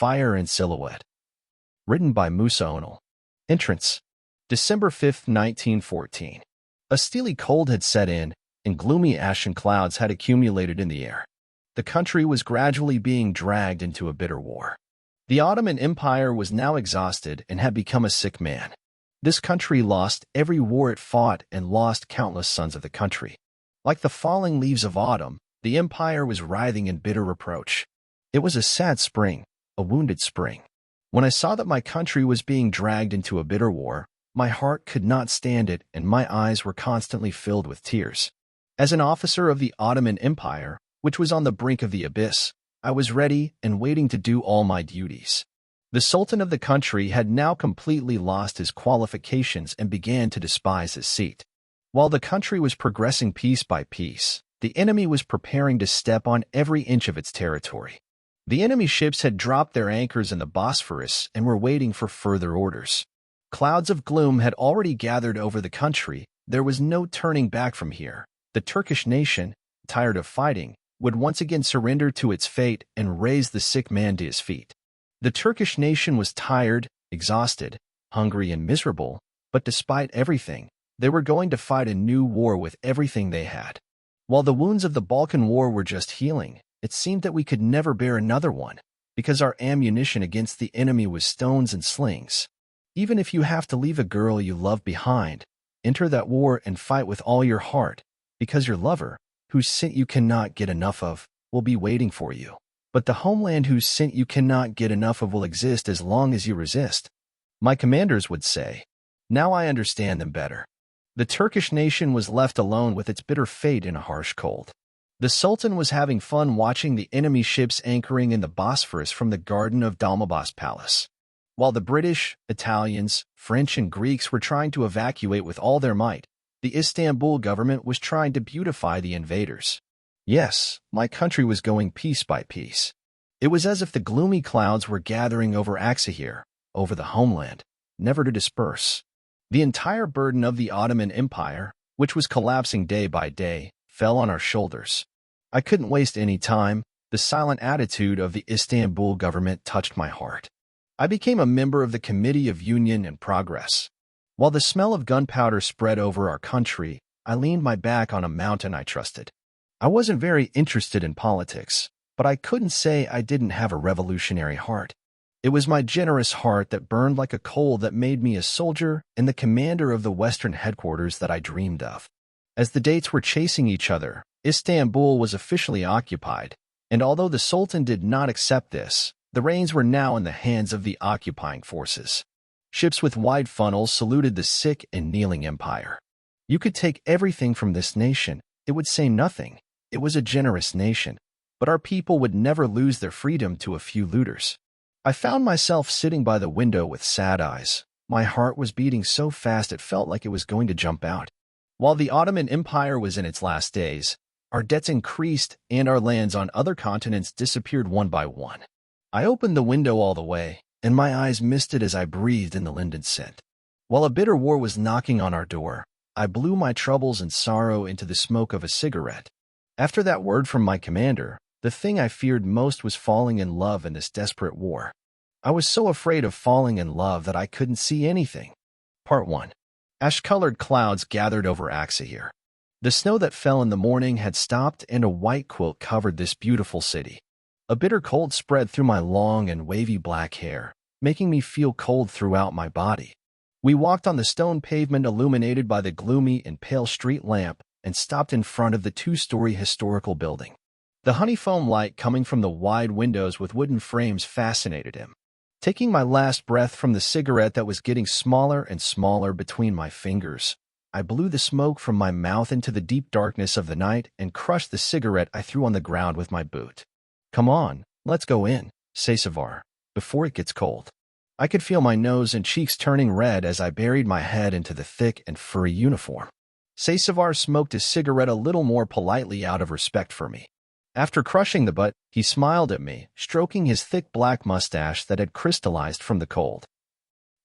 Fire in Silüet. Written by Musa Onal. Entrance. December 5, 1914. A steely cold had set in, and gloomy ashen clouds had accumulated in the air. The country was gradually being dragged into a bitter war. The Ottoman Empire was now exhausted and had become a sick man. This country lost every war it fought and lost countless sons of the country. Like the falling leaves of autumn, the empire was writhing in bitter reproach. It was a sad spring, a wounded spring. When I saw that my country was being dragged into a bitter war, my heart could not stand it and my eyes were constantly filled with tears. As an officer of the Ottoman Empire, which was on the brink of the abyss, I was ready and waiting to do all my duties. The Sultan of the country had now completely lost his qualifications and began to despise his seat. While the country was progressing piece by piece, the enemy was preparing to step on every inch of its territory. The enemy ships had dropped their anchors in the Bosphorus and were waiting for further orders. Clouds of gloom had already gathered over the country. There was no turning back from here. The Turkish nation, tired of fighting, would once again surrender to its fate and raise the sick man to his feet. The Turkish nation was tired, exhausted, hungry, and miserable, but despite everything, they were going to fight a new war with everything they had. While the wounds of the Balkan War were just healing, it seemed that we could never bear another one, because our ammunition against the enemy was stones and slings. Even if you have to leave a girl you love behind, enter that war and fight with all your heart, because your lover, whose scent you cannot get enough of, will be waiting for you. But the homeland whose scent you cannot get enough of will exist as long as you resist. My commanders would say. Now I understand them better. The Turkish nation was left alone with its bitter fate in a harsh cold. The Sultan was having fun watching the enemy ships anchoring in the Bosphorus from the garden of Dolmabahce Palace. While the British, Italians, French, and Greeks were trying to evacuate with all their might, the Istanbul government was trying to beautify the invaders. Yes, my country was going piece by piece. It was as if the gloomy clouds were gathering over Aksahir, over the homeland, never to disperse. The entire burden of the Ottoman Empire, which was collapsing day by day, fell on our shoulders. I couldn't waste any time. The silent attitude of the Istanbul government touched my heart. I became a member of the Committee of Union and Progress. While the smell of gunpowder spread over our country, I leaned my back on a mountain I trusted. I wasn't very interested in politics, but I couldn't say I didn't have a revolutionary heart. It was my generous heart that burned like a coal that made me a soldier and the commander of the Western headquarters that I dreamed of. As the dates were chasing each other, Istanbul was officially occupied, and although the Sultan did not accept this, the reins were now in the hands of the occupying forces. Ships with wide funnels saluted the sick and kneeling empire. You could take everything from this nation, it would say nothing. It was a generous nation, but our people would never lose their freedom to a few looters. I found myself sitting by the window with sad eyes. My heart was beating so fast it felt like it was going to jump out. While the Ottoman Empire was in its last days, our debts increased and our lands on other continents disappeared one by one. I opened the window all the way, and my eyes misted as I breathed in the linden scent. While a bitter war was knocking on our door, I blew my troubles and sorrow into the smoke of a cigarette. After that word from my commander, the thing I feared most was falling in love in this desperate war. I was so afraid of falling in love that I couldn't see anything. Part 1. Ash-colored clouds gathered over Aksahir. The snow that fell in the morning had stopped and a white quilt covered this beautiful city. A bitter cold spread through my long and wavy black hair, making me feel cold throughout my body. We walked on the stone pavement illuminated by the gloomy and pale street lamp and stopped in front of the two-story historical building. The honeyfoam light coming from the wide windows with wooden frames fascinated him. Taking my last breath from the cigarette that was getting smaller and smaller between my fingers, I blew the smoke from my mouth into the deep darkness of the night and crushed the cigarette I threw on the ground with my boot. "Come on, let's go in," said Savar, "before it gets cold." I could feel my nose and cheeks turning red as I buried my head into the thick and furry uniform. Savar smoked his cigarette a little more politely out of respect for me. After crushing the butt, he smiled at me, stroking his thick black mustache that had crystallized from the cold.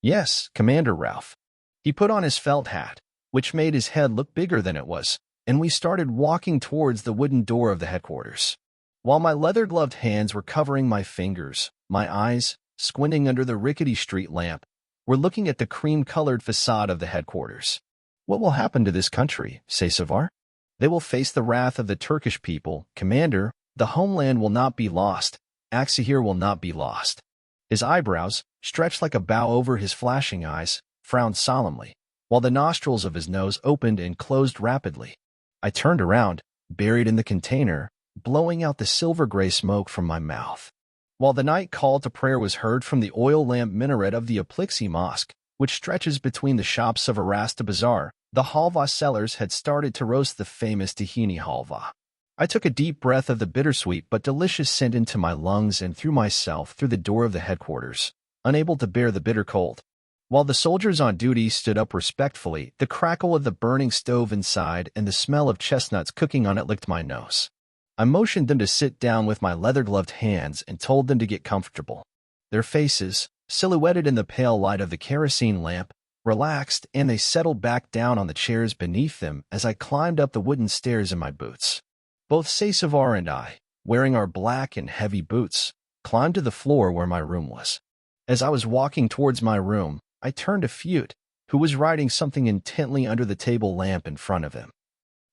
"Yes, Commander Ralph." He put on his felt hat, which made his head look bigger than it was, and we started walking towards the wooden door of the headquarters. While my leather-gloved hands were covering my fingers, my eyes, squinting under the rickety street lamp, were looking at the cream-colored facade of the headquarters. What will happen to this country, Saysavar? They will face the wrath of the Turkish people. Commander, the homeland will not be lost. Aksahir will not be lost. His eyebrows, stretched like a bow over his flashing eyes, frowned solemnly, while the nostrils of his nose opened and closed rapidly. I turned around, buried in the container, blowing out the silver-gray smoke from my mouth. While the night call to prayer was heard from the oil lamp minaret of the Aplixi Mosque, which stretches between the shops of Arasta Bazaar, the halva sellers had started to roast the famous tahini halva. I took a deep breath of the bittersweet but delicious scent into my lungs and threw myself through the door of the headquarters, unable to bear the bitter cold. While the soldiers on duty stood up respectfully, the crackle of the burning stove inside and the smell of chestnuts cooking on it licked my nose. I motioned them to sit down with my leather-gloved hands and told them to get comfortable. Their faces, silhouetted in the pale light of the kerosene lamp, relaxed, and they settled back down on the chairs beneath them as I climbed up the wooden stairs in my boots. Both Saysavar and I, wearing our black and heavy boots, climbed to the floor where my room was. As I was walking towards my room, I turned to Fyut, who was writing something intently under the table lamp in front of him.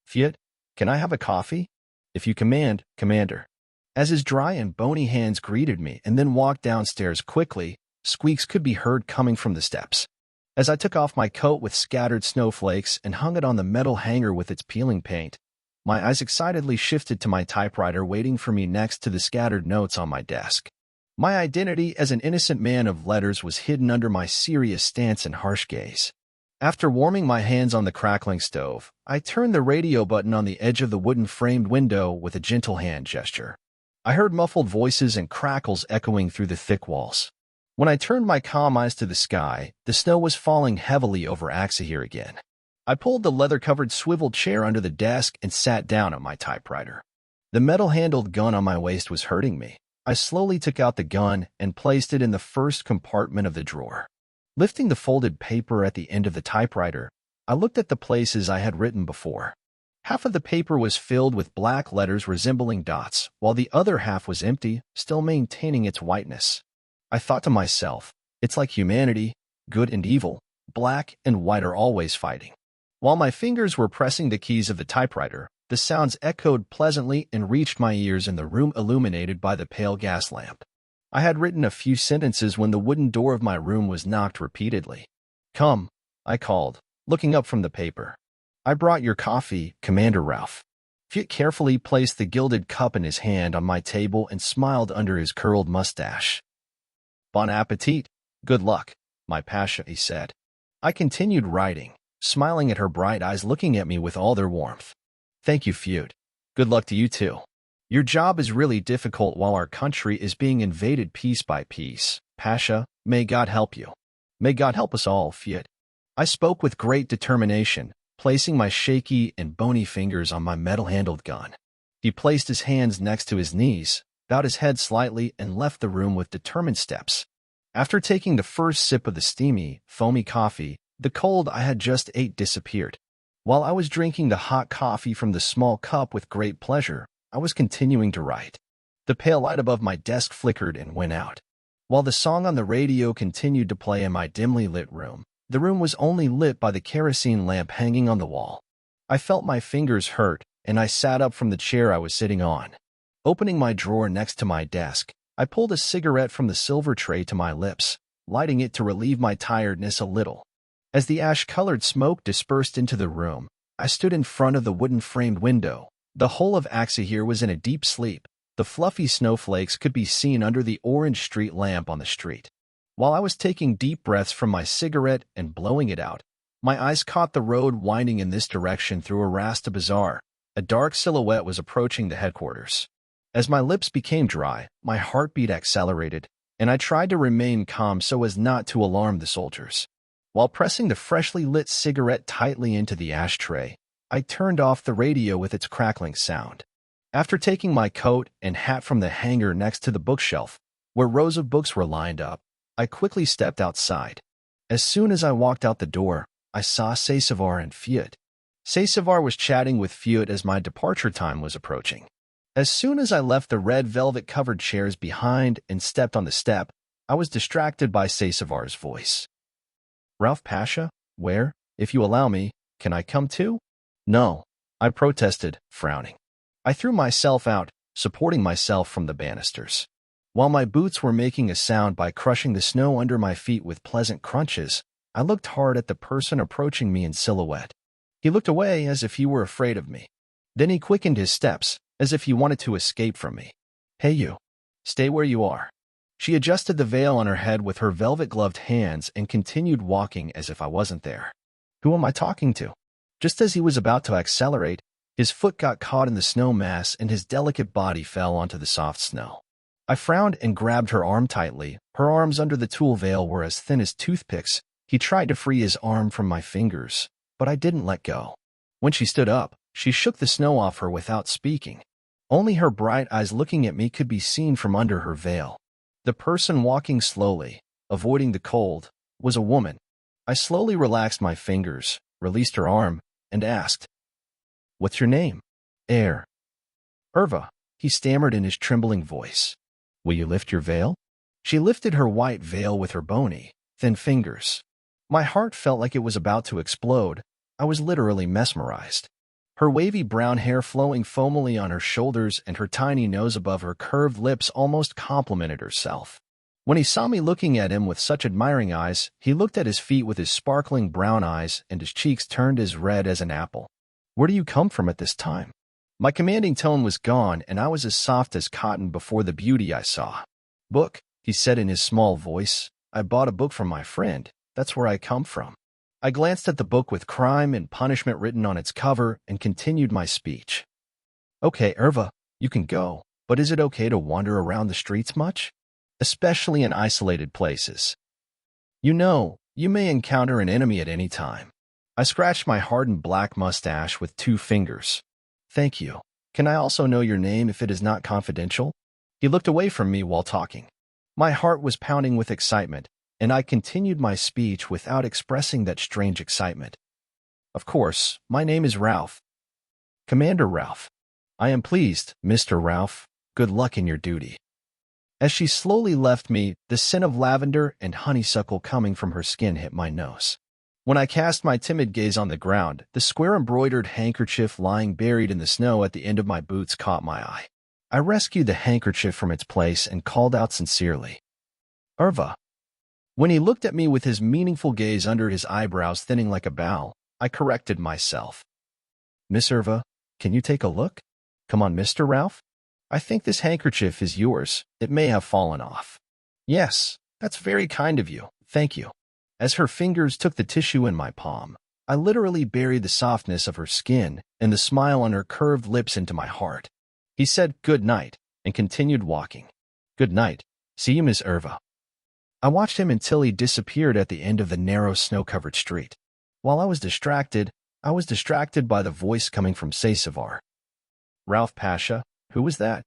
"Fyut, can I have a coffee?" "If you command, Commander." As his dry and bony hands greeted me and then walked downstairs quickly, squeaks could be heard coming from the steps. As I took off my coat with scattered snowflakes and hung it on the metal hanger with its peeling paint, my eyes excitedly shifted to my typewriter waiting for me next to the scattered notes on my desk. My identity as an innocent man of letters was hidden under my serious stance and harsh gaze. After warming my hands on the crackling stove, I turned the radio button on the edge of the wooden-framed window with a gentle hand gesture. I heard muffled voices and crackles echoing through the thick walls. When I turned my calm eyes to the sky, the snow was falling heavily over Aksahir again. I pulled the leather-covered swivel chair under the desk and sat down at my typewriter. The metal-handled gun on my waist was hurting me. I slowly took out the gun and placed it in the first compartment of the drawer. Lifting the folded paper at the end of the typewriter, I looked at the places I had written before. Half of the paper was filled with black letters resembling dots, while the other half was empty, still maintaining its whiteness. I thought to myself, it's like humanity, good and evil, black and white are always fighting. While my fingers were pressing the keys of the typewriter, the sounds echoed pleasantly and reached my ears in the room illuminated by the pale gas lamp. I had written a few sentences when the wooden door of my room was knocked repeatedly. "Come," I called, looking up from the paper. "I brought your coffee, Commander Ralph." Fyut carefully placed the gilded cup in his hand on my table and smiled under his curled mustache. "Bon appetit. Good luck, my Pasha," he said. I continued writing, smiling at her bright eyes looking at me with all their warmth. "Thank you, Fyut. Good luck to you too. Your job is really difficult while our country is being invaded piece by piece. Pasha, may God help you." "May God help us all, Fyut." I spoke with great determination, placing my shaky and bony fingers on my metal-handled gun. He placed his hands next to his knees, bowed his head slightly, and left the room with determined steps. After taking the first sip of the steamy, foamy coffee, the cold I had just ate disappeared. While I was drinking the hot coffee from the small cup with great pleasure, I was continuing to write. The pale light above my desk flickered and went out. While the song on the radio continued to play in my dimly lit room, the room was only lit by the kerosene lamp hanging on the wall. I felt my fingers hurt, and I sat up from the chair I was sitting on. Opening my drawer next to my desk, I pulled a cigarette from the silver tray to my lips, lighting it to relieve my tiredness a little. As the ash-colored smoke dispersed into the room, I stood in front of the wooden-framed window. The whole of Aksahir was in a deep sleep. The fluffy snowflakes could be seen under the orange street lamp on the street. While I was taking deep breaths from my cigarette and blowing it out, my eyes caught the road winding in this direction through Arasta Bazaar. A dark silhouette was approaching the headquarters. As my lips became dry, my heartbeat accelerated, and I tried to remain calm so as not to alarm the soldiers. While pressing the freshly lit cigarette tightly into the ashtray, I turned off the radio with its crackling sound. After taking my coat and hat from the hanger next to the bookshelf, where rows of books were lined up, I quickly stepped outside. As soon as I walked out the door, I saw Saysavar and Fyut. Saysavar was chatting with Fyut as my departure time was approaching. As soon as I left the red velvet-covered chairs behind and stepped on the step, I was distracted by Saysavar's voice. "Ralph Pasha, where, if you allow me, can I come too?" "No," I protested, frowning. I threw myself out, supporting myself from the banisters. While my boots were making a sound by crushing the snow under my feet with pleasant crunches, I looked hard at the person approaching me in silhouette. He looked away as if he were afraid of me. Then he quickened his steps, as if he wanted to escape from me. "Hey you. Stay where you are." She adjusted the veil on her head with her velvet-gloved hands and continued walking as if I wasn't there. "Who am I talking to?" Just as he was about to accelerate, his foot got caught in the snow mass and his delicate body fell onto the soft snow. I frowned and grabbed her arm tightly. Her arms under the tulle veil were as thin as toothpicks. He tried to free his arm from my fingers, but I didn't let go. When she stood up, she shook the snow off her without speaking. Only her bright eyes looking at me could be seen from under her veil. The person walking slowly, avoiding the cold, was a woman. I slowly relaxed my fingers, released her arm, and asked, "What's your name?" "Irva," he stammered in his trembling voice. "Will you lift your veil?" She lifted her white veil with her bony, thin fingers. My heart felt like it was about to explode. I was literally mesmerized. Her wavy brown hair flowing foamily on her shoulders and her tiny nose above her curved lips almost complimented herself. When he saw me looking at him with such admiring eyes, he looked at his feet with his sparkling brown eyes and his cheeks turned as red as an apple. "Where do you come from at this time?" My commanding tone was gone and I was as soft as cotton before the beauty I saw. "Book," he said in his small voice. "I bought a book from my friend. That's where I come from." I glanced at the book with crime and punishment written on its cover and continued my speech. "Okay, Irva, you can go, but is it okay to wander around the streets much? Especially in isolated places. You know, you may encounter an enemy at any time." I scratched my hardened black mustache with 2 fingers. "Thank you. Can I also know your name if it is not confidential?" He looked away from me while talking. My heart was pounding with excitement, and I continued my speech without expressing that strange excitement. "Of course, my name is Ralph. Commander Ralph." "I am pleased, Mr. Ralph. Good luck in your duty." As she slowly left me, the scent of lavender and honeysuckle coming from her skin hit my nose. When I cast my timid gaze on the ground, the square embroidered handkerchief lying buried in the snow at the end of my boots caught my eye. I rescued the handkerchief from its place and called out sincerely, "Irva." When he looked at me with his meaningful gaze under his eyebrows thinning like a bow, I corrected myself. "Miss Irva, can you take a look?" "Come on, Mr. Ralph. I think this handkerchief is yours. It may have fallen off." "Yes, that's very kind of you. Thank you." As her fingers took the tissue in my palm, I literally buried the softness of her skin and the smile on her curved lips into my heart. He said good night and continued walking. "Good night. See you, Miss Irva." I watched him until he disappeared at the end of the narrow snow-covered street. While I was distracted by the voice coming from Saysavar. "Ralph Pasha, who was that?"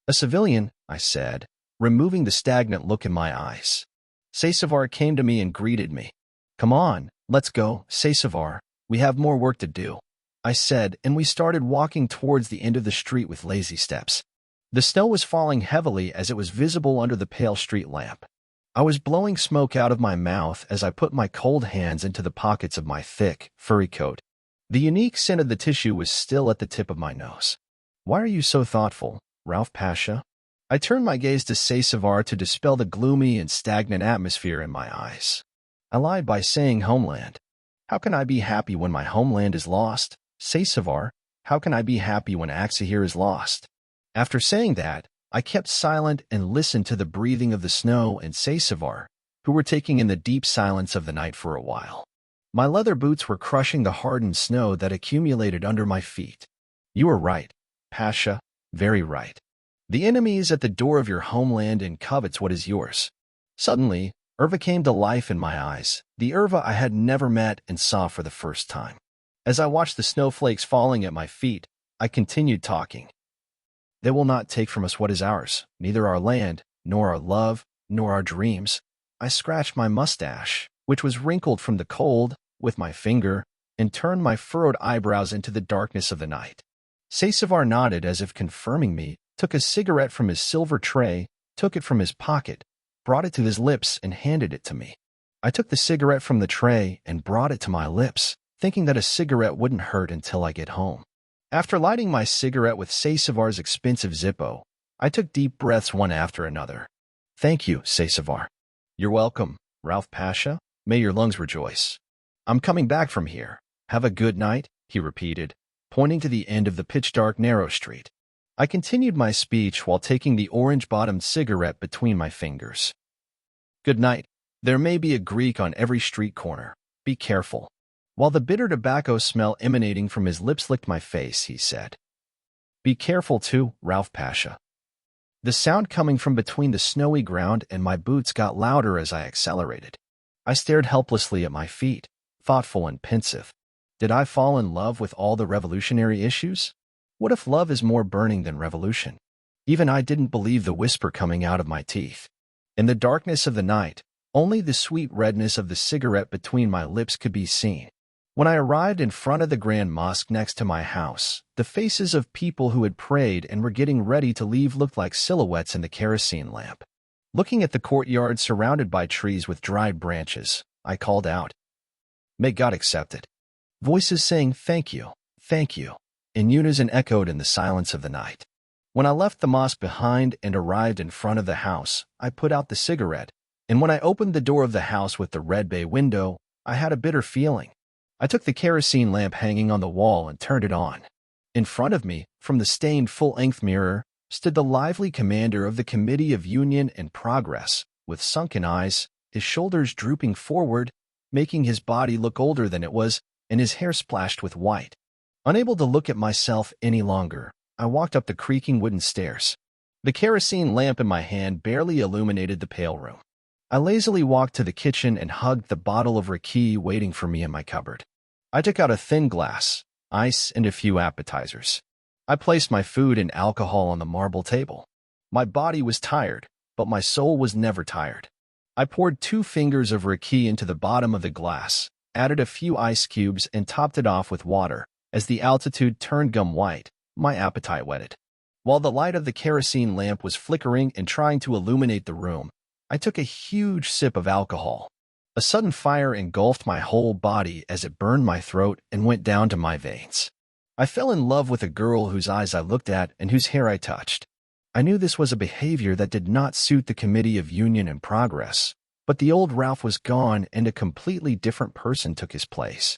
"A civilian," I said, removing the stagnant look in my eyes. Saysavar came to me and greeted me. "Come on, let's go, Saysavar. We have more work to do," I said, and we started walking towards the end of the street with lazy steps. The snow was falling heavily as it was visible under the pale street lamp. I was blowing smoke out of my mouth as I put my cold hands into the pockets of my thick, furry coat. The unique scent of the tissue was still at the tip of my nose. "Why are you so thoughtful, Ralph Pasha?" I turned my gaze to Saysavar to dispel the gloomy and stagnant atmosphere in my eyes. I lied by saying homeland. How can I be happy when my homeland is lost? Saysavar, how can I be happy when Axahir is lost? After saying that, I kept silent and listened to the breathing of the snow and Saysavar, who were taking in the deep silence of the night for a while. My leather boots were crushing the hardened snow that accumulated under my feet. "You are right, Pasha, very right. The enemy is at the door of your homeland and covets what is yours." Suddenly, Irva came to life in my eyes, the Irva I had never met and saw for the first time. As I watched the snowflakes falling at my feet, I continued talking. "They will not take from us what is ours, neither our land, nor our love, nor our dreams." I scratched my mustache, which was wrinkled from the cold, with my finger, and turned my furrowed eyebrows into the darkness of the night. Sasevar nodded as if confirming me, took a cigarette from his silver tray, took it from his pocket, brought it to his lips, and handed it to me. I took the cigarette from the tray and brought it to my lips, thinking that a cigarette wouldn't hurt until I get home. After lighting my cigarette with Sasevar's expensive Zippo, I took deep breaths one after another. Thank you, Sasevar. You're welcome, Ralph Pasha. May your lungs rejoice. I'm coming back from here. Have a good night, he repeated, pointing to the end of the pitch-dark narrow street. I continued my speech while taking the orange-bottomed cigarette between my fingers. Good night. There may be a Greek on every street corner. Be careful. While the bitter tobacco smell emanating from his lips licked my face, he said, Be careful too, Ralph Pasha. The sound coming from between the snowy ground and my boots got louder as I accelerated. I stared helplessly at my feet, thoughtful and pensive. Did I fall in love with all the revolutionary issues? What if love is more burning than revolution? Even I didn't believe the whisper coming out of my teeth. In the darkness of the night, only the sweet redness of the cigarette between my lips could be seen. When I arrived in front of the Grand Mosque next to my house, the faces of people who had prayed and were getting ready to leave looked like silhouettes in the kerosene lamp. Looking at the courtyard surrounded by trees with dried branches, I called out, May God accept it. Voices saying, Thank you, in unison echoed in the silence of the night. When I left the mosque behind and arrived in front of the house, I put out the cigarette, and when I opened the door of the house with the red bay window, I had a bitter feeling. I took the kerosene lamp hanging on the wall and turned it on. In front of me, from the stained full-length mirror, stood the lively commander of the Committee of Union and Progress, with sunken eyes, his shoulders drooping forward, making his body look older than it was, and his hair splashed with white. Unable to look at myself any longer, I walked up the creaking wooden stairs. The kerosene lamp in my hand barely illuminated the pale room. I lazily walked to the kitchen and hugged the bottle of raki waiting for me in my cupboard. I took out a thin glass, ice, and a few appetizers. I placed my food and alcohol on the marble table. My body was tired, but my soul was never tired. I poured 2 fingers of raki into the bottom of the glass, added a few ice cubes, and topped it off with water. As the altitude turned gum white, my appetite whetted. While the light of the kerosene lamp was flickering and trying to illuminate the room, I took a huge sip of alcohol. A sudden fire engulfed my whole body as it burned my throat and went down to my veins. I fell in love with a girl whose eyes I looked at and whose hair I touched. I knew this was a behavior that did not suit the Committee of Union and Progress, but the old Ralph was gone and a completely different person took his place.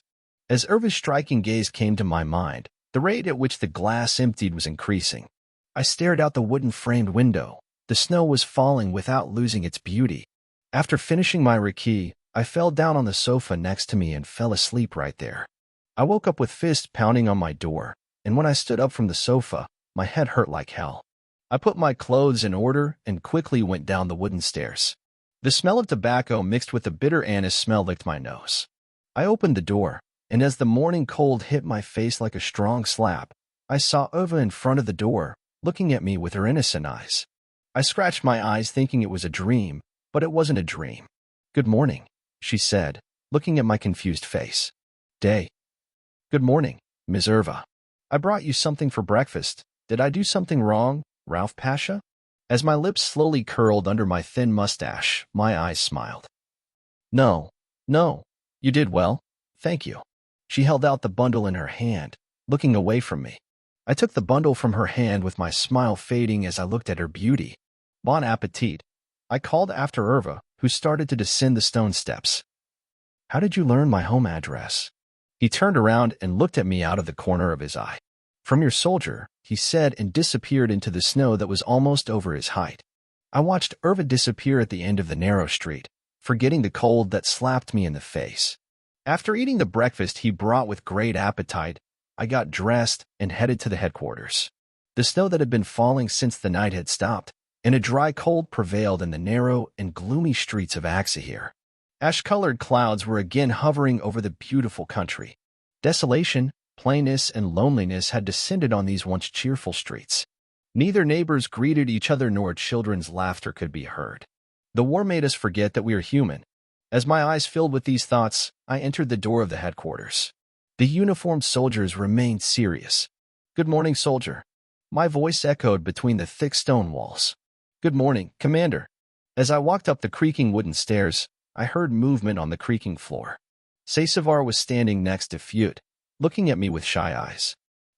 As Irva's striking gaze came to my mind, the rate at which the glass emptied was increasing. I stared out the wooden-framed window. The snow was falling without losing its beauty. After finishing my raki, I fell down on the sofa next to me and fell asleep right there. I woke up with fists pounding on my door, and when I stood up from the sofa, my head hurt like hell. I put my clothes in order and quickly went down the wooden stairs. The smell of tobacco mixed with the bitter anise smell licked my nose. I opened the door, and as the morning cold hit my face like a strong slap, I saw Ova in front of the door, looking at me with her innocent eyes. I scratched my eyes thinking it was a dream, but it wasn't a dream. Good morning, she said, looking at my confused face. Day. Good morning, Ms. Irva. I brought you something for breakfast. Did I do something wrong, Ralph Pasha? As my lips slowly curled under my thin mustache, my eyes smiled. No, you did well, thank you. She held out the bundle in her hand, looking away from me. I took the bundle from her hand with my smile fading as I looked at her beauty. Bon appetit, I called after Irva, who started to descend the stone steps. How did you learn my home address? He turned around and looked at me out of the corner of his eye. From your soldier, he said, and disappeared into the snow that was almost over his height. I watched Irva disappear at the end of the narrow street, forgetting the cold that slapped me in the face. After eating the breakfast he brought with great appetite, I got dressed and headed to the headquarters. The snow that had been falling since the night had stopped, and a dry cold prevailed in the narrow and gloomy streets of Axahir. Ash-colored clouds were again hovering over the beautiful country. Desolation, plainness, and loneliness had descended on these once cheerful streets. Neither neighbors greeted each other nor children's laughter could be heard. The war made us forget that we are human. As my eyes filled with these thoughts, I entered the door of the headquarters. The uniformed soldiers remained serious. Good morning, soldier. My voice echoed between the thick stone walls. Good morning, Commander. As I walked up the creaking wooden stairs, I heard movement on the creaking floor. Sasevar was standing next to Silüet, looking at me with shy eyes.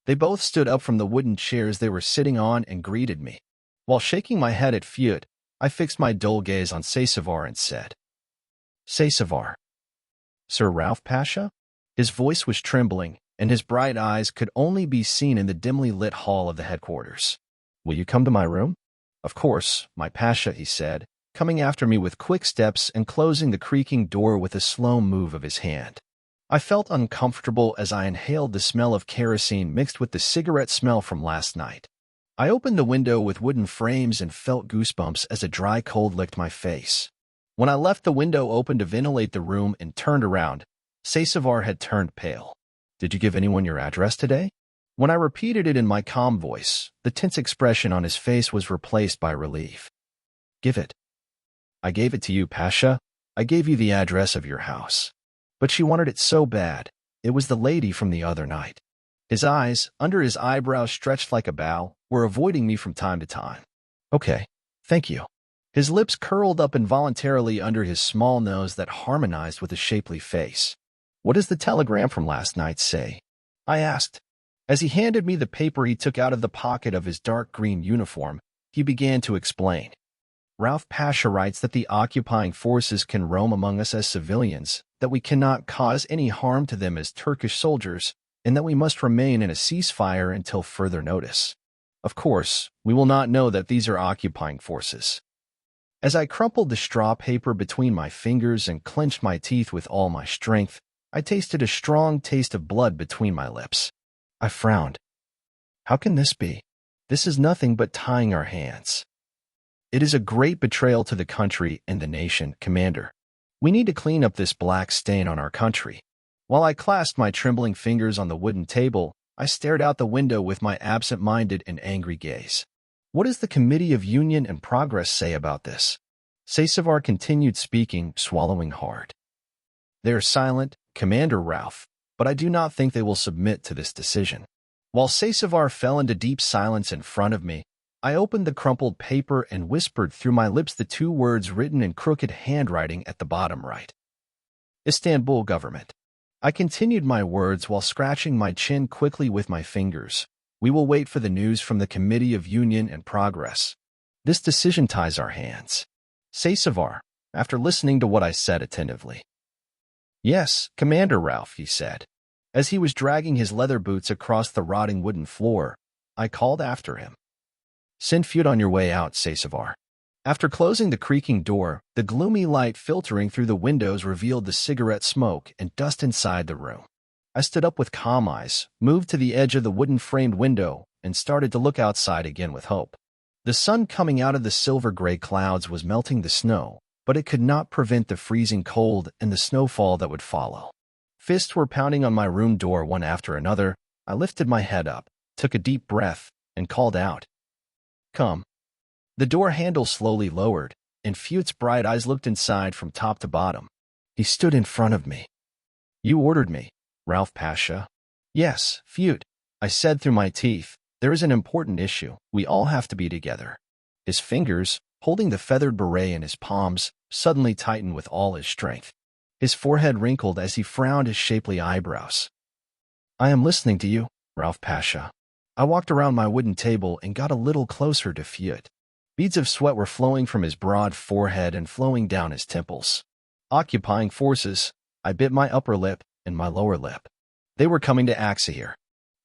They both stood up from the wooden chairs they were sitting on and greeted me. While shaking my head at Silüet, I fixed my dull gaze on Sasevar and said, Sasevar. Sir Rauf Pasha? His voice was trembling, and his bright eyes could only be seen in the dimly lit hall of the headquarters. Will you come to my room? Of course, my Pasha, he said, coming after me with quick steps and closing the creaking door with a slow move of his hand. I felt uncomfortable as I inhaled the smell of kerosene mixed with the cigarette smell from last night. I opened the window with wooden frames and felt goosebumps as a dry cold licked my face. When I left the window open to ventilate the room and turned around, Sasevar had turned pale. Did you give anyone your address today? When I repeated it in my calm voice, the tense expression on his face was replaced by relief. Give it. I gave it to you, Pasha. I gave you the address of your house. But she wanted it so bad. It was the lady from the other night. His eyes, under his eyebrows stretched like a bow, were avoiding me from time to time. Okay, thank you. His lips curled up involuntarily under his small nose that harmonized with his shapely face. What does the telegram from last night say? I asked. As he handed me the paper he took out of the pocket of his dark green uniform, he began to explain. Rauf Pasha writes that the occupying forces can roam among us as civilians, that we cannot cause any harm to them as Turkish soldiers, and that we must remain in a ceasefire until further notice. Of course, we will not know that these are occupying forces. As I crumpled the straw paper between my fingers and clenched my teeth with all my strength, I tasted a strong taste of blood between my lips. I frowned. How can this be? This is nothing but tying our hands. It is a great betrayal to the country and the nation, Commander. We need to clean up this black stain on our country. While I clasped my trembling fingers on the wooden table, I stared out the window with my absent-minded and angry gaze. What does the Committee of Union and Progress say about this? Sasevar continued speaking, swallowing hard. They are silent, Commander Rauf, but I do not think they will submit to this decision. While Sasevar fell into deep silence in front of me, I opened the crumpled paper and whispered through my lips the two words written in crooked handwriting at the bottom right. Istanbul government. I continued my words while scratching my chin quickly with my fingers. We will wait for the news from the Committee of Union and Progress. This decision ties our hands. Sasevar, after listening to what I said attentively. Yes, Commander Rauf, he said. As he was dragging his leather boots across the rotting wooden floor, I called after him. Send Silüet on your way out, Sasevar. After closing the creaking door, the gloomy light filtering through the windows revealed the cigarette smoke and dust inside the room. I stood up with calm eyes, moved to the edge of the wooden-framed window, and started to look outside again with hope. The sun coming out of the silver-gray clouds was melting the snow, but it could not prevent the freezing cold and the snowfall that would follow. Fists were pounding on my room door one after another. I lifted my head up, took a deep breath, and called out. Come. The door handle slowly lowered, and Silüet's bright eyes looked inside from top to bottom. He stood in front of me. You ordered me, Rauf Pasha. Yes, Silüet, I said through my teeth. There is an important issue. We all have to be together. His fingers, holding the feathered beret in his palms, suddenly tightened with all his strength. His forehead wrinkled as he frowned his shapely eyebrows. I am listening to you, Rauf Pasha. I walked around my wooden table and got a little closer to Silüet. Beads of sweat were flowing from his broad forehead and flowing down his temples. Occupying forces, I bit my upper lip and my lower lip. They were coming to Aksahir.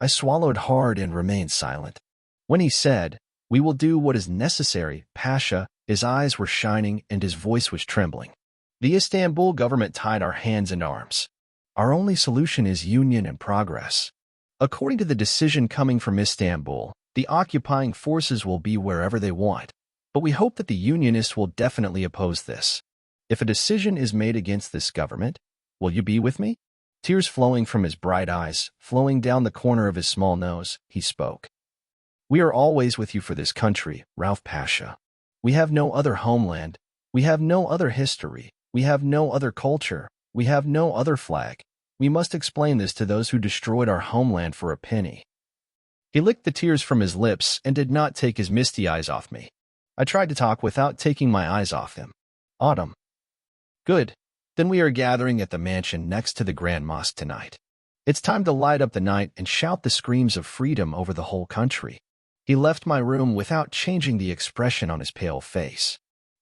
I swallowed hard and remained silent. When he said, we will do what is necessary, Pasha, his eyes were shining and his voice was trembling. The Istanbul government tied our hands and arms. Our only solution is union and progress. According to the decision coming from Istanbul, the occupying forces will be wherever they want, but we hope that the Unionists will definitely oppose this. If a decision is made against this government, will you be with me? Tears flowing from his bright eyes, flowing down the corner of his small nose, he spoke. We are always with you for this country, Rauf Pasha. We have no other homeland. We have no other history. We have no other culture. We have no other flag. We must explain this to those who destroyed our homeland for a penny. He licked the tears from his lips and did not take his misty eyes off me. I tried to talk without taking my eyes off him. Autumn. Good. Then we are gathering at the mansion next to the Grand Mosque tonight. It's time to light up the night and shout the screams of freedom over the whole country. He left my room without changing the expression on his pale face.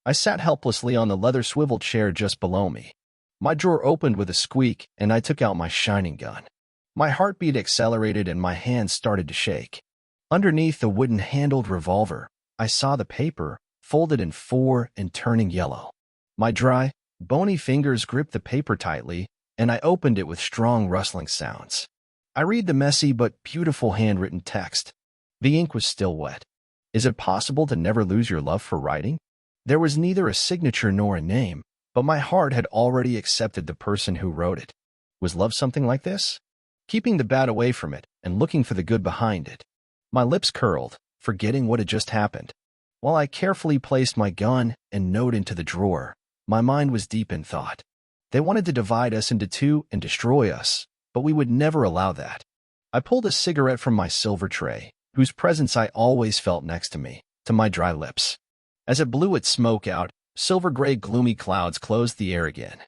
I sat helplessly on the leather swivel chair just below me. My drawer opened with a squeak, and I took out my shining gun. My heartbeat accelerated and my hands started to shake. Underneath the wooden-handled revolver, I saw the paper, folded in four and turning yellow. My dry, bony fingers gripped the paper tightly, and I opened it with strong rustling sounds. I read the messy but beautiful handwritten text. The ink was still wet. Is it possible to never lose your love for writing? There was neither a signature nor a name, but my heart had already accepted the person who wrote it. Was love something like this? Keeping the bad away from it and looking for the good behind it. My lips curled, forgetting what had just happened. While I carefully placed my gun and note into the drawer, my mind was deep in thought. They wanted to divide us into two and destroy us, but we would never allow that. I pulled a cigarette from my silver tray, whose presence I always felt next to me, to my dry lips. As it blew its smoke out, silver-gray gloomy clouds closed the air again.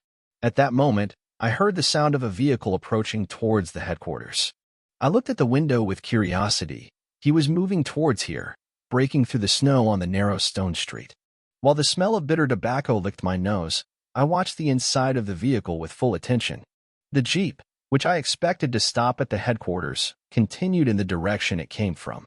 At that moment, I heard the sound of a vehicle approaching towards the headquarters. I looked at the window with curiosity. He was moving towards here, breaking through the snow on the narrow stone street. While the smell of bitter tobacco licked my nose, I watched the inside of the vehicle with full attention. The Jeep, which I expected to stop at the headquarters, continued in the direction it came from.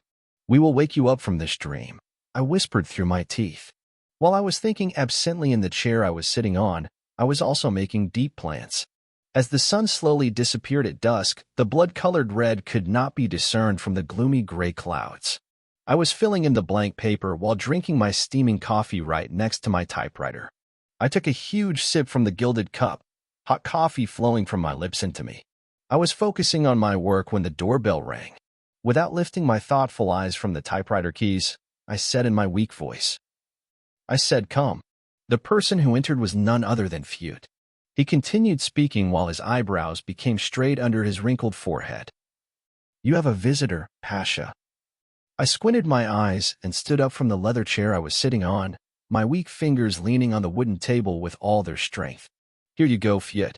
We will wake you up from this dream, I whispered through my teeth. While I was thinking absently in the chair I was sitting on, I was also making deep plans. As the sun slowly disappeared at dusk, the blood-colored red could not be discerned from the gloomy gray clouds. I was filling in the blank paper while drinking my steaming coffee right next to my typewriter. I took a huge sip from the gilded cup, hot coffee flowing from my lips into me. I was focusing on my work when the doorbell rang. Without lifting my thoughtful eyes from the typewriter keys, I said in my weak voice. I said, "Come." The person who entered was none other than Silüet. He continued speaking while his eyebrows became straight under his wrinkled forehead. "You have a visitor, Pasha." I squinted my eyes and stood up from the leather chair I was sitting on, my weak fingers leaning on the wooden table with all their strength. "Here you go, Silüet."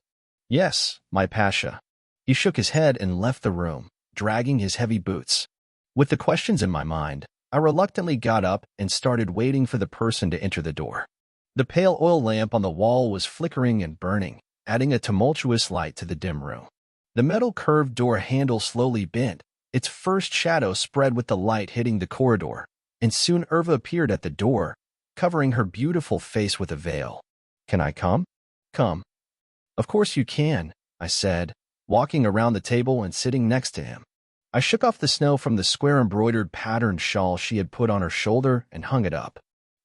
"Yes, my Pasha." He shook his head and left the room, dragging his heavy boots. With the questions in my mind, I reluctantly got up and started waiting for the person to enter the door. The pale oil lamp on the wall was flickering and burning, adding a tumultuous light to the dim room. The metal curved door handle slowly bent, its first shadow spread with the light hitting the corridor, and soon Irva appeared at the door, covering her beautiful face with a veil. "Can I come?" "Come." "Of course you can," I said, walking around the table and sitting next to him. I shook off the snow from the square embroidered patterned shawl she had put on her shoulder and hung it up.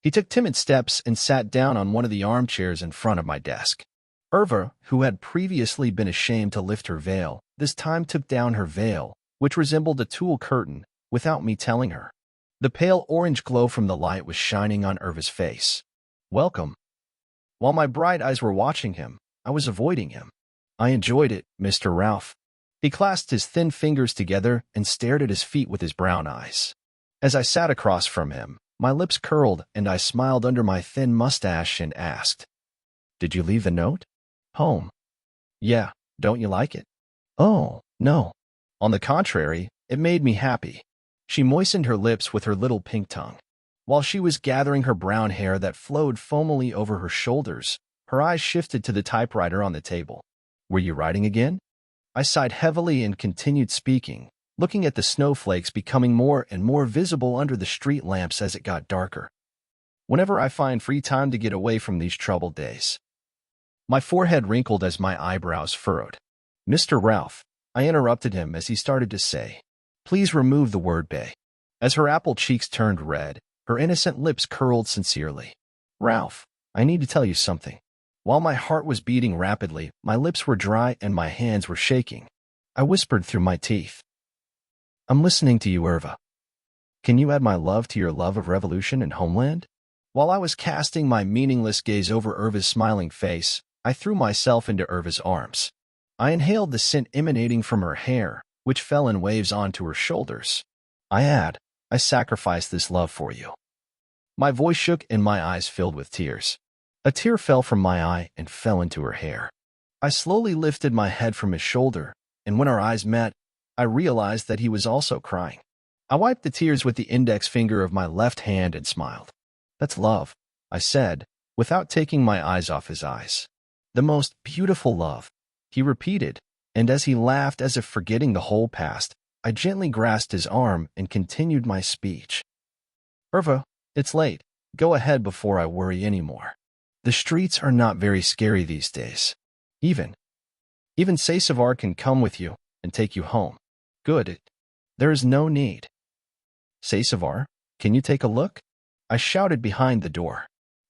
He took timid steps and sat down on one of the armchairs in front of my desk. Irva, who had previously been ashamed to lift her veil, this time took down her veil, which resembled a tulle curtain, without me telling her. The pale orange glow from the light was shining on Irva's face. "Welcome." While my bright eyes were watching him, I was avoiding him. "I enjoyed it, Mr. Ralph." He clasped his thin fingers together and stared at his feet with his brown eyes. As I sat across from him, my lips curled and I smiled under my thin mustache and asked, "Did you leave the note?" "Home." "Yeah, don't you like it?" "Oh, no. On the contrary, it made me happy." She moistened her lips with her little pink tongue. While she was gathering her brown hair that flowed foamily over her shoulders, her eyes shifted to the typewriter on the table. "Were you writing again?" I sighed heavily and continued speaking, looking at the snowflakes becoming more and more visible under the street lamps as it got darker. "Whenever I find free time to get away from these troubled days." My forehead wrinkled as my eyebrows furrowed. "Mr. Ralph," I interrupted him as he started to say, "please remove the word bay." As her apple cheeks turned red, her innocent lips curled sincerely. "Ralph, I need to tell you something." While my heart was beating rapidly, my lips were dry and my hands were shaking. I whispered through my teeth, "I'm listening to you, Irva. Can you add my love to your love of revolution and homeland?" While I was casting my meaningless gaze over Irva's smiling face, I threw myself into Irva's arms. I inhaled the scent emanating from her hair, which fell in waves onto her shoulders. I sacrificed this love for you. My voice shook and my eyes filled with tears. A tear fell from my eye and fell into her hair. I slowly lifted my head from his shoulder, and when our eyes met, I realized that he was also crying. I wiped the tears with the index finger of my left hand and smiled. That's love, I said, without taking my eyes off his eyes. The most beautiful love, he repeated, and as he laughed as if forgetting the whole past, I gently grasped his arm and continued my speech. Irva, it's late. Go ahead before I worry anymore. The streets are not very scary these days. Even Sasavar can come with you and take you home. Good. There is no need. Sasavar, can you take a look? I shouted behind the door.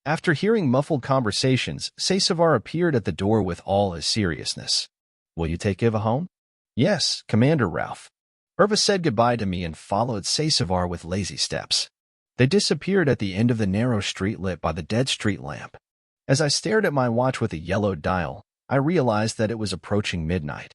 After hearing muffled conversations, Sasavar appeared at the door with all his seriousness. Will you take Iva home? Yes, Commander Ralph. Irva said goodbye to me and followed Sasavar with lazy steps. They disappeared at the end of the narrow street lit by the dead street lamp. As I stared at my watch with a yellow dial, I realized that it was approaching midnight.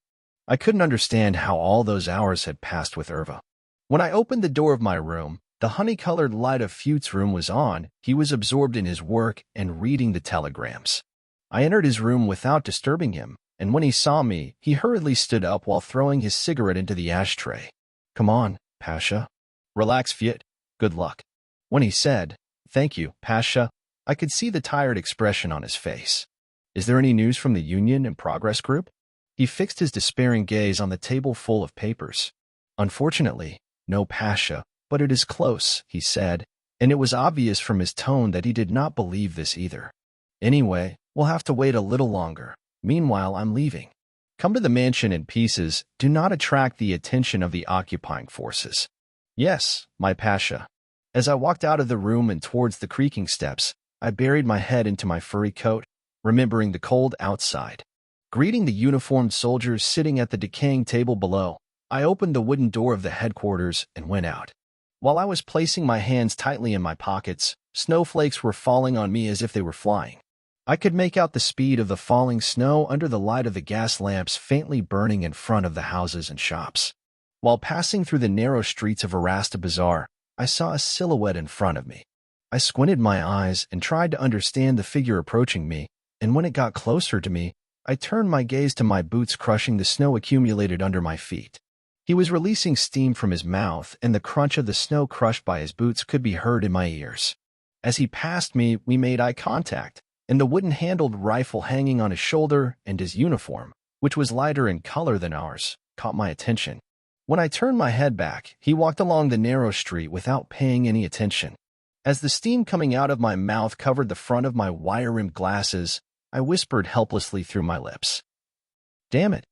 I couldn't understand how all those hours had passed with Irva. When I opened the door of my room, the honey-colored light of Fute's room was on. He was absorbed in his work and reading the telegrams. I entered his room without disturbing him, and when he saw me, he hurriedly stood up while throwing his cigarette into the ashtray. Come on, Pasha. Relax, Fute. Good luck. When he said, Thank you, Pasha, I could see the tired expression on his face. Is there any news from the Union and Progress Group? He fixed his despairing gaze on the table full of papers. Unfortunately, no, Pasha, but it is close, he said, and it was obvious from his tone that he did not believe this either. Anyway, we'll have to wait a little longer. Meanwhile, I'm leaving. Come to the mansion in pieces. Do not attract the attention of the occupying forces. Yes, my Pasha. As I walked out of the room and towards the creaking steps, I buried my head into my furry coat, remembering the cold outside. Greeting the uniformed soldiers sitting at the decaying table below, I opened the wooden door of the headquarters and went out. While I was placing my hands tightly in my pockets, snowflakes were falling on me as if they were flying. I could make out the speed of the falling snow under the light of the gas lamps faintly burning in front of the houses and shops. While passing through the narrow streets of Arasta Bazaar, I saw a silhouette in front of me. I squinted my eyes and tried to understand the figure approaching me, and when it got closer to me, I turned my gaze to my boots crushing the snow accumulated under my feet. He was releasing steam from his mouth, and the crunch of the snow crushed by his boots could be heard in my ears. As he passed me, we made eye contact, and the wooden-handled rifle hanging on his shoulder and his uniform, which was lighter in color than ours, caught my attention. When I turned my head back, he walked along the narrow street without paying any attention. As the steam coming out of my mouth covered the front of my wire-rimmed glasses, I whispered helplessly through my lips. Damn it!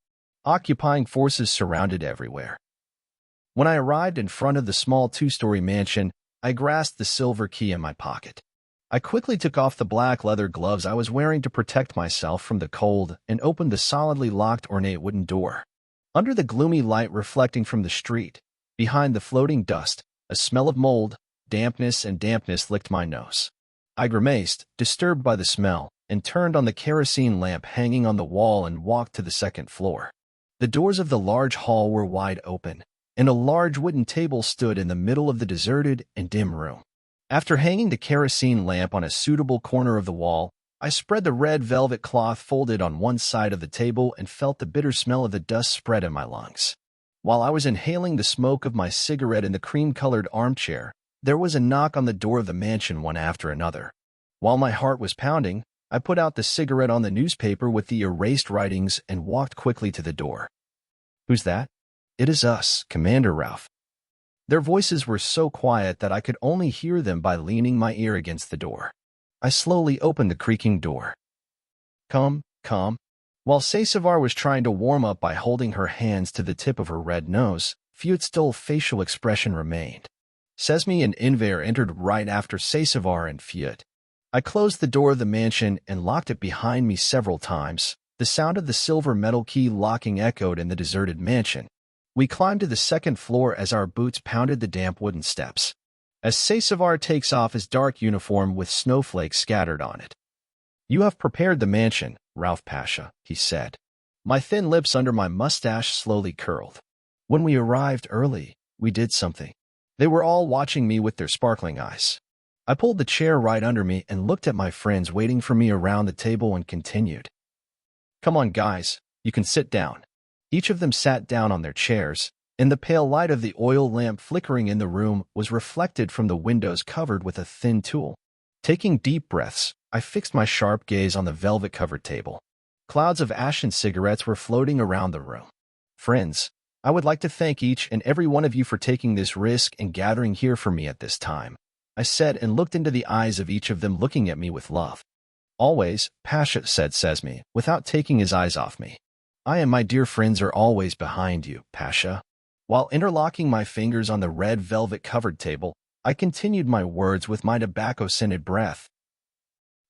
Occupying forces surrounded everywhere. When I arrived in front of the small two-story mansion, I grasped the silver key in my pocket. I quickly took off the black leather gloves I was wearing to protect myself from the cold and opened the solidly locked ornate wooden door. Under the gloomy light reflecting from the street, behind the floating dust, a smell of mold, dampness licked my nose. I grimaced, disturbed by the smell, and turned on the kerosene lamp hanging on the wall and walked to the second floor. The doors of the large hall were wide open, and a large wooden table stood in the middle of the deserted and dim room. After hanging the kerosene lamp on a suitable corner of the wall, I spread the red velvet cloth folded on one side of the table and felt the bitter smell of the dust spread in my lungs. While I was inhaling the smoke of my cigarette in the cream-colored armchair, there was a knock on the door of the mansion one after another. While my heart was pounding, I put out the cigarette on the newspaper with the erased writings and walked quickly to the door. Who's that? It is us, Commander Ralph. Their voices were so quiet that I could only hear them by leaning my ear against the door. I slowly opened the creaking door. Come. While Sasavar was trying to warm up by holding her hands to the tip of her red nose, Fute's dull facial expression remained. Sesme and Inver entered right after Sasavar and Fute. I closed the door of the mansion and locked it behind me several times. The sound of the silver metal key locking echoed in the deserted mansion. We climbed to the second floor as our boots pounded the damp wooden steps. As Sasavar takes off his dark uniform with snowflakes scattered on it. You have prepared the mansion, Ralph Pasha, he said. My thin lips under my mustache slowly curled. When we arrived early, we did something. They were all watching me with their sparkling eyes. I pulled the chair right under me and looked at my friends waiting for me around the table and continued. Come on, guys, you can sit down. Each of them sat down on their chairs, and the pale light of the oil lamp flickering in the room was reflected from the windows covered with a thin tulle. Taking deep breaths, I fixed my sharp gaze on the velvet-covered table. Clouds of ashen cigarettes were floating around the room. Friends, I would like to thank each and every one of you for taking this risk and gathering here for me at this time, I said and looked into the eyes of each of them looking at me with love. Always, Pasha, said Sesame, without taking his eyes off me. I and my dear friends are always behind you, Pasha. While interlocking my fingers on the red velvet-covered table, I continued my words with my tobacco-scented breath.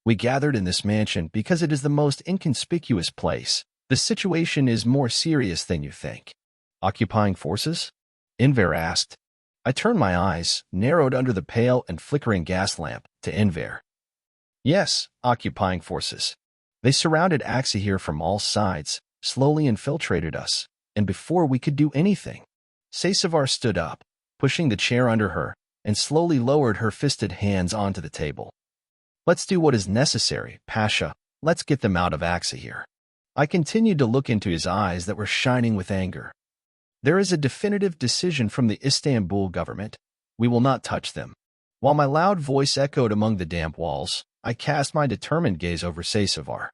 We gathered in this mansion because it is the most inconspicuous place. The situation is more serious than you think. Occupying forces? Enver asked. I turned my eyes, narrowed under the pale and flickering gas lamp, to Enver. Yes, occupying forces. They surrounded Axahir from all sides, slowly infiltrated us, and before we could do anything. Seysavar stood up, pushing the chair under her, and slowly lowered her fisted hands onto the table. Let's do what is necessary, Pasha. Let's get them out of Axahir. I continued to look into his eyes that were shining with anger. There is a definitive decision from the Istanbul government. We will not touch them. While my loud voice echoed among the damp walls, I cast my determined gaze over Seysavar.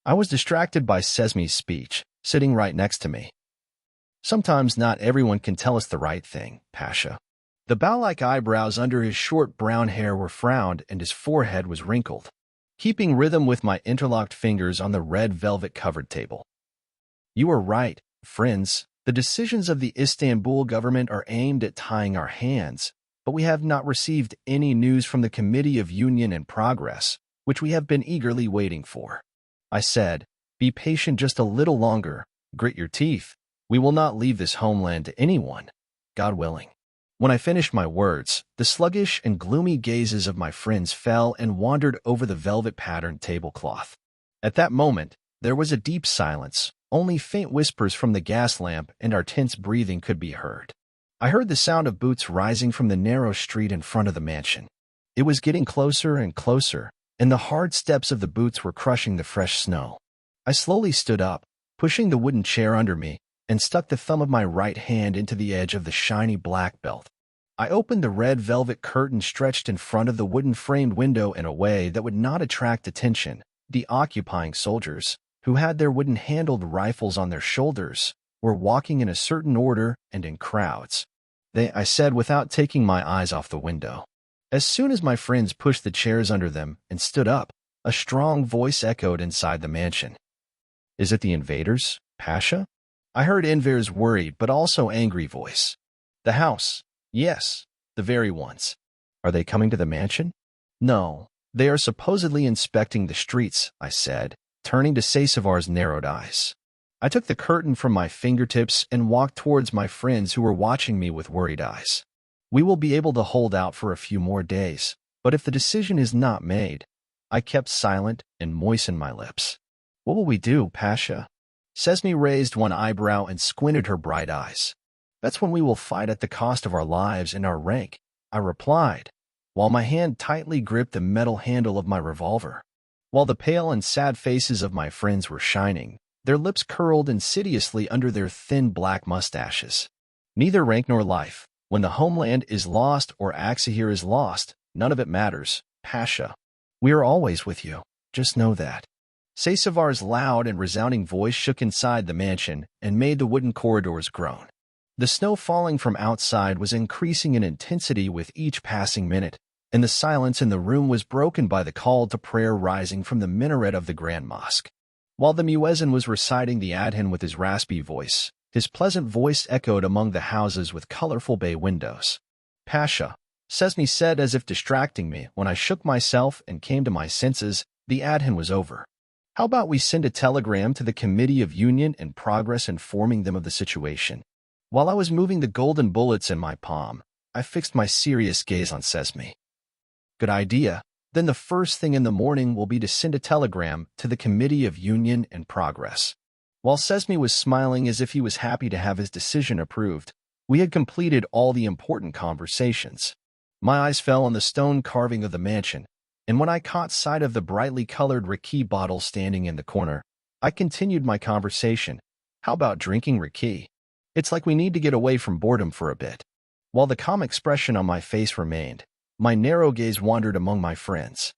I was distracted by Sesame's speech, sitting right next to me. Sometimes not everyone can tell us the right thing, Pasha. The bow-like eyebrows under his short brown hair were frowned and his forehead was wrinkled, keeping rhythm with my interlocked fingers on the red velvet-covered table. You are right, friends. The decisions of the Istanbul government are aimed at tying our hands, but we have not received any news from the Committee of Union and Progress, which we have been eagerly waiting for. I said, be patient just a little longer, grit your teeth. We will not leave this homeland to anyone, God willing. When I finished my words, the sluggish and gloomy gazes of my friends fell and wandered over the velvet-patterned tablecloth. At that moment, there was a deep silence. Only faint whispers from the gas lamp and our tense breathing could be heard. I heard the sound of boots rising from the narrow street in front of the mansion. It was getting closer and closer, and the hard steps of the boots were crushing the fresh snow. I slowly stood up, pushing the wooden chair under me, and stuck the thumb of my right hand into the edge of the shiny black belt. I opened the red velvet curtain stretched in front of the wooden-framed window in a way that would not attract attention. The occupying soldiers, who had their wooden-handled rifles on their shoulders, were walking in a certain order and in crowds. I said without taking my eyes off the window. As soon as my friends pushed the chairs under them and stood up, a strong voice echoed inside the mansion. Is it the invaders, Pasha? I heard Enver's worried but also angry voice. The house. Yes, the very ones. Are they coming to the mansion? No, they are supposedly inspecting the streets, I said, turning to Seysavar's narrowed eyes. I took the curtain from my fingertips and walked towards my friends who were watching me with worried eyes. We will be able to hold out for a few more days, but if the decision is not made, I kept silent and moistened my lips. What will we do, Pasha? Sesame raised one eyebrow and squinted her bright eyes. That's when we will fight at the cost of our lives and our rank, I replied, while my hand tightly gripped the metal handle of my revolver. While the pale and sad faces of my friends were shining, their lips curled insidiously under their thin black mustaches. Neither rank nor life. When the homeland is lost or Axahir is lost, none of it matters, Pasha. We are always with you. Just know that. Seysavar's loud and resounding voice shook inside the mansion and made the wooden corridors groan. The snow falling from outside was increasing in intensity with each passing minute, and the silence in the room was broken by the call to prayer rising from the minaret of the Grand Mosque. While the muezzin was reciting the adhan with his raspy voice, his pleasant voice echoed among the houses with colorful bay windows. Pasha, Sesame said as if distracting me. When I shook myself and came to my senses, the adhan was over. How about we send a telegram to the Committee of Union and Progress informing them of the situation? While I was moving the golden bullets in my palm, I fixed my serious gaze on Sesame. Good idea. Then the first thing in the morning will be to send a telegram to the Committee of Union and Progress. While Sesame was smiling as if he was happy to have his decision approved, We had completed all the important conversations. My eyes fell on the stone carving of the mansion, and when I caught sight of the brightly colored raki bottle standing in the corner, I continued my conversation. How about drinking raki? It's like we need to get away from boredom for a bit. While the calm expression on my face remained, my narrow gaze wandered among my friends.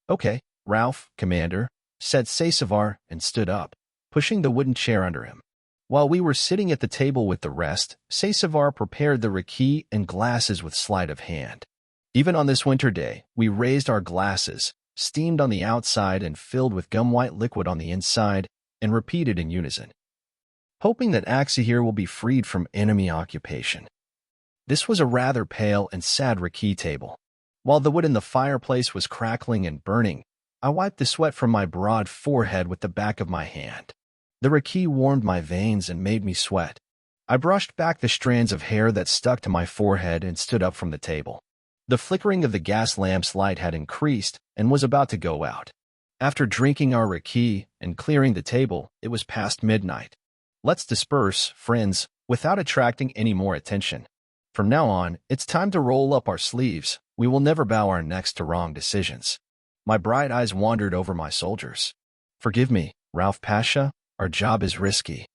Okay, Ralph, Commander, said Seysavar and stood up, pushing the wooden chair under him. While we were sitting at the table with the rest, Seysavar prepared the raki and glasses with sleight of hand. Even on this winter day, we raised our glasses, steamed on the outside and filled with gum-white liquid on the inside, and repeated in unison, hoping that Axahir will be freed from enemy occupation. This was a rather pale and sad raki table. While the wood in the fireplace was crackling and burning, I wiped the sweat from my broad forehead with the back of my hand. The raki warmed my veins and made me sweat. I brushed back the strands of hair that stuck to my forehead and stood up from the table. The flickering of the gas lamp's light had increased and was about to go out. After drinking our raki and clearing the table, it was past midnight. Let's disperse, friends, without attracting any more attention. From now on, it's time to roll up our sleeves. We will never bow our necks to wrong decisions. My bright eyes wandered over my soldiers. Forgive me, Ralph Pasha, our job is risky.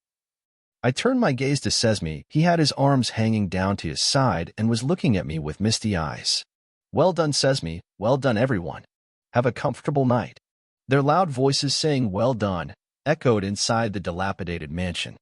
I turned my gaze to Sesme. He had his arms hanging down to his side and was looking at me with misty eyes. Well done, Sesme. Well done, everyone. Have a comfortable night. Their loud voices saying well done echoed inside the dilapidated mansion.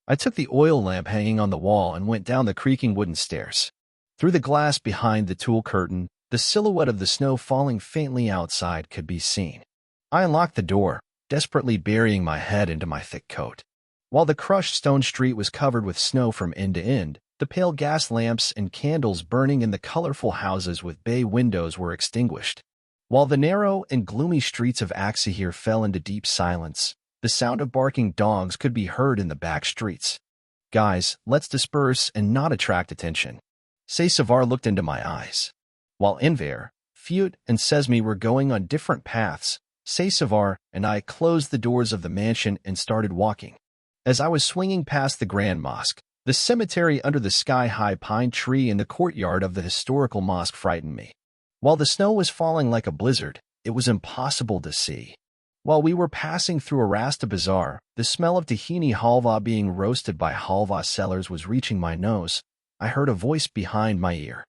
I took the oil lamp hanging on the wall and went down the creaking wooden stairs. Through the glass behind the tulle curtain, the silhouette of the snow falling faintly outside could be seen. I unlocked the door, desperately burying my head into my thick coat. While the crushed stone street was covered with snow from end to end, the pale gas lamps and candles burning in the colorful houses with bay windows were extinguished. While the narrow and gloomy streets of Axahir fell into deep silence, the sound of barking dogs could be heard in the back streets. Guys, let's disperse and not attract attention. Seysavar looked into my eyes. While Enver, Fute, and Sesme were going on different paths, Seysavar and I closed the doors of the mansion and started walking. As I was swinging past the Grand Mosque, the cemetery under the sky-high pine tree in the courtyard of the historical mosque frightened me. While the snow was falling like a blizzard, it was impossible to see. While we were passing through a Rasta bazaar, the smell of tahini halva being roasted by halva sellers was reaching my nose. I heard a voice behind my ear.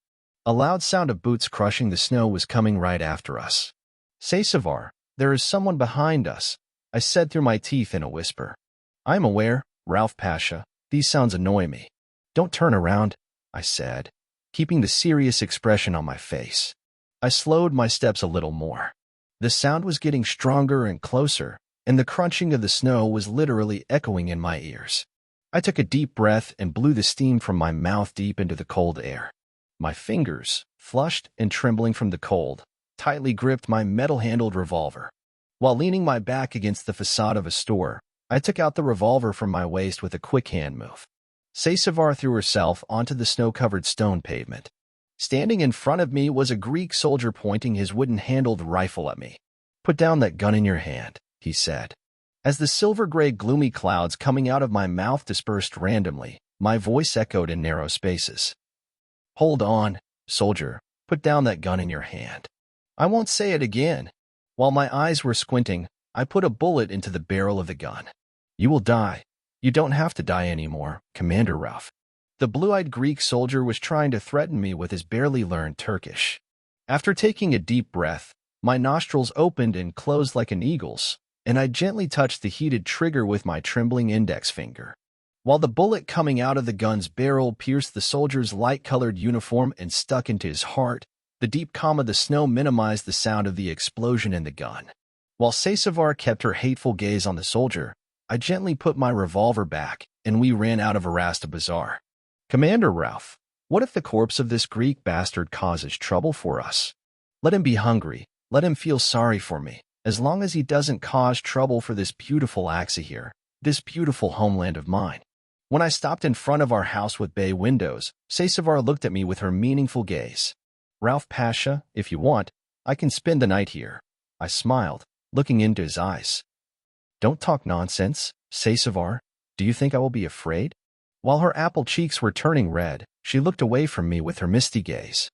A loud sound of boots crushing the snow was coming right after us. Seysavar, there is someone behind us, I said through my teeth in a whisper. I am aware, Ralph Pasha. These sounds annoy me. Don't turn around, I said, keeping the serious expression on my face. I slowed my steps a little more. The sound was getting stronger and closer, and the crunching of the snow was literally echoing in my ears. I took a deep breath and blew the steam from my mouth deep into the cold air. My fingers, flushed and trembling from the cold, tightly gripped my metal-handled revolver. While leaning my back against the facade of a store, I took out the revolver from my waist with a quick hand move. Seysavar threw herself onto the snow-covered stone pavement. Standing in front of me was a Greek soldier pointing his wooden-handled rifle at me. Put down that gun in your hand, he said. As the silver-gray gloomy clouds coming out of my mouth dispersed randomly, my voice echoed in narrow spaces. Hold on, soldier, put down that gun in your hand. I won't say it again. While my eyes were squinting, I put a bullet into the barrel of the gun. You will die. You don't have to die anymore, Commander Ralph. The blue-eyed Greek soldier was trying to threaten me with his barely learned Turkish. After taking a deep breath, my nostrils opened and closed like an eagle's, and I gently touched the heated trigger with my trembling index finger. While the bullet coming out of the gun's barrel pierced the soldier's light-colored uniform and stuck into his heart, the deep calm of the snow minimized the sound of the explosion in the gun. While Seysavar kept her hateful gaze on the soldier, I gently put my revolver back, and we ran out of Arasta Bazaar. Commander Ralph, what if the corpse of this Greek bastard causes trouble for us? Let him be hungry, let him feel sorry for me, as long as he doesn't cause trouble for this beautiful Axahir, this beautiful homeland of mine. When I stopped in front of our house with bay windows, Seysavar looked at me with her meaningful gaze. Ralph Pasha, if you want, I can spend the night here. I smiled, looking into his eyes. Don't talk nonsense, Seysavar. Do you think I will be afraid? While her apple cheeks were turning red, She looked away from me with her misty gaze.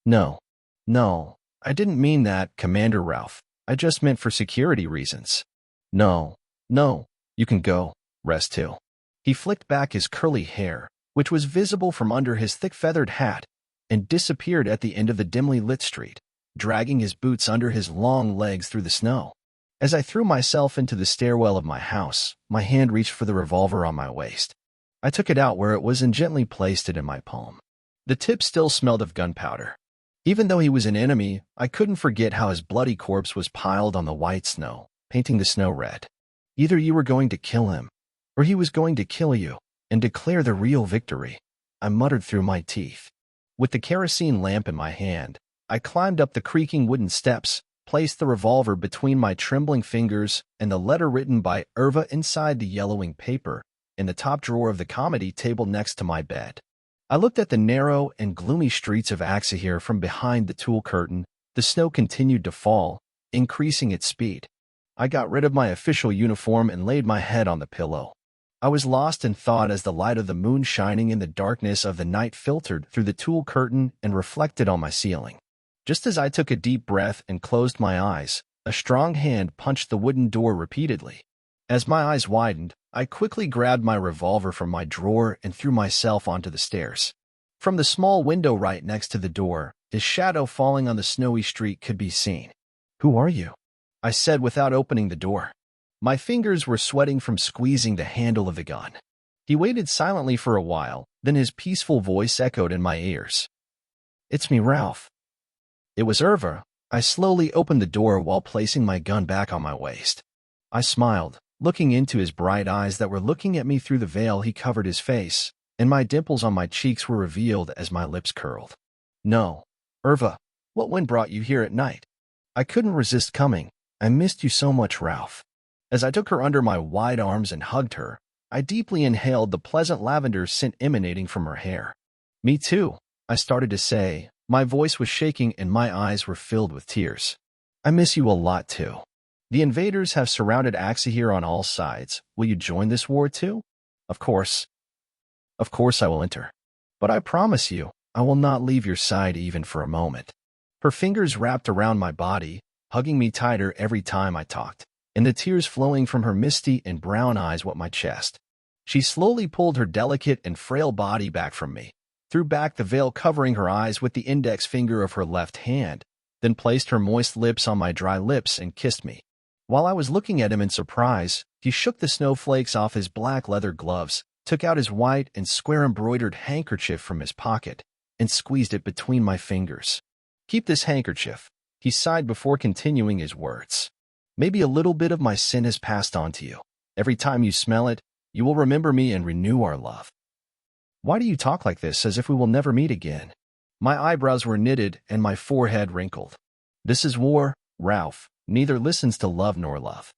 No, no, I didn't mean that, Commander Ralph. I just meant for security reasons. No, no, you can go, rest too. He flicked back his curly hair, which was visible from under his thick feathered hat, and disappeared at the end of the dimly lit street, dragging his boots under his long legs through the snow. As I threw myself into the stairwell of my house, my hand reached for the revolver on my waist. I took it out where it was and gently placed it in my palm. The tip still smelled of gunpowder. Even though he was an enemy, I couldn't forget how his bloody corpse was piled on the white snow, painting the snow red. Either you were going to kill him, or he was going to kill you, and declare the real victory, I muttered through my teeth. With the kerosene lamp in my hand, I climbed up the creaking wooden steps, placed the revolver between my trembling fingers and the letter written by Irva inside the yellowing paper in the top drawer of the comedy table next to my bed. I looked at the narrow and gloomy streets of Ateş from behind the tulle curtain. The snow continued to fall, increasing its speed. I got rid of my official uniform and laid my head on the pillow. I was lost in thought as the light of the moon shining in the darkness of the night filtered through the tulle curtain and reflected on my ceiling. Just as I took a deep breath and closed my eyes, a strong hand punched the wooden door repeatedly. As my eyes widened, I quickly grabbed my revolver from my drawer and threw myself onto the stairs. From the small window right next to the door, his shadow falling on the snowy street could be seen. "Who are you?" I said without opening the door. My fingers were sweating from squeezing the handle of the gun. He waited silently for a while, then his peaceful voice echoed in my ears. "It's me, Ralph." It was Irva. I slowly opened the door while placing my gun back on my waist. I smiled, looking into his bright eyes that were looking at me through the veil he covered his face, and my dimples on my cheeks were revealed as my lips curled. "No, Irva, what wind brought you here at night?" I couldn't resist coming. "I missed you so much, Ralph." As I took her under my wide arms and hugged her, I deeply inhaled the pleasant lavender scent emanating from her hair. "Me too," I started to say. My voice was shaking and my eyes were filled with tears. "I miss you a lot too. The invaders have surrounded Ateş on all sides. Will you join this war too?" Of course. Of course I will enter. But I promise you, I will not leave your side even for a moment." Her fingers wrapped around my body, hugging me tighter every time I talked, and the tears flowing from her misty and brown eyes wet my chest. She slowly pulled her delicate and frail body back from me, threw back the veil covering her eyes with the index finger of her left hand, then placed her moist lips on my dry lips and kissed me. While I was looking at him in surprise, he shook the snowflakes off his black leather gloves, took out his white and square embroidered handkerchief from his pocket, and squeezed it between my fingers. "Keep this handkerchief," he sighed before continuing his words. "Maybe a little bit of my sin has passed on to you. Every time you smell it, you will remember me and renew our love." "Why do you talk like this, as if we will never meet again?" My eyebrows were knitted and my forehead wrinkled. "This is war, Ralph. Neither listens to love nor love.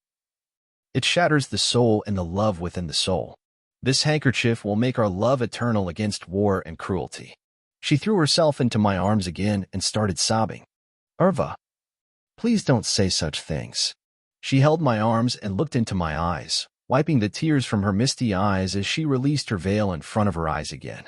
It shatters the soul and the love within the soul. This handkerchief will make our love eternal against war and cruelty." She threw herself into my arms again and started sobbing. "Irva, please don't say such things." She held my arms and looked into my eyes, wiping the tears from her misty eyes as she released her veil in front of her eyes again.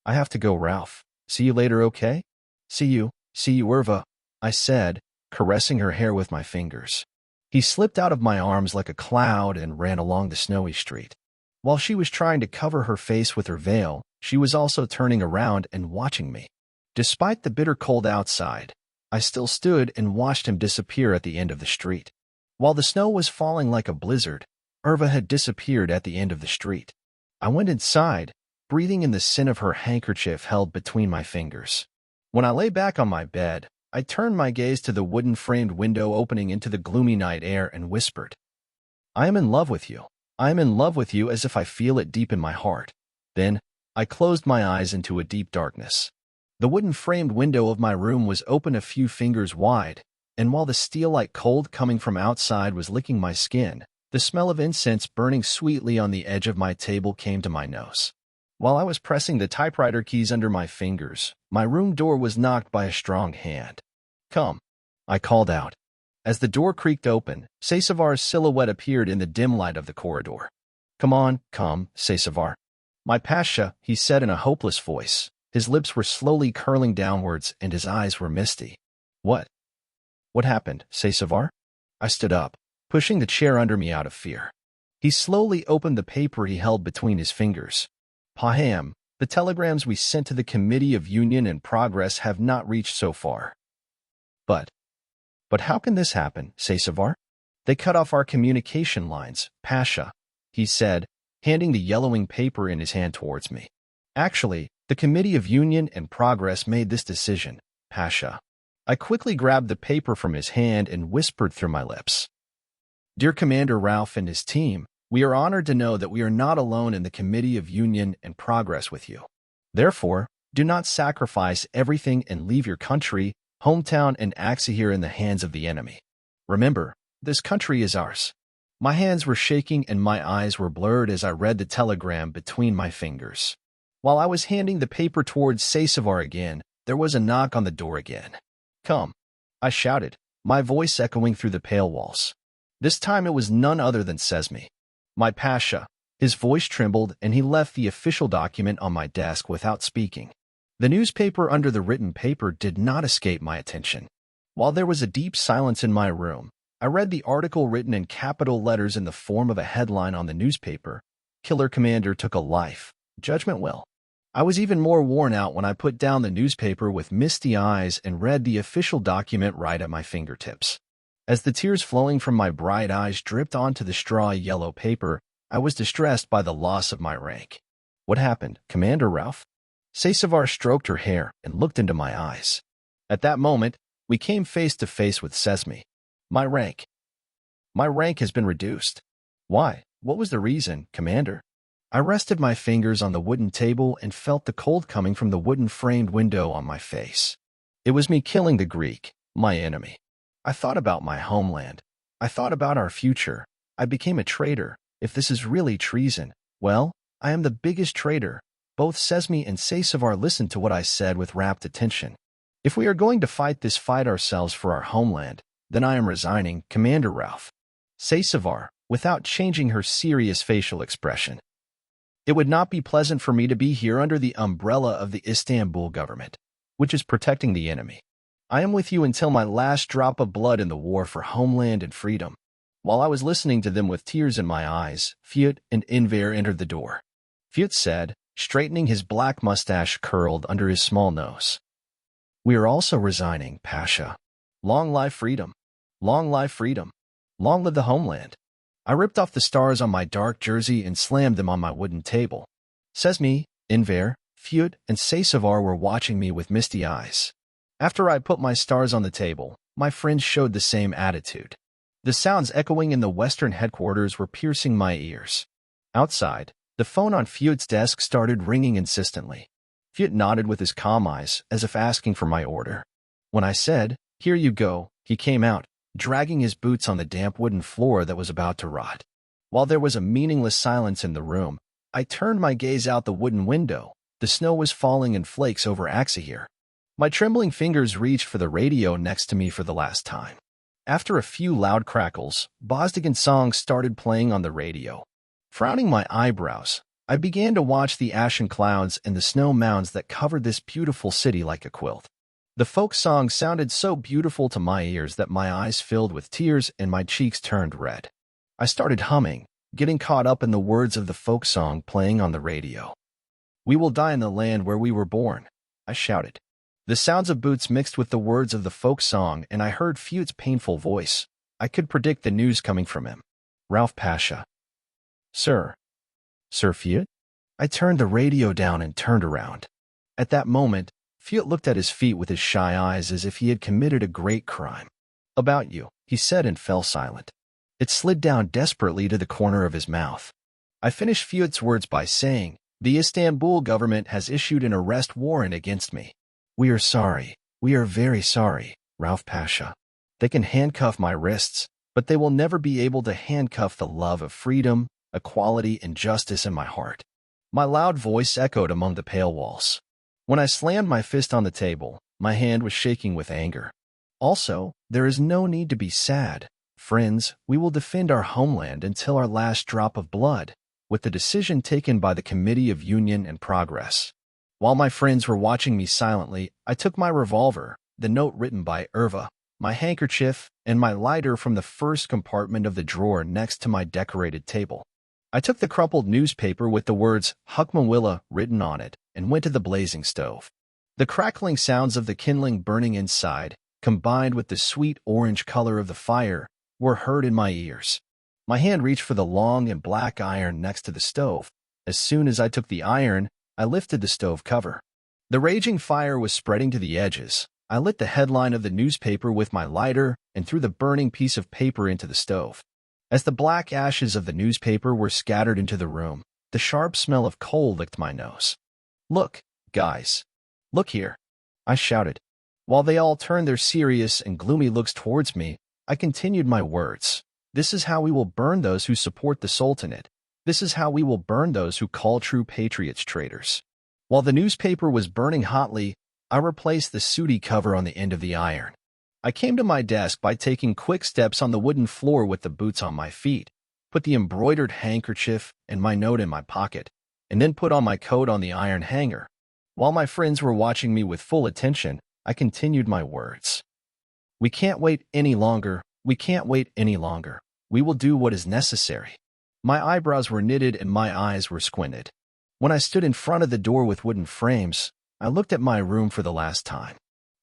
"I have to go, Ralph. See you later, okay?" See you, Irva," I said, caressing her hair with my fingers. He slipped out of my arms like a cloud and ran along the snowy street. While she was trying to cover her face with her veil, she was also turning around and watching me. Despite the bitter cold outside, I still stood and watched him disappear at the end of the street. While the snow was falling like a blizzard, Irva had disappeared at the end of the street. I went inside, breathing in the scent of her handkerchief held between my fingers. When I lay back on my bed, I turned my gaze to the wooden-framed window opening into the gloomy night air and whispered, "I am in love with you. I am in love with you as if I feel it deep in my heart." Then, I closed my eyes into a deep darkness. The wooden-framed window of my room was open a few fingers wide, and while the steel-like cold coming from outside was licking my skin, the smell of incense burning sweetly on the edge of my table came to my nose. While I was pressing the typewriter keys under my fingers, my room door was knocked by a strong hand. "Come," I called out. As the door creaked open, Cesavar's silhouette appeared in the dim light of the corridor. "Come on, come, Cesavar." My Pasha, he said in a hopeless voice. His lips were slowly curling downwards and his eyes were misty. What? What happened, Saysavar? I stood up, pushing the chair under me out of fear. He slowly opened the paper he held between his fingers. Paham, the telegrams we sent to the Committee of Union and Progress have not reached so far. But how can this happen, Saysavar? They cut off our communication lines, Pasha, he said, handing the yellowing paper in his hand towards me. Actually, the Committee of Union and Progress made this decision, Pasha. I quickly grabbed the paper from his hand and whispered through my lips. Dear Commander Ralph and his team, we are honored to know that we are not alone in the Committee of Union and Progress with you. Therefore, do not sacrifice everything and leave your country, hometown, and Axahir in the hands of the enemy. Remember, this country is ours. My hands were shaking and my eyes were blurred as I read the telegram between my fingers. While I was handing the paper towards Saysavar again, there was a knock on the door again. Come, I shouted, my voice echoing through the pale walls. This time it was none other than Sesmi. My Pasha. His voice trembled and he left the official document on my desk without speaking. The newspaper under the written paper did not escape my attention. While there was a deep silence in my room, I read the article written in capital letters in the form of a headline on the newspaper. Killer Commander took a life. Judgment will. I was even more worn out when I put down the newspaper with misty eyes and read the official document right at my fingertips. As the tears flowing from my bright eyes dripped onto the straw yellow paper, I was distressed by the loss of my rank. What happened, Commander Ralph? Saysavar stroked her hair and looked into my eyes. At that moment, we came face to face with Sesmi. My rank has been reduced. Why? What was the reason, Commander? I rested my fingers on the wooden table and felt the cold coming from the wooden-framed window on my face. It was me killing the Greek, my enemy. I thought about my homeland. I thought about our future. I became a traitor. If this is really treason, well, I am the biggest traitor. Both Sesmi and Saysavar listened to what I said with rapt attention. If we are going to fight this fight ourselves for our homeland, then I am resigning, Commander Ralph. Saysavar, without changing her serious facial expression. It would not be pleasant for me to be here under the umbrella of the Istanbul government, which is protecting the enemy. I am with you until my last drop of blood in the war for homeland and freedom. While I was listening to them with tears in my eyes, Fiut and Enver entered the door. Fiut said, straightening his black mustache curled under his small nose. We are also resigning, Pasha. Long live freedom. Long live freedom. Long live the homeland. I ripped off the stars on my dark jersey and slammed them on my wooden table. Sesmi, Enver, Fiut, and Saysavar were watching me with misty eyes. After I put my stars on the table, my friends showed the same attitude. The sounds echoing in the western headquarters were piercing my ears. Outside, the phone on Fiut's desk started ringing insistently. Fiut nodded with his calm eyes, as if asking for my order. When I said, "Here you go," he came out, dragging his boots on the damp wooden floor that was about to rot. While there was a meaningless silence in the room, I turned my gaze out the wooden window. The snow was falling in flakes over Axahir. My trembling fingers reached for the radio next to me for the last time. After a few loud crackles, Bosdigan songs started playing on the radio. Frowning my eyebrows, I began to watch the ashen clouds and the snow mounds that covered this beautiful city like a quilt. The folk song sounded so beautiful to my ears that my eyes filled with tears and my cheeks turned red. I started humming, getting caught up in the words of the folk song playing on the radio. "We will die in the land where we were born," I shouted. The sounds of boots mixed with the words of the folk song, and I heard Fiut's painful voice. I could predict the news coming from him. "Ralph Pasha." "Sir." "Sir Fiut?" I turned the radio down and turned around. At that moment, Fiut looked at his feet with his shy eyes as if he had committed a great crime. "About you," he said and fell silent. It slid down desperately to the corner of his mouth. I finished Fiut's words by saying, "The Istanbul government has issued an arrest warrant against me. We are sorry. We are very sorry, Ralph Pasha. They can handcuff my wrists, but they will never be able to handcuff the love of freedom, equality, and justice in my heart." My loud voice echoed among the pale walls. When I slammed my fist on the table, my hand was shaking with anger. Also, there is no need to be sad. Friends, we will defend our homeland until our last drop of blood. with the decision taken by the Committee of Union and Progress. While my friends were watching me silently, I took my revolver, the note written by Irva, my handkerchief, and my lighter from the first compartment of the drawer next to my decorated table. I took the crumpled newspaper with the words Hukmawilla written on it and went to the blazing stove. The crackling sounds of the kindling burning inside, combined with the sweet orange color of the fire, were heard in my ears. My hand reached for the long and black iron next to the stove. As soon as I took the iron, I lifted the stove cover. The raging fire was spreading to the edges. I lit the headline of the newspaper with my lighter and threw the burning piece of paper into the stove. As the black ashes of the newspaper were scattered into the room, the sharp smell of coal licked my nose. "Look, guys. Look here," I shouted. While they all turned their serious and gloomy looks towards me, I continued my words. "This is how we will burn those who support the Sultanate. This is how we will burn those who call true patriots traitors." While the newspaper was burning hotly, I replaced the sooty cover on the end of the iron. I came to my desk by taking quick steps on the wooden floor with the boots on my feet, put the embroidered handkerchief and my note in my pocket, and then put on my coat on the iron hanger. While my friends were watching me with full attention, I continued my words. "We can't wait any longer. We can't wait any longer. We will do what is necessary." My eyebrows were knitted and my eyes were squinted. When I stood in front of the door with wooden frames, I looked at my room for the last time.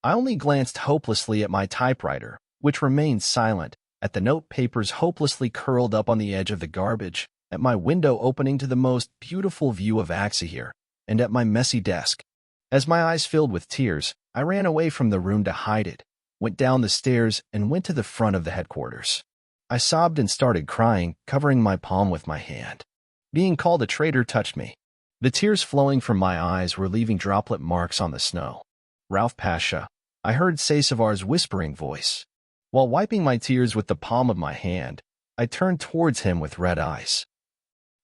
I only glanced hopelessly at my typewriter, which remained silent, at the note papers hopelessly curled up on the edge of the garbage, at my window opening to the most beautiful view of Axihir, and at my messy desk. As my eyes filled with tears, I ran away from the room to hide it, went down the stairs, and went to the front of the headquarters. I sobbed and started crying, covering my palm with my hand. Being called a traitor touched me. The tears flowing from my eyes were leaving droplet marks on the snow. "Rauf Pasha," I heard Saysavar's whispering voice. While wiping my tears with the palm of my hand, I turned towards him with red eyes.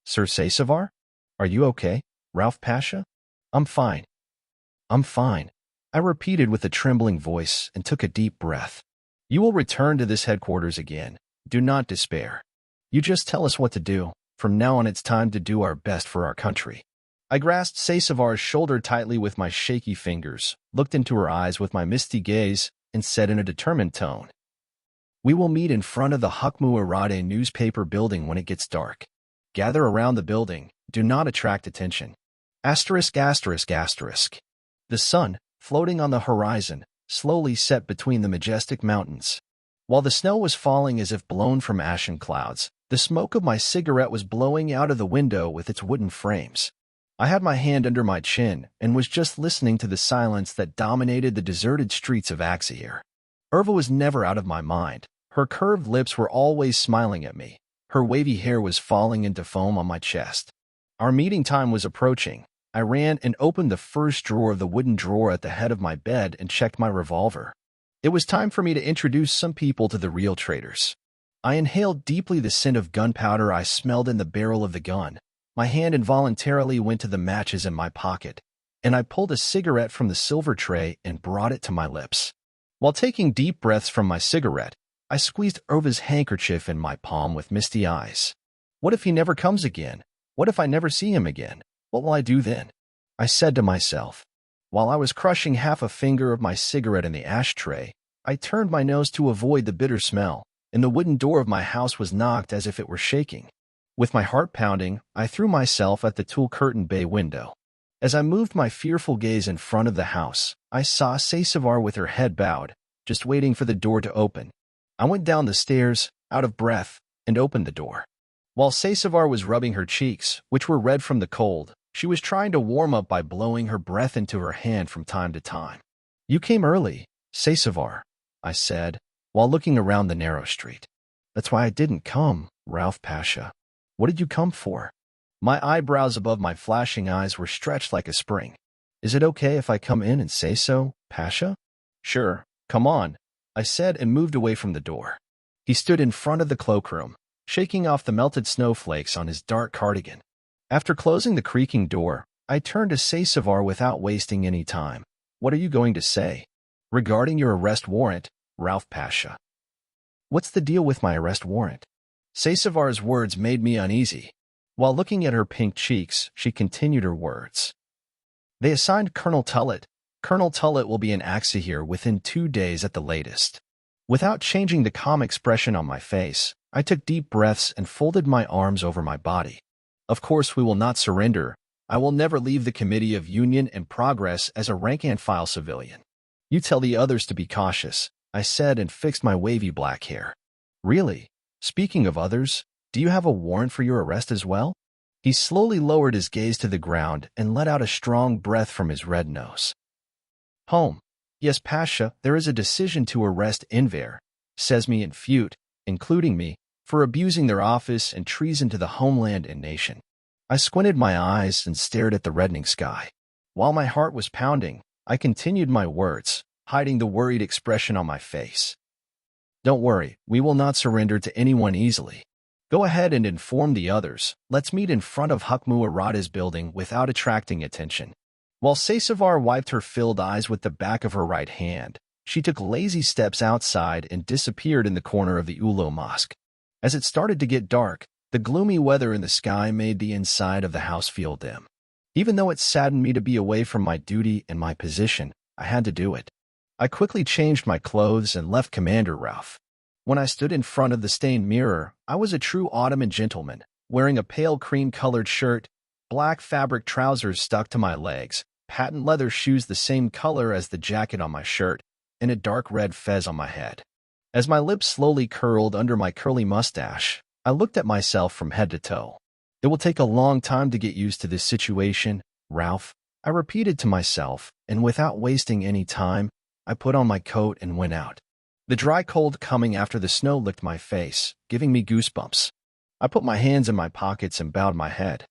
"Sir Saysavar? Are you okay, Rauf Pasha?" "I'm fine. I'm fine," I repeated with a trembling voice and took a deep breath. "You will return to this headquarters again. Do not despair. You just tell us what to do. From now on it's time to do our best for our country." I grasped Saysavar's shoulder tightly with my shaky fingers, looked into her eyes with my misty gaze, and said in a determined tone, "We will meet in front of the Hukmu Arade newspaper building when it gets dark. Gather around the building. Do not attract attention. Asterisk, asterisk, asterisk." The sun, floating on the horizon, slowly set between the majestic mountains. While the snow was falling as if blown from ashen clouds, the smoke of my cigarette was blowing out of the window with its wooden frames. I had my hand under my chin and was just listening to the silence that dominated the deserted streets of Axihir. Irva was never out of my mind. Her curved lips were always smiling at me. Her wavy hair was falling into foam on my chest. Our meeting time was approaching. I ran and opened the first drawer of the wooden drawer at the head of my bed and checked my revolver. It was time for me to introduce some people to the real traitors. I inhaled deeply the scent of gunpowder I smelled in the barrel of the gun. My hand involuntarily went to the matches in my pocket, and I pulled a cigarette from the silver tray and brought it to my lips. While taking deep breaths from my cigarette, I squeezed Irva's handkerchief in my palm with misty eyes. What if he never comes again? What if I never see him again? What will I do then? I said to myself. While I was crushing half a finger of my cigarette in the ashtray, I turned my nose to avoid the bitter smell, and the wooden door of my house was knocked as if it were shaking. With my heart pounding, I threw myself at the tulle-curtained bay window. As I moved my fearful gaze in front of the house, I saw Saysavar with her head bowed, just waiting for the door to open. I went down the stairs, out of breath, and opened the door. While Saysavar was rubbing her cheeks, which were red from the cold, she was trying to warm up by blowing her breath into her hand from time to time. "You came early, Saysavar," I said, while looking around the narrow street. "That's why I didn't come, Rauf Pasha. What did you come for?" My eyebrows above my flashing eyes were stretched like a spring. "Is it okay if I come in and say so, Pasha?" "Sure, come on," I said and moved away from the door. He stood in front of the cloakroom, shaking off the melted snowflakes on his dark cardigan. After closing the creaking door, I turned to Saysavar without wasting any time. "What are you going to say?" "Regarding your arrest warrant, Rauf Pasha." "What's the deal with my arrest warrant?" Saysavar's words made me uneasy. While looking at her pink cheeks, she continued her words. They assigned Colonel Tullett. Colonel Tullett will be in Axa here within 2 days at the latest. Without changing the calm expression on my face, I took deep breaths and folded my arms over my body. Of course, we will not surrender. I will never leave the Committee of Union and Progress as a rank-and-file civilian. You tell the others to be cautious, I said and fixed my wavy black hair. Really? Speaking of others, do you have a warrant for your arrest as well? He slowly lowered his gaze to the ground and let out a strong breath from his red nose. Home. Yes, Pasha, there is a decision to arrest Enver, Sesmi and Fute, including me, for abusing their office and treason to the homeland and nation. I squinted my eyes and stared at the reddening sky. While my heart was pounding, I continued my words, hiding the worried expression on my face. Don't worry, we will not surrender to anyone easily. Go ahead and inform the others. Let's meet in front of Hukmu Arada's building without attracting attention. While Seysavar wiped her filled eyes with the back of her right hand, she took lazy steps outside and disappeared in the corner of the Ulo Mosque. As it started to get dark, the gloomy weather in the sky made the inside of the house feel dim. Even though it saddened me to be away from my duty and my position, I had to do it. I quickly changed my clothes and left Commander Ralph. When I stood in front of the stained mirror, I was a true Ottoman gentleman, wearing a pale cream-colored shirt, black fabric trousers stuck to my legs, patent leather shoes the same color as the jacket on my shirt, and a dark red fez on my head. As my lips slowly curled under my curly mustache, I looked at myself from head to toe. It will take a long time to get used to this situation, Ralph, I repeated to myself, and without wasting any time, I put on my coat and went out. The dry cold coming after the snow licked my face, giving me goosebumps. I put my hands in my pockets and bowed my head.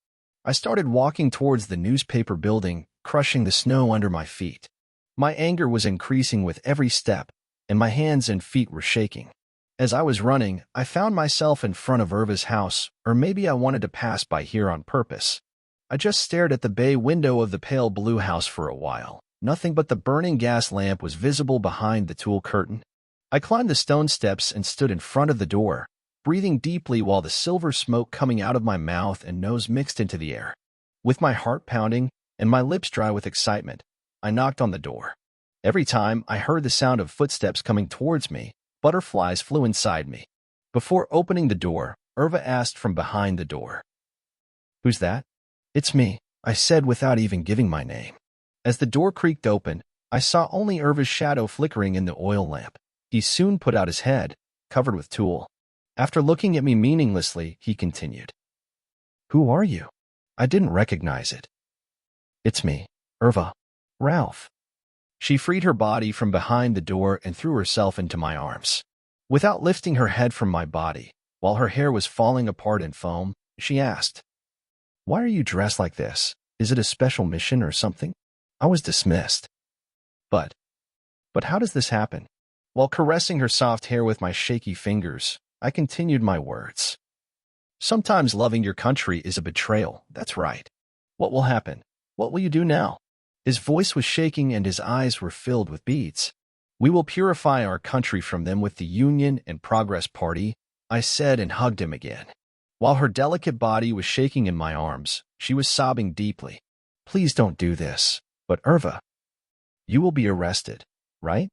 I started walking towards the newspaper building, crushing the snow under my feet. My anger was increasing with every step, and my hands and feet were shaking. As I was running, I found myself in front of Irva's house, or maybe I wanted to pass by here on purpose. I just stared at the bay window of the pale blue house for a while. Nothing but the burning gas lamp was visible behind the tulle curtain. I climbed the stone steps and stood in front of the door, breathing deeply while the silver smoke coming out of my mouth and nose mixed into the air. With my heart pounding and my lips dry with excitement, I knocked on the door. Every time I heard the sound of footsteps coming towards me, butterflies flew inside me. Before opening the door, Irva asked from behind the door. Who's that? It's me, I said without even giving my name. As the door creaked open, I saw only Irva's shadow flickering in the oil lamp. He soon put out his head, covered with tulle. After looking at me meaninglessly, he continued. Who are you? I didn't recognize it. It's me, Irva. Ralph. She freed her body from behind the door and threw herself into my arms. Without lifting her head from my body, while her hair was falling apart in foam, she asked, Why are you dressed like this? Is it a special mission or something? I was dismissed. But how does this happen? While caressing her soft hair with my shaky fingers, I continued my words. Sometimes loving your country is a betrayal, that's right. What will happen? What will you do now? His voice was shaking and his eyes were filled with beads. We will purify our country from them with the Union and Progress Party, I said and hugged him again. While her delicate body was shaking in my arms, she was sobbing deeply. Please don't do this. But Irva, you will be arrested, right?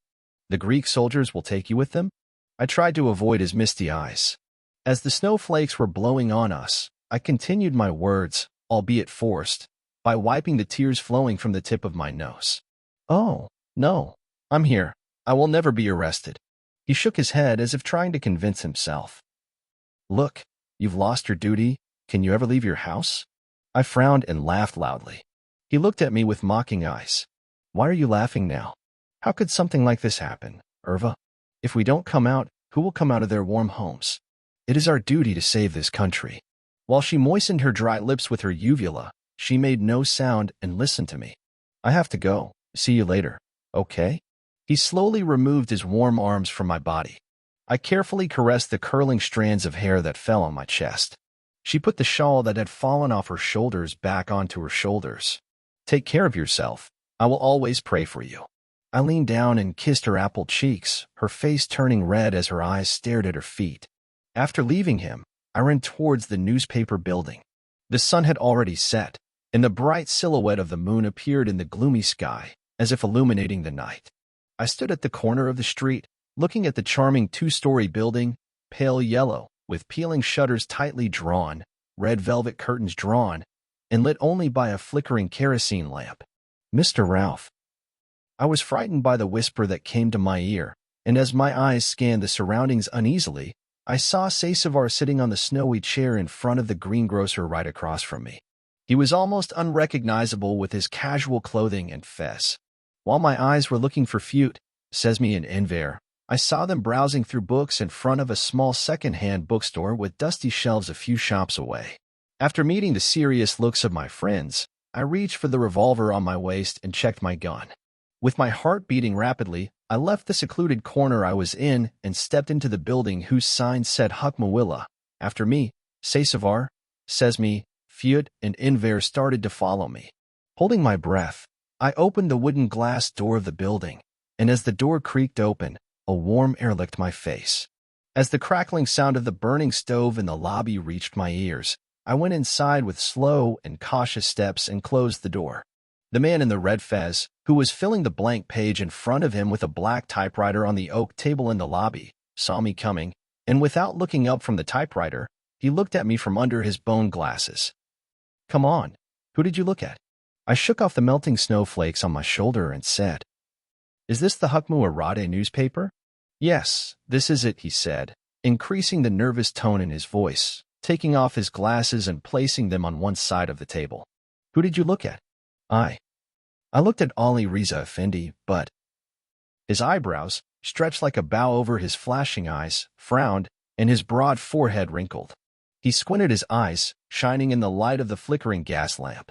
The Greek soldiers will take you with them? I tried to avoid his misty eyes. As the snowflakes were blowing on us, I continued my words, albeit forced, by wiping the tears flowing from the tip of my nose. Oh, no, I'm here. I will never be arrested. He shook his head as if trying to convince himself. Look, you've lost your duty. Can you ever leave your house? I frowned and laughed loudly. He looked at me with mocking eyes. Why are you laughing now? How could something like this happen, Irva? If we don't come out, who will come out of their warm homes? It is our duty to save this country. While she moistened her dry lips with her uvula, she made no sound and listened to me. I have to go. See you later, okay? He slowly removed his warm arms from my body. I carefully caressed the curling strands of hair that fell on my chest. She put the shawl that had fallen off her shoulders back onto her shoulders. Take care of yourself. I will always pray for you. I leaned down and kissed her apple cheeks, her face turning red as her eyes stared at her feet. After leaving him, I ran towards the newspaper building. The sun had already set, and the bright silhouette of the moon appeared in the gloomy sky, as if illuminating the night. I stood at the corner of the street, looking at the charming two-story building, pale yellow, with peeling shutters tightly drawn, red velvet curtains drawn, and lit only by a flickering kerosene lamp. Mr. Ralph. I was frightened by the whisper that came to my ear, and as my eyes scanned the surroundings uneasily, I saw Sasevar sitting on the snowy chair in front of the greengrocer right across from me. He was almost unrecognizable with his casual clothing and fez. While my eyes were looking for Fute, Sesame, and Enver, I saw them browsing through books in front of a small second-hand bookstore with dusty shelves a few shops away. After meeting the serious looks of my friends, I reached for the revolver on my waist and checked my gun. With my heart beating rapidly, I left the secluded corner I was in and stepped into the building whose sign said Hukmawilla. After me, Sasevar, Sesame, Fute, and Enver started to follow me. Holding my breath, I opened the wooden glass door of the building, and as the door creaked open, a warm air licked my face. As the crackling sound of the burning stove in the lobby reached my ears, I went inside with slow and cautious steps and closed the door. The man in the red fez, who was filling the blank page in front of him with a black typewriter on the oak table in the lobby, saw me coming, and without looking up from the typewriter, he looked at me from under his bone glasses. "Come on, who did you look at?" I shook off the melting snowflakes on my shoulder and said, "Is this the Hukmu newspaper?" "Yes, this is it," he said, increasing the nervous tone in his voice, taking off his glasses and placing them on one side of the table. "Who did you look at?" I looked at Ali Riza Effendi, but his eyebrows, stretched like a bow over his flashing eyes, frowned, and his broad forehead wrinkled. He squinted his eyes, shining in the light of the flickering gas lamp.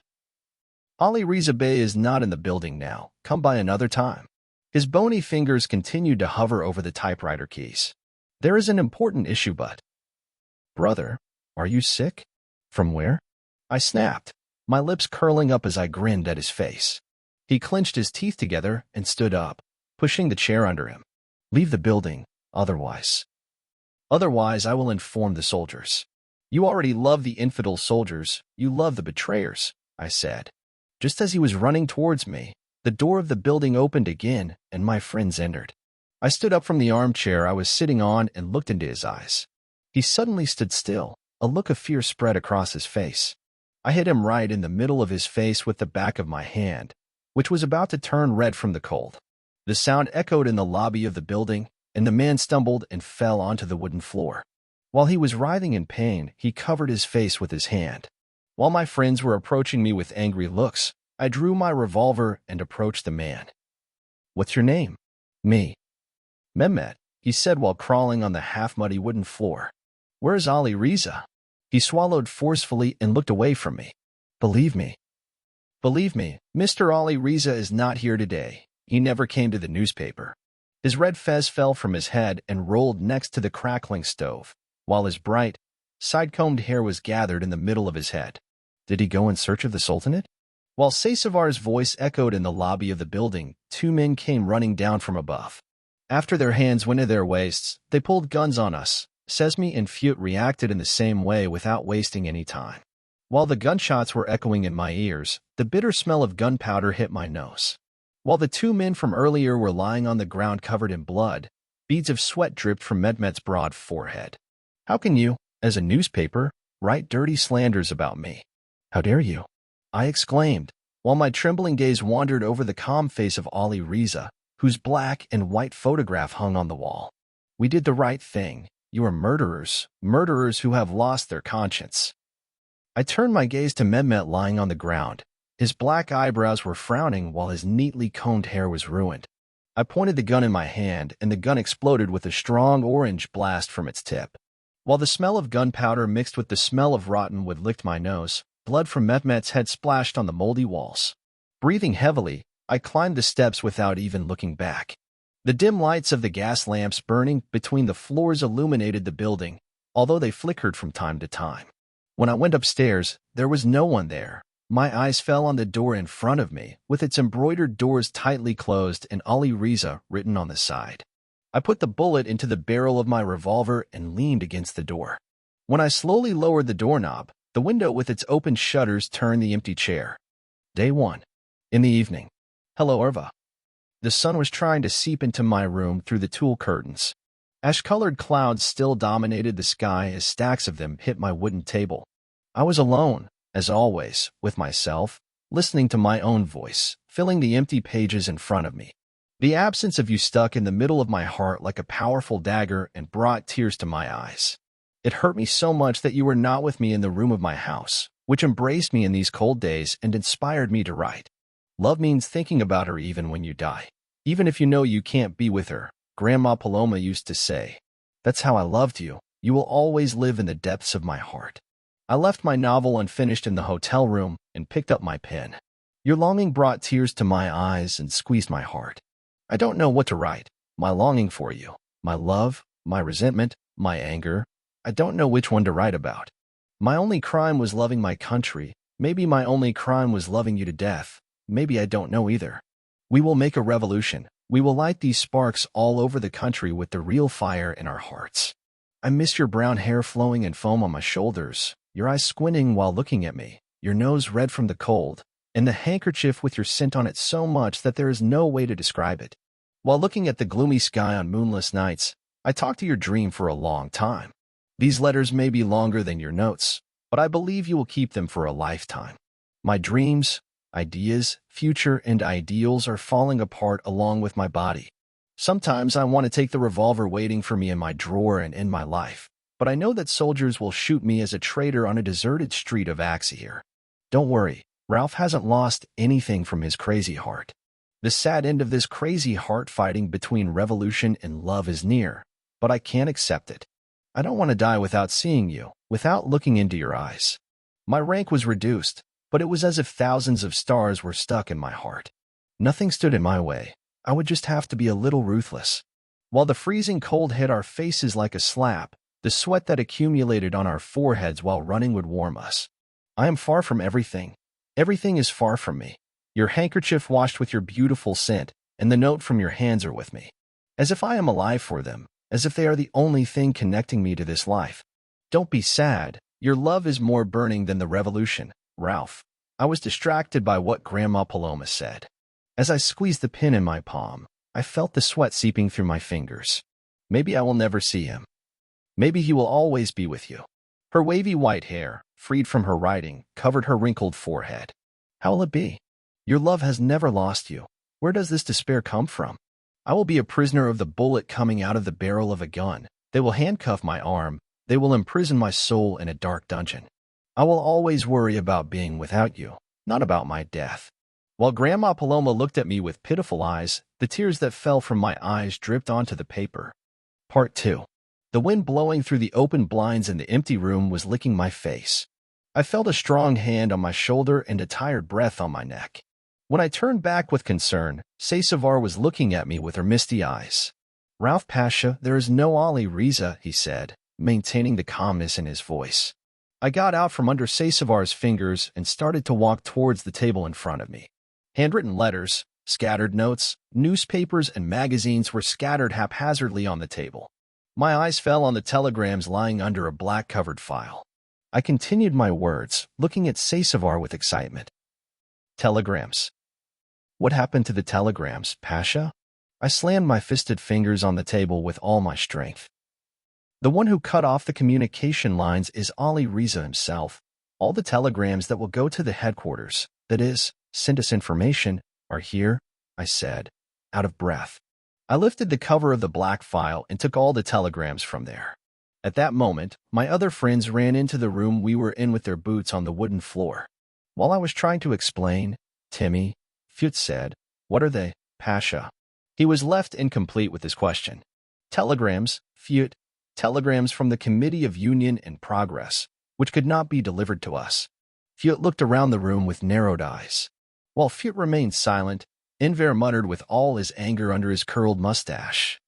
"Ali Riza Bey is not in the building now. Come by another time." His bony fingers continued to hover over the typewriter keys. "There is an important issue, but—" "Brother, are you sick?" "From where?" I snapped, my lips curling up as I grinned at his face. He clenched his teeth together and stood up, pushing the chair under him. "Leave the building, otherwise I will inform the soldiers." "You already love the infidel soldiers, you love the betrayers," I said. Just as he was running towards me, the door of the building opened again, and my friends entered. I stood up from the armchair I was sitting on and looked into his eyes. He suddenly stood still, a look of fear spread across his face. I hit him right in the middle of his face with the back of my hand, which was about to turn red from the cold. The sound echoed in the lobby of the building, and the man stumbled and fell onto the wooden floor. While he was writhing in pain, he covered his face with his hand. While my friends were approaching me with angry looks, I drew my revolver and approached the man. "What's your name?" "Me." "Mehmet," he said while crawling on the half-muddy wooden floor. "Where's Ali Riza?" He swallowed forcefully and looked away from me. Believe me, Mr. Ali Riza is not here today. He never came to the newspaper." His red fez fell from his head and rolled next to the crackling stove, while his bright, side-combed hair was gathered in the middle of his head. "Did he go in search of the Sultanate?" While Sasevar's voice echoed in the lobby of the building, two men came running down from above. After their hands went to their waists, they pulled guns on us. Sesame and Fute reacted in the same way without wasting any time. While the gunshots were echoing in my ears, the bitter smell of gunpowder hit my nose. While the two men from earlier were lying on the ground covered in blood, beads of sweat dripped from Mehmet's broad forehead. "How can you, as a newspaper, write dirty slanders about me? How dare you?" I exclaimed, while my trembling gaze wandered over the calm face of Ali Riza, whose black and white photograph hung on the wall. "We did the right thing. You are murderers who have lost their conscience." I turned my gaze to Mehmet lying on the ground. His black eyebrows were frowning while his neatly combed hair was ruined. I pointed the gun in my hand, and the gun exploded with a strong orange blast from its tip. While the smell of gunpowder mixed with the smell of rotten wood licked my nose, blood from Mehmet's head splashed on the moldy walls. Breathing heavily, I climbed the steps without even looking back. The dim lights of the gas lamps burning between the floors illuminated the building, although they flickered from time to time. When I went upstairs, there was no one there. My eyes fell on the door in front of me, with its embroidered doors tightly closed and Ali Riza written on the side. I put the bullet into the barrel of my revolver and leaned against the door. When I slowly lowered the doorknob, The window with its open shutters turned the empty chair. Day 1. In the evening. Hello, Irva. The sun was trying to seep into my room through the tulle curtains. Ash-colored clouds still dominated the sky as stacks of them hit my wooden table. I was alone, as always, with myself, listening to my own voice, filling the empty pages in front of me. The absence of you stuck in the middle of my heart like a powerful dagger and brought tears to my eyes. It hurt me so much that you were not with me in the room of my house, which embraced me in these cold days and inspired me to write. Love means thinking about her even when you die. Even if you know you can't be with her, Grandma Paloma used to say. That's how I loved you. You will always live in the depths of my heart. I left my novel unfinished in the hotel room and picked up my pen. Your longing brought tears to my eyes and squeezed my heart. I don't know what to write. My longing for you, my love, my resentment, my anger. I don't know which one to write about. My only crime was loving my country. Maybe my only crime was loving you to death. Maybe I don't know either. We will make a revolution. We will light these sparks all over the country with the real fire in our hearts. I miss your brown hair flowing in foam on my shoulders, your eyes squinting while looking at me, your nose red from the cold, and the handkerchief with your scent on it so much that there is no way to describe it. While looking at the gloomy sky on moonless nights, I talked to your dream for a long time. These letters may be longer than your notes, but I believe you will keep them for a lifetime. My dreams, ideas, future, and ideals are falling apart along with my body. Sometimes I want to take the revolver waiting for me in my drawer and end my life, but I know that soldiers will shoot me as a traitor on a deserted street of Ateş. Don't worry, Ralph hasn't lost anything from his crazy heart. The sad end of this crazy heart fighting between revolution and love is near, but I can't accept it. I don't want to die without seeing you, without looking into your eyes. My rank was reduced, but it was as if thousands of stars were stuck in my heart. Nothing stood in my way. I would just have to be a little ruthless. While the freezing cold hit our faces like a slap, the sweat that accumulated on our foreheads while running would warm us. I am far from everything. Everything is far from me. Your handkerchief washed with your beautiful scent, and the note from your hands are with me. As if I am alive for them, as if they are the only thing connecting me to this life. Don't be sad. Your love is more burning than the revolution, Ralph. I was distracted by what Grandma Paloma said. As I squeezed the pen in my palm, I felt the sweat seeping through my fingers. Maybe I will never see him. Maybe he will always be with you. Her wavy white hair, freed from her writing, covered her wrinkled forehead. How will it be? Your love has never lost you. Where does this despair come from? I will be a prisoner of the bullet coming out of the barrel of a gun. They will handcuff my arm. They will imprison my soul in a dark dungeon. I will always worry about being without you, not about my death. While Grandma Paloma looked at me with pitiful eyes, the tears that fell from my eyes dripped onto the paper. Part 2. The wind blowing through the open blinds in the empty room was licking my face. I felt a strong hand on my shoulder and a tired breath on my neck. When I turned back with concern, Saysavar was looking at me with her misty eyes. Ralph Pasha, there is no Ali Riza, he said, maintaining the calmness in his voice. I got out from under Saysavar's fingers and started to walk towards the table in front of me. Handwritten letters, scattered notes, newspapers, and magazines were scattered haphazardly on the table. My eyes fell on the telegrams lying under a black-covered file. I continued my words, looking at Saysavar with excitement. Telegrams. What happened to the telegrams, Pasha? I slammed my fisted fingers on the table with all my strength. The one who cut off the communication lines is Ali Riza himself. All the telegrams that will go to the headquarters, that is, send us information, are here, I said, out of breath. I lifted the cover of the black file and took all the telegrams from there. At that moment, my other friends ran into the room we were in with their boots on the wooden floor. While I was trying to explain, Timmy, Fute said, "What are they, Pasha?" He was left incomplete with his question. Telegrams, Fute, telegrams from the Committee of Union and Progress, which could not be delivered to us. Fute looked around the room with narrowed eyes. While Fute remained silent, Enver muttered with all his anger under his curled mustache.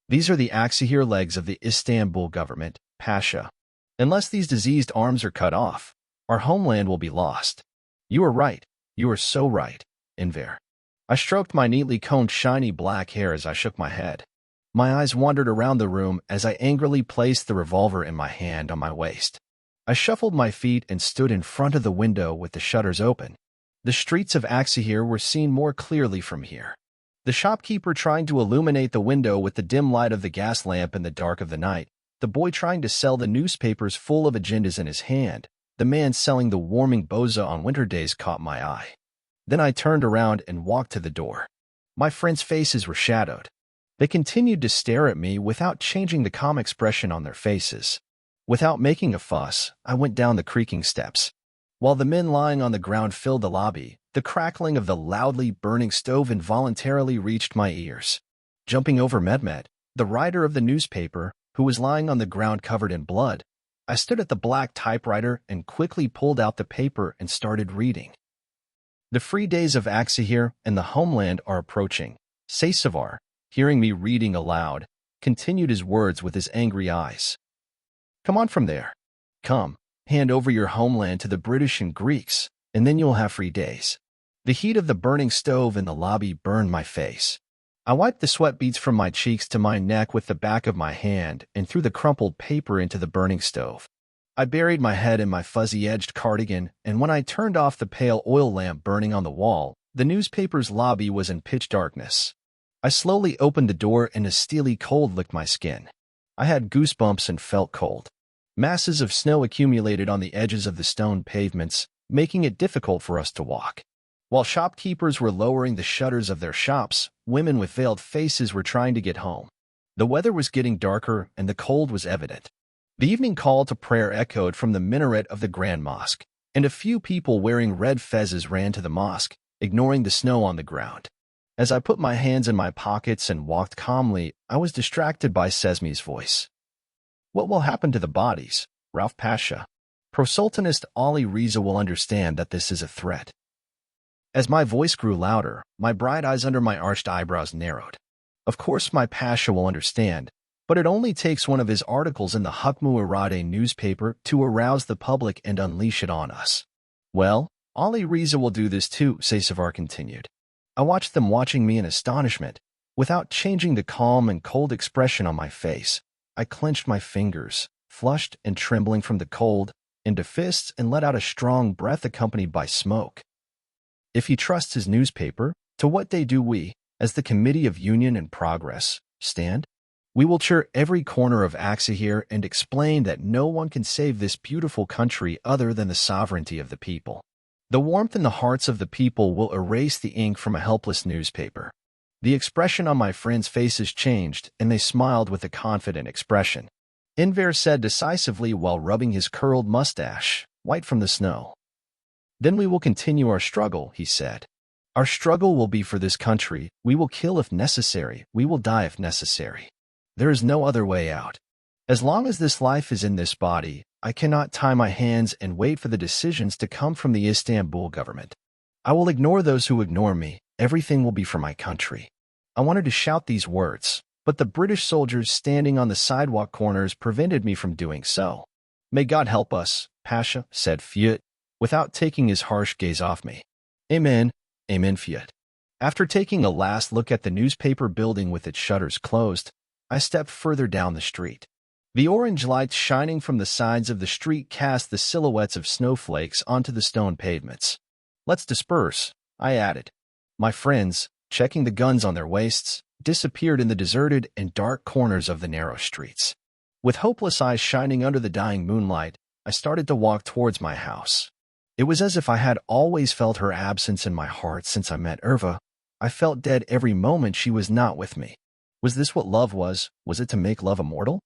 These are the Aksihir legs of the Istanbul government, Pasha. Unless these diseased arms are cut off, our homeland will be lost. You are right. You are so right, Enver. I stroked my neatly combed shiny black hair as I shook my head. My eyes wandered around the room as I angrily placed the revolver in my hand on my waist. I shuffled my feet and stood in front of the window with the shutters open. The streets of Aksahir were seen more clearly from here. The shopkeeper trying to illuminate the window with the dim light of the gas lamp in the dark of the night, the boy trying to sell the newspapers full of agendas in his hand, the man selling the warming boza on winter days caught my eye. Then I turned around and walked to the door. My friends' faces were shadowed. They continued to stare at me without changing the calm expression on their faces. Without making a fuss, I went down the creaking steps. While the men lying on the ground filled the lobby, the crackling of the loudly burning stove involuntarily reached my ears. Jumping over Mehmet, the writer of the newspaper, who was lying on the ground covered in blood, I stood at the black typewriter and quickly pulled out the paper and started reading. The free days of Aksahir and the homeland are approaching. Saysavar, hearing me reading aloud, continued his words with his angry eyes. Come on from there. Come, hand over your homeland to the British and Greeks, and then you'll have free days. The heat of the burning stove in the lobby burned my face. I wiped the sweat beads from my cheeks to my neck with the back of my hand and threw the crumpled paper into the burning stove. I buried my head in my fuzzy-edged cardigan, and when I turned off the pale oil lamp burning on the wall, the newspaper's lobby was in pitch darkness. I slowly opened the door and a steely cold licked my skin. I had goosebumps and felt cold. Masses of snow accumulated on the edges of the stone pavements, making it difficult for us to walk. While shopkeepers were lowering the shutters of their shops, women with veiled faces were trying to get home. The weather was getting darker and the cold was evident. The evening call to prayer echoed from the minaret of the Grand Mosque, and a few people wearing red fezzes ran to the mosque, ignoring the snow on the ground. As I put my hands in my pockets and walked calmly, I was distracted by Sesmi's voice. What will happen to the bodies, Rauf Pasha? Pro-Sultanist Ali Riza will understand that this is a threat. As my voice grew louder, my bright eyes under my arched eyebrows narrowed. Of course my Pasha will understand, but it only takes one of his articles in the Hukmu Irade newspaper to arouse the public and unleash it on us. Well, Ali Riza will do this too, Saysavar continued. I watched them watching me in astonishment. Without changing the calm and cold expression on my face, I clenched my fingers, flushed and trembling from the cold, into fists and let out a strong breath accompanied by smoke. If he trusts his newspaper, to what day do we, as the Committee of Union and Progress, stand? We will cheer every corner of Aksahir and explain that no one can save this beautiful country other than the sovereignty of the people. The warmth in the hearts of the people will erase the ink from a helpless newspaper. The expression on my friends' faces changed, and they smiled with a confident expression. Enver said decisively while rubbing his curled mustache, white from the snow. Then we will continue our struggle, he said. Our struggle will be for this country. We will kill if necessary. We will die if necessary. There is no other way out. As long as this life is in this body, I cannot tie my hands and wait for the decisions to come from the Istanbul government. I will ignore those who ignore me. Everything will be for my country. I wanted to shout these words, but the British soldiers standing on the sidewalk corners prevented me from doing so. May God help us, Pasha, said Silüet, without taking his harsh gaze off me. Amen, amen, Silüet. After taking a last look at the newspaper building with its shutters closed, I stepped further down the street. The orange lights shining from the sides of the street cast the silhouettes of snowflakes onto the stone pavements. Let's disperse, I added. My friends, checking the guns on their waists, disappeared in the deserted and dark corners of the narrow streets. With hopeless eyes shining under the dying moonlight, I started to walk towards my house. It was as if I had always felt her absence in my heart since I met Erva. I felt dead every moment she was not with me. Was this what love was? Was it to make love immortal?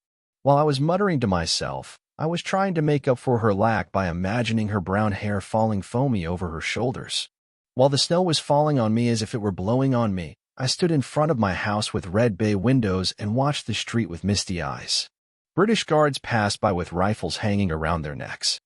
While I was muttering to myself, I was trying to make up for her lack by imagining her brown hair falling foamy over her shoulders. While the snow was falling on me as if it were blowing on me, I stood in front of my house with red bay windows and watched the street with misty eyes. British guards passed by with rifles hanging around their necks.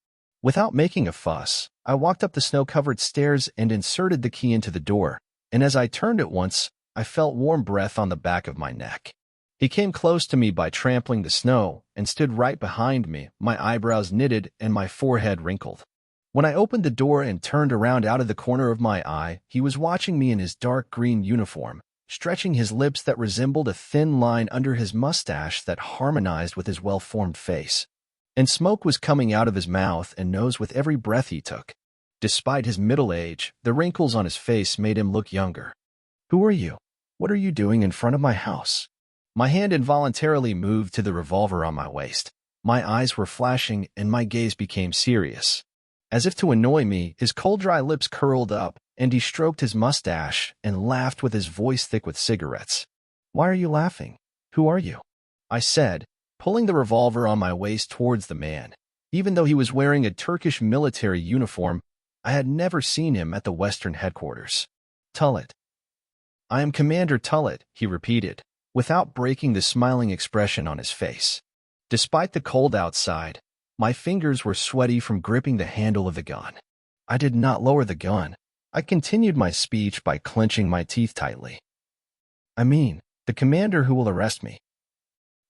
Without making a fuss, I walked up the snow-covered stairs and inserted the key into the door, and as I turned it once, I felt warm breath on the back of my neck. He came close to me by trampling the snow and stood right behind me, my eyebrows knitted and my forehead wrinkled. When I opened the door and turned around out of the corner of my eye, he was watching me in his dark green uniform, stretching his lips that resembled a thin line under his mustache that harmonized with his well-formed face. and smoke was coming out of his mouth and nose with every breath he took. Despite his middle age, the wrinkles on his face made him look younger. "Who are you? What are you doing in front of my house?" My hand involuntarily moved to the revolver on my waist. My eyes were flashing and my gaze became serious. As if to annoy me, his cold, dry lips curled up, and he stroked his mustache and laughed with his voice thick with cigarettes. "Why are you laughing? Who are you?" I said, pulling the revolver on my waist towards the man. Even though he was wearing a Turkish military uniform, I had never seen him at the Western headquarters. "Tullet." "I am Commander Tullet," he repeated, without breaking the smiling expression on his face. Despite the cold outside, my fingers were sweaty from gripping the handle of the gun. I did not lower the gun. I continued my speech by clenching my teeth tightly. "I mean, the commander who will arrest me."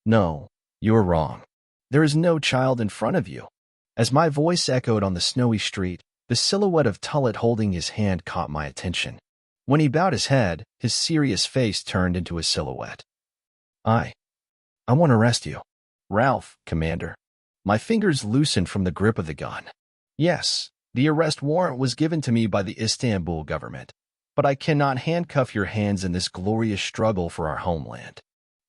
"No, you're wrong. There is no child in front of you." As my voice echoed on the snowy street, the silhouette of Tullet holding his hand caught my attention. When he bowed his head, his serious face turned into a silhouette. I want to arrest you." "Ralph, Commander." My fingers loosened from the grip of the gun. "Yes, the arrest warrant was given to me by the Istanbul government, but I cannot handcuff your hands in this glorious struggle for our homeland.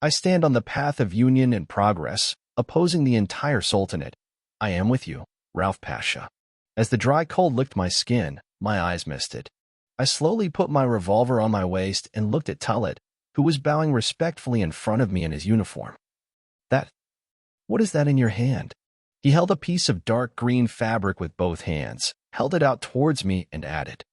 I stand on the path of union and progress, opposing the entire Sultanate. I am with you, Ralph Pasha." As the dry cold licked my skin, my eyes misted. I slowly put my revolver on my waist and looked at Tullet, who was bowing respectfully in front of me in his uniform. What is that in your hand?" He held a piece of dark green fabric with both hands, held it out towards me, and added,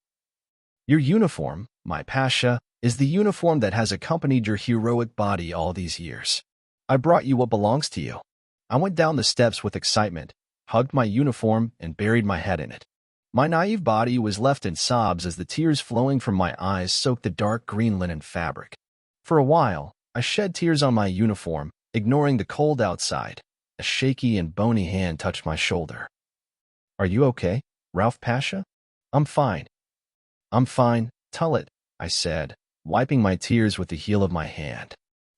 "Your uniform, my Pasha, is the uniform that has accompanied your heroic body all these years. I brought you what belongs to you." I went down the steps with excitement, hugged my uniform, and buried my head in it. My naive body was left in sobs as the tears flowing from my eyes soaked the dark green linen fabric. For a while, I shed tears on my uniform, ignoring the cold outside. A shaky and bony hand touched my shoulder. "Are you okay, Ralph Pasha?" "I'm fine." "I'm fine, Tullet," I said, wiping my tears with the heel of my hand.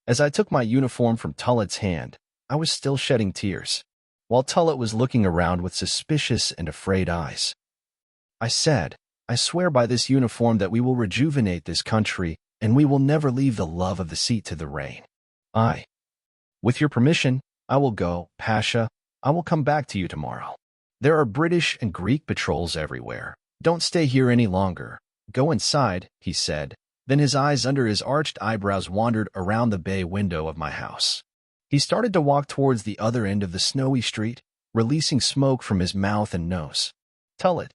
As I took my uniform from Tullet's hand, I was still shedding tears, while Tullet was looking around with suspicious and afraid eyes. I said, "I swear by this uniform that we will rejuvenate this country, and we will never leave the love of the sea to the rain. With your permission, I will go, Pasha. I will come back to you tomorrow. There are British and Greek patrols everywhere. Don't stay here any longer. Go inside," he said. Then his eyes under his arched eyebrows wandered around the bay window of my house. He started to walk towards the other end of the snowy street, releasing smoke from his mouth and nose. "Tullet,"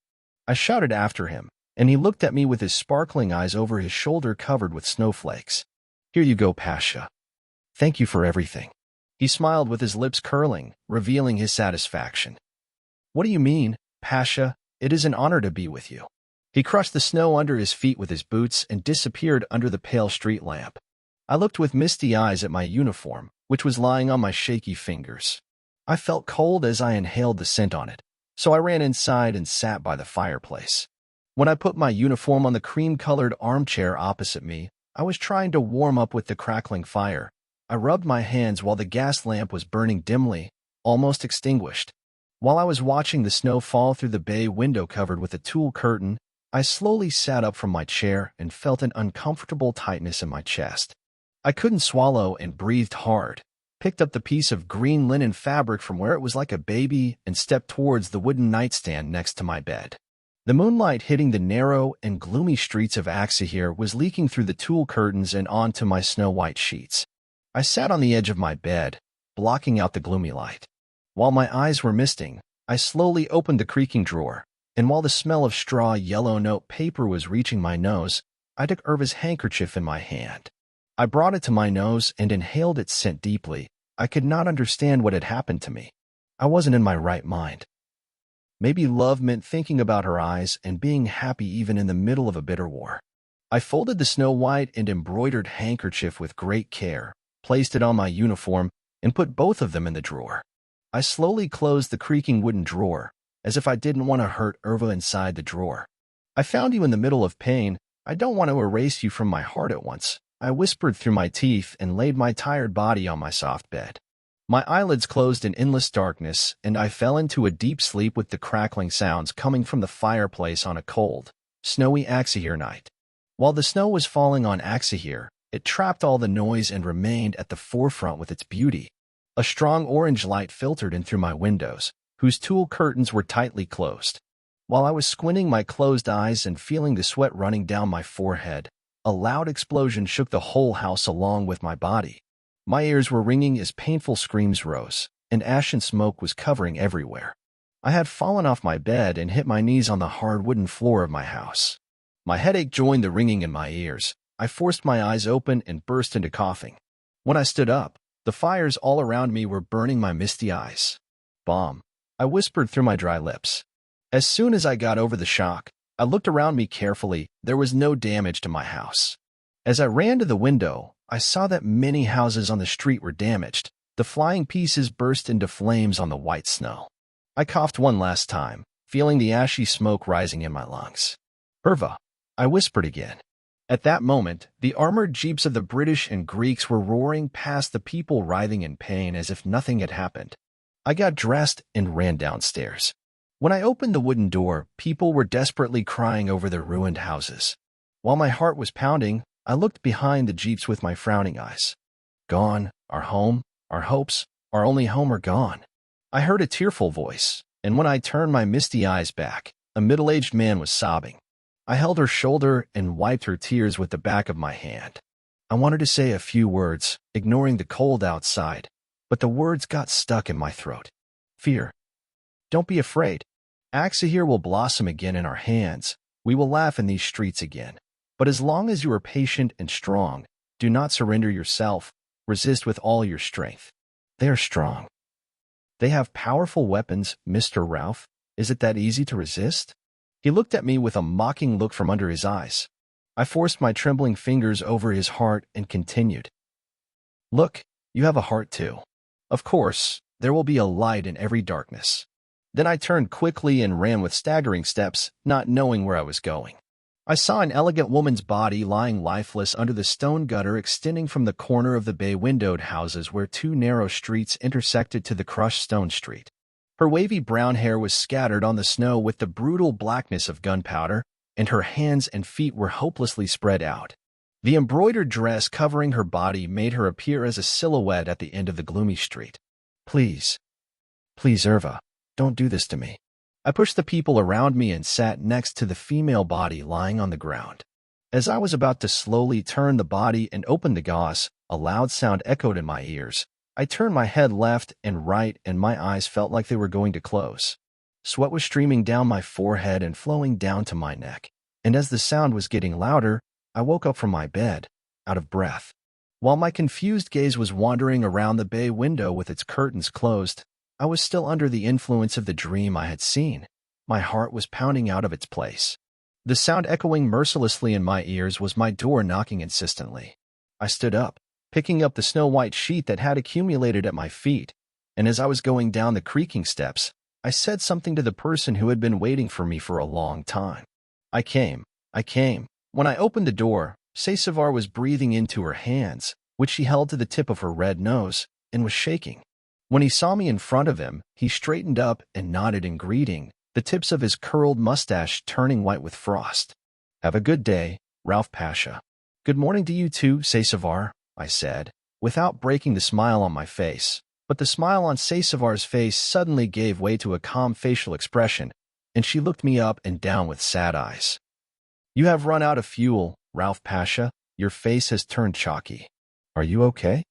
I shouted after him, and he looked at me with his sparkling eyes over his shoulder covered with snowflakes. "Here you go, Pasha. Thank you for everything." He smiled with his lips curling, revealing his satisfaction. "What do you mean, Pasha? It is an honor to be with you." He crushed the snow under his feet with his boots and disappeared under the pale street lamp. I looked with misty eyes at my uniform, which was lying on my shaky fingers. I felt cold as I inhaled the scent on it, so I ran inside and sat by the fireplace. When I put my uniform on the cream-colored armchair opposite me, I was trying to warm up with the crackling fire. I rubbed my hands while the gas lamp was burning dimly, almost extinguished. While I was watching the snow fall through the bay window covered with a tulle curtain, I slowly sat up from my chair and felt an uncomfortable tightness in my chest. I couldn't swallow and breathed hard, picked up the piece of green linen fabric from where it was like a baby, and stepped towards the wooden nightstand next to my bed. The moonlight hitting the narrow and gloomy streets of Aksahir was leaking through the tulle curtains and onto my snow-white sheets. I sat on the edge of my bed, blocking out the gloomy light. While my eyes were misting, I slowly opened the creaking drawer, and while the smell of straw yellow note paper was reaching my nose, I took Irva's handkerchief in my hand. I brought it to my nose and inhaled its scent deeply. I could not understand what had happened to me. I wasn't in my right mind. Maybe love meant thinking about her eyes and being happy even in the middle of a bitter war. I folded the snow-white and embroidered handkerchief with great care, placed it on my uniform, and put both of them in the drawer. I slowly closed the creaking wooden drawer, as if I didn't want to hurt Irva inside the drawer. "I found you in the middle of pain. I don't want to erase you from my heart at once," I whispered through my teeth and laid my tired body on my soft bed. My eyelids closed in endless darkness, and I fell into a deep sleep with the crackling sounds coming from the fireplace on a cold, snowy Axahir night. While the snow was falling on Axahir, it trapped all the noise and remained at the forefront with its beauty. A strong orange light filtered in through my windows, whose tulle curtains were tightly closed. While I was squinting my closed eyes and feeling the sweat running down my forehead, a loud explosion shook the whole house along with my body. My ears were ringing as painful screams rose, and ashen smoke was covering everywhere. I had fallen off my bed and hit my knees on the hard wooden floor of my house. My headache joined the ringing in my ears. I forced my eyes open and burst into coughing. When I stood up, the fires all around me were burning my misty eyes. "Bomb," I whispered through my dry lips. As soon as I got over the shock, I looked around me carefully. There was no damage to my house. As I ran to the window, I saw that many houses on the street were damaged. The flying pieces burst into flames on the white snow. I coughed one last time, feeling the ashy smoke rising in my lungs. "Irva," I whispered again. At that moment, the armored jeeps of the British and Greeks were roaring past, the people writhing in pain as if nothing had happened. I got dressed and ran downstairs. When I opened the wooden door, people were desperately crying over their ruined houses. While my heart was pounding, I looked behind the jeeps with my frowning eyes. Gone, our home, our hopes, our only home are gone. I heard a tearful voice, and when I turned my misty eyes back, a middle-aged man was sobbing. I held her shoulder and wiped her tears with the back of my hand. I wanted to say a few words, ignoring the cold outside, but the words got stuck in my throat. "Fear. Don't be afraid. Axahir will blossom again in our hands. We will laugh in these streets again. But as long as you are patient and strong, do not surrender yourself. Resist with all your strength. They are strong. They have powerful weapons, Mr. Ralph. Is it that easy to resist?" He looked at me with a mocking look from under his eyes. I forced my trembling fingers over his heart and continued. "Look, you have a heart too. Of course, there will be a light in every darkness." Then I turned quickly and ran with staggering steps, not knowing where I was going. I saw an elegant woman's body lying lifeless under the stone gutter extending from the corner of the bay-windowed houses where two narrow streets intersected to the crushed stone street. Her wavy brown hair was scattered on the snow with the brutal blackness of gunpowder, and her hands and feet were hopelessly spread out. The embroidered dress covering her body made her appear as a silhouette at the end of the gloomy street. Please, Irva, don't do this to me." I pushed the people around me and sat next to the female body lying on the ground. As I was about to slowly turn the body and open the gauze, a loud sound echoed in my ears. I turned my head left and right, and my eyes felt like they were going to close. Sweat was streaming down my forehead and flowing down to my neck, and as the sound was getting louder, I woke up from my bed, out of breath. While my confused gaze was wandering around the bay window with its curtains closed, I was still under the influence of the dream I had seen. My heart was pounding out of its place. The sound echoing mercilessly in my ears was my door knocking insistently. I stood up, picking up the snow-white sheet that had accumulated at my feet, and as I was going down the creaking steps, I said something to the person who had been waiting for me for a long time. I came. When I opened the door, Sesavar was breathing into her hands, which she held to the tip of her red nose, and was shaking. When he saw me in front of him, he straightened up and nodded in greeting, the tips of his curled mustache turning white with frost. "Have a good day, Ralph Pasha." "Good morning to you too, Sesavar," I said, without breaking the smile on my face. But the smile on Sesavar's face suddenly gave way to a calm facial expression, and she looked me up and down with sad eyes. "You have run out of fuel, Ralph Pasha. Your face has turned chalky. Are you okay?"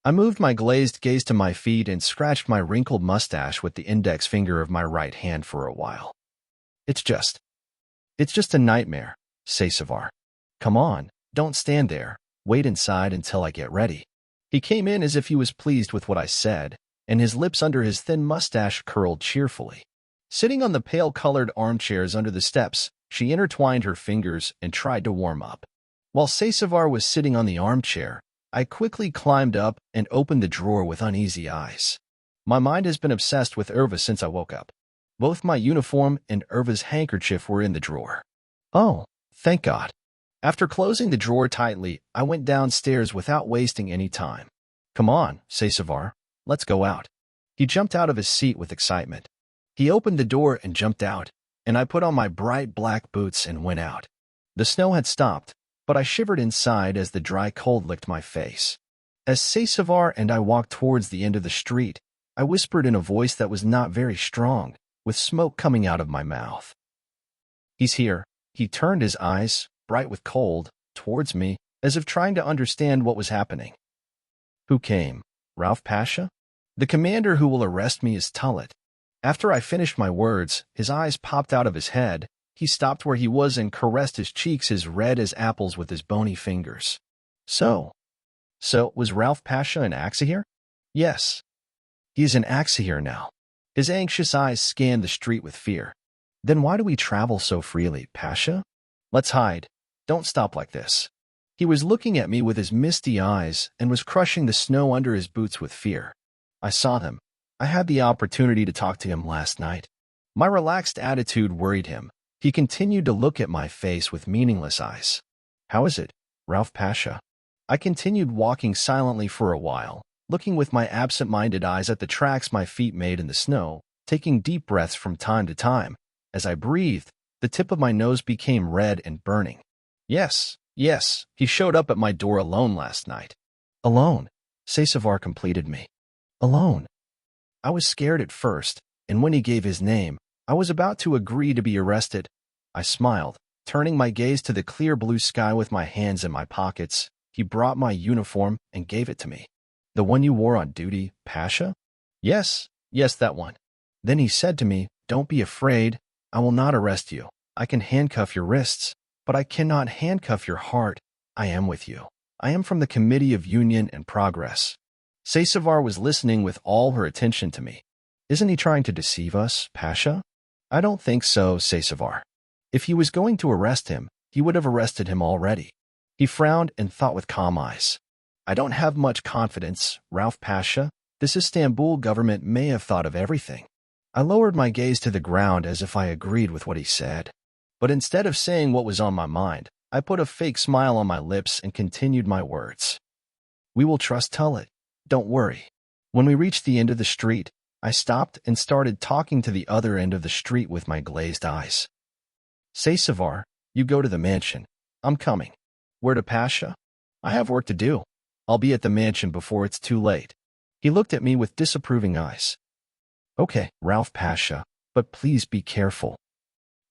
I moved my glazed gaze to my feet and scratched my wrinkled mustache with the index finger of my right hand for a while. It's just a nightmare, Sesavar. Come on, don't stand there. Wait inside until I get ready." He came in as if he was pleased with what I said, and his lips under his thin mustache curled cheerfully. Sitting on the pale-colored armchairs under the steps, she intertwined her fingers and tried to warm up. While Sesavar was sitting on the armchair, I quickly climbed up and opened the drawer with uneasy eyes. My mind has been obsessed with Irva since I woke up. Both my uniform and Irva's handkerchief were in the drawer. Oh, thank God. After closing the drawer tightly, I went downstairs without wasting any time. "Come on, Sesavar. let's go out. He jumped out of his seat with excitement. He opened the door and jumped out, and I put on my bright black boots and went out. The snow had stopped, but I shivered inside as the dry cold licked my face. As Césavar and I walked towards the end of the street, I whispered in a voice that was not very strong, with smoke coming out of my mouth. He's here. He turned his eyes, bright with cold, towards me, as if trying to understand what was happening. Who came? Rauf Pasha? The commander who will arrest me is Tullet. After I finished my words, his eyes popped out of his head. He stopped where he was and caressed his cheeks as red as apples with his bony fingers. So, was Rauf Pasha in Aksahir? Yes. He is in Aksahir now. His anxious eyes scanned the street with fear. Then why do we travel so freely, Pasha? Let's hide. Don't stop like this. He was looking at me with his misty eyes and was crushing the snow under his boots with fear. I saw them. I had the opportunity to talk to him last night. My relaxed attitude worried him. He continued to look at my face with meaningless eyes. How is it, Rauf Pasha? I continued walking silently for a while, looking with my absent-minded eyes at the tracks my feet made in the snow, taking deep breaths from time to time. As I breathed, the tip of my nose became red and burning. Yes, he showed up at my door alone last night. Alone, Césavar completed me. Alone. I was scared at first, and when he gave his name, I was about to agree to be arrested. I smiled, turning my gaze to the clear blue sky with my hands in my pockets. He brought my uniform and gave it to me. The one you wore on duty, Pasha? Yes, that one. Then he said to me, don't be afraid. I will not arrest you. I can handcuff your wrists, but I cannot handcuff your heart. I am with you. I am from the Committee of Union and Progress. Césavar was listening with all her attention to me. Isn't he trying to deceive us, Pasha? I don't think so, Césavar. If he was going to arrest him, he would have arrested him already. He frowned and thought with calm eyes. I don't have much confidence, Rauf Pasha. This Istanbul government may have thought of everything. I lowered my gaze to the ground as if I agreed with what he said. But instead of saying what was on my mind, I put a fake smile on my lips and continued my words. We will trust Tullet. Don't worry. When we reached the end of the street, I stopped and started talking to the other end of the street with my glazed eyes. Césavar, you go to the mansion. I'm coming. Where to, Pasha? I have work to do. I'll be at the mansion before it's too late. He looked at me with disapproving eyes. Okay, Rauf Pasha, but please be careful.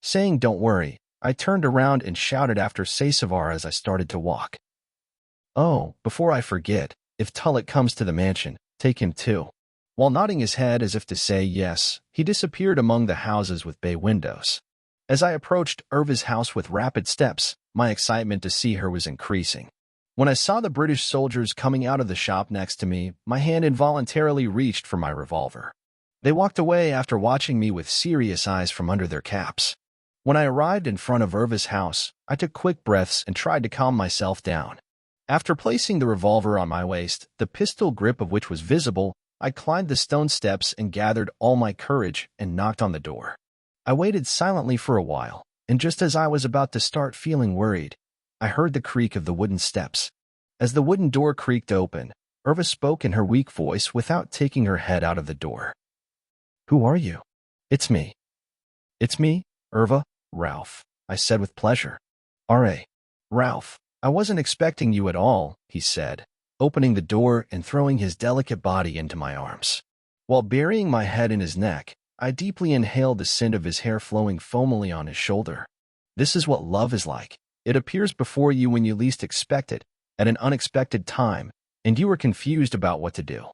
Saying don't worry, I turned around and shouted after Césavar as I started to walk. Oh, before I forget, if Tullet comes to the mansion, take him too. While nodding his head as if to say yes, he disappeared among the houses with bay windows. As I approached Erva's house with rapid steps, my excitement to see her was increasing. When I saw the British soldiers coming out of the shop next to me, my hand involuntarily reached for my revolver. They walked away after watching me with serious eyes from under their caps. When I arrived in front of Erva's house, I took quick breaths and tried to calm myself down. After placing the revolver on my waist, the pistol grip of which was visible, I climbed the stone steps and gathered all my courage and knocked on the door. I waited silently for a while, and just as I was about to start feeling worried, I heard the creak of the wooden steps. As the wooden door creaked open, Erva spoke in her weak voice without taking her head out of the door. Who are you? It's me. It's me, Erva, Rauf, I said with pleasure. R.A. Rauf, I wasn't expecting you at all, he said, opening the door and throwing his delicate body into my arms. While burying my head in his neck, I deeply inhaled the scent of his hair flowing foamily on his shoulder. This is what love is like. It appears before you when you least expect it, at an unexpected time, and you are confused about what to do.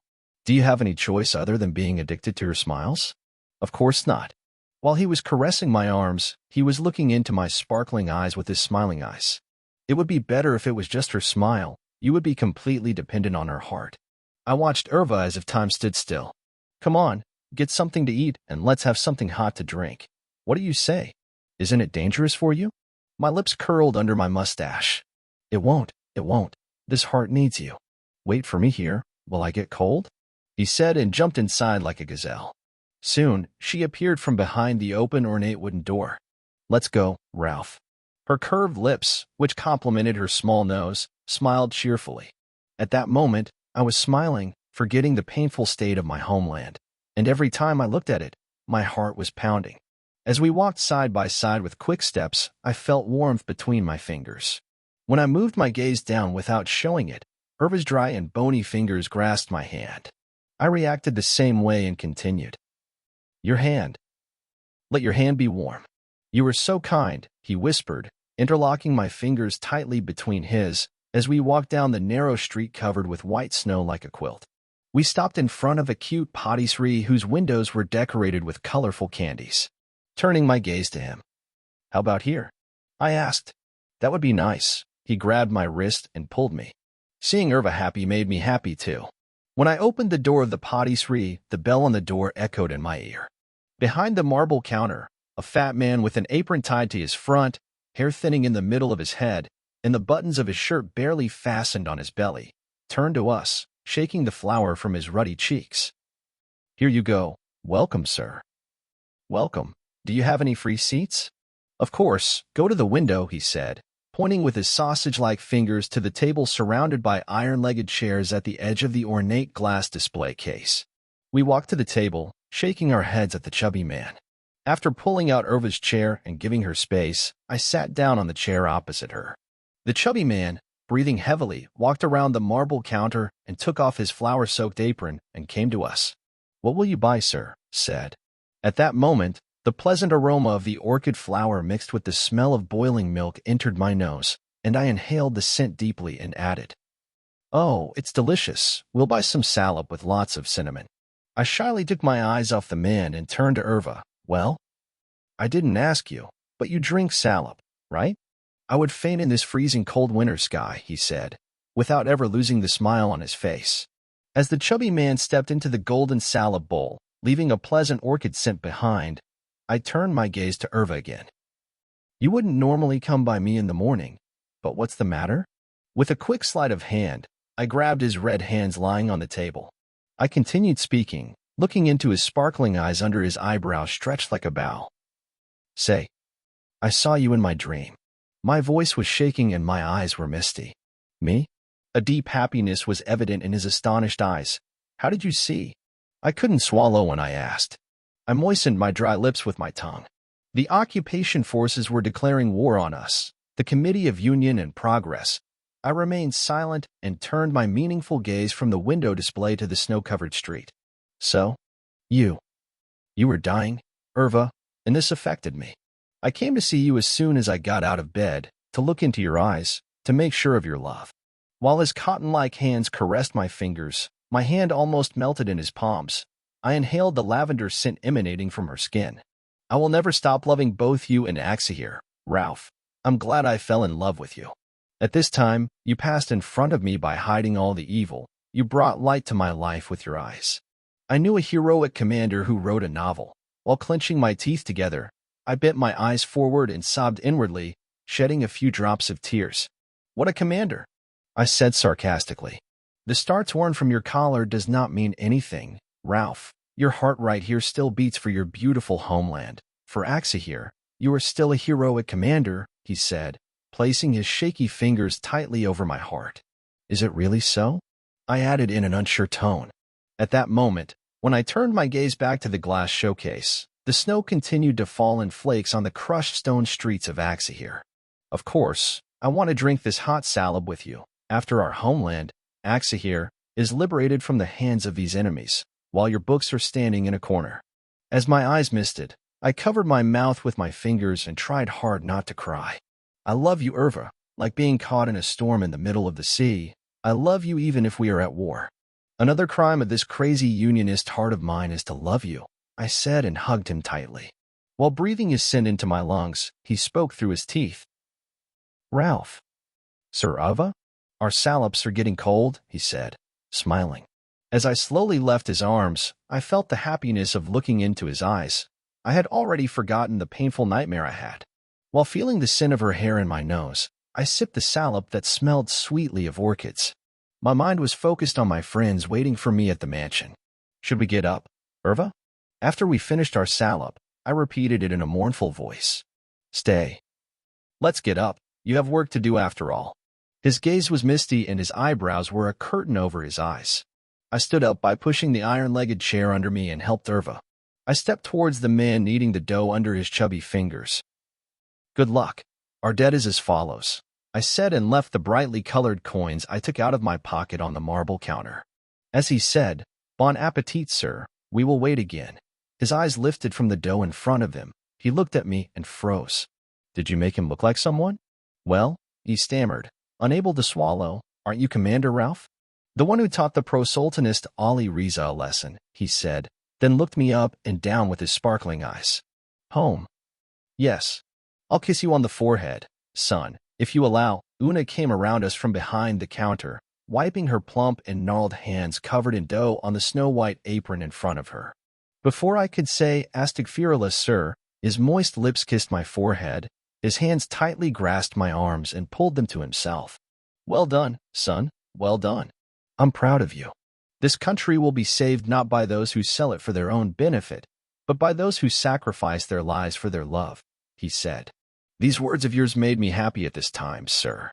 Do you have any choice other than being addicted to her smiles? Of course not. While he was caressing my arms, he was looking into my sparkling eyes with his smiling eyes. It would be better if it was just her smile. You would be completely dependent on her heart. I watched Erva as if time stood still. Come on, get something to eat and let's have something hot to drink. What do you say? Isn't it dangerous for you? My lips curled under my mustache. It won't. This heart needs you. Wait for me here. Will I get cold? He said and jumped inside like a gazelle. Soon, she appeared from behind the open ornate wooden door. Let's go, Rauf. Her curved lips, which complemented her small nose, smiled cheerfully. At that moment, I was smiling, forgetting the painful state of my homeland. And every time I looked at it, my heart was pounding. As we walked side by side with quick steps, I felt warmth between my fingers. When I moved my gaze down without showing it, Irva's dry and bony fingers grasped my hand. I reacted the same way and continued. Your hand. Let your hand be warm. You were so kind, he whispered, interlocking my fingers tightly between his, as we walked down the narrow street covered with white snow like a quilt. We stopped in front of a cute patisserie whose windows were decorated with colorful candies. Turning my gaze to him. How about here? I asked. That would be nice. He grabbed my wrist and pulled me. Seeing Irva happy made me happy too. When I opened the door of the patisserie, the bell on the door echoed in my ear. Behind the marble counter, a fat man with an apron tied to his front, hair thinning in the middle of his head, and the buttons of his shirt barely fastened on his belly, turned to us, shaking the flour from his ruddy cheeks. Here you go. Welcome, sir. Welcome. Do you have any free seats? Of course. Go to the window, he said, pointing with his sausage-like fingers to the table surrounded by iron-legged chairs at the edge of the ornate glass display case. We walked to the table, shaking our heads at the chubby man. After pulling out Irva's chair and giving her space, I sat down on the chair opposite her. The chubby man, breathing heavily, walked around the marble counter and took off his flour-soaked apron and came to us. What will you buy, sir? Said. At that moment, the pleasant aroma of the orchid flower mixed with the smell of boiling milk entered my nose, and I inhaled the scent deeply and added, Oh, it's delicious. We'll buy some salad with lots of cinnamon. I shyly took my eyes off the man and turned to Irva. Well? I didn't ask you, but you drink salad, right? I would faint in this freezing cold winter sky, he said, without ever losing the smile on his face. As the chubby man stepped into the golden salad bowl, leaving a pleasant orchid scent behind, I turned my gaze to Irva again. You wouldn't normally come by me in the morning, but what's the matter? With a quick sleight of hand, I grabbed his red hands lying on the table. I continued speaking, looking into his sparkling eyes under his eyebrows stretched like a bow. Say, I saw you in my dream. My voice was shaking and my eyes were misty. Me? A deep happiness was evident in his astonished eyes. How did you see? I couldn't swallow when I asked. I moistened my dry lips with my tongue. The occupation forces were declaring war on us, the Committee of Union and Progress. I remained silent and turned my meaningful gaze from the window display to the snow-covered street. So, you were dying, Irva, and this affected me. I came to see you as soon as I got out of bed, to look into your eyes, to make sure of your love. While his cotton-like hands caressed my fingers, my hand almost melted in his palms. I inhaled the lavender scent emanating from her skin. I will never stop loving both you and Ateş, Ralph. I'm glad I fell in love with you. At this time, you passed in front of me by hiding all the evil. You brought light to my life with your eyes. I knew a heroic commander who wrote a novel. While clenching my teeth together, I bent my eyes forward and sobbed inwardly, shedding a few drops of tears. What a commander! I said sarcastically. The star torn from your collar does not mean anything, Ralph. Your heart right here still beats for your beautiful homeland. For Ateş, you are still a heroic commander, he said, placing his shaky fingers tightly over my heart. Is it really so? I added in an unsure tone. At that moment, when I turned my gaze back to the glass showcase, the snow continued to fall in flakes on the crushed stone streets of Ateş. Of course, I want to drink this hot salad with you. After our homeland, Ateş, is liberated from the hands of these enemies, while your books are standing in a corner. As my eyes misted, I covered my mouth with my fingers and tried hard not to cry. I love you, Irva, like being caught in a storm in the middle of the sea. I love you even if we are at war. Another crime of this crazy unionist heart of mine is to love you, I said and hugged him tightly. While breathing his scent into my lungs, he spoke through his teeth. Ralph. Sir Irva? Our salads are getting cold, he said, smiling. As I slowly left his arms, I felt the happiness of looking into his eyes. I had already forgotten the painful nightmare I had. While feeling the scent of her hair in my nose, I sipped the salad that smelled sweetly of orchids. My mind was focused on my friends waiting for me at the mansion. Should we get up, Irva? After we finished our salad, I repeated it in a mournful voice. Stay. Let's get up. You have work to do after all. His gaze was misty and his eyebrows were a curtain over his eyes. I stood up by pushing the iron-legged chair under me and helped Irva. I stepped towards the man kneading the dough under his chubby fingers. Good luck. Our debt is as follows, I said, and left the brightly colored coins I took out of my pocket on the marble counter. As he said, Bon appetit, sir. We will wait again. His eyes lifted from the dough in front of him. He looked at me and froze. Did you make him look like someone? Well, he stammered, unable to swallow. Aren't you Commander Ralph? The one who taught the pro-sultanist Ali Riza a lesson, he said, then looked me up and down with his sparkling eyes. Home. Yes. I'll kiss you on the forehead, son, if you allow. Una came around us from behind the counter, wiping her plump and gnarled hands covered in dough on the snow-white apron in front of her. Before I could say, Astagfirullah, sir, his moist lips kissed my forehead, his hands tightly grasped my arms and pulled them to himself. Well done, son, well done. I'm proud of you. This country will be saved not by those who sell it for their own benefit, but by those who sacrifice their lives for their love, he said. These words of yours made me happy at this time, sir.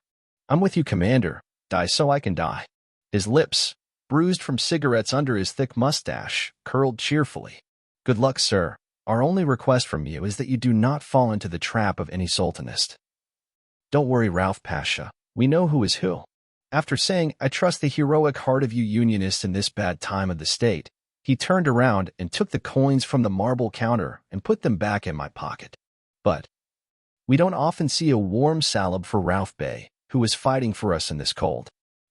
I'm with you, Commander. Die so I can die. His lips, bruised from cigarettes under his thick mustache, curled cheerfully. Good luck, sir. Our only request from you is that you do not fall into the trap of any sultanist. Don't worry, Ralph Pasha. We know who is who. After saying, I trust the heroic heart of you Unionists in this bad time of the state, he turned around and took the coins from the marble counter and put them back in my pocket. But we don't often see a warm salab for Ralph Bey, who is fighting for us in this cold.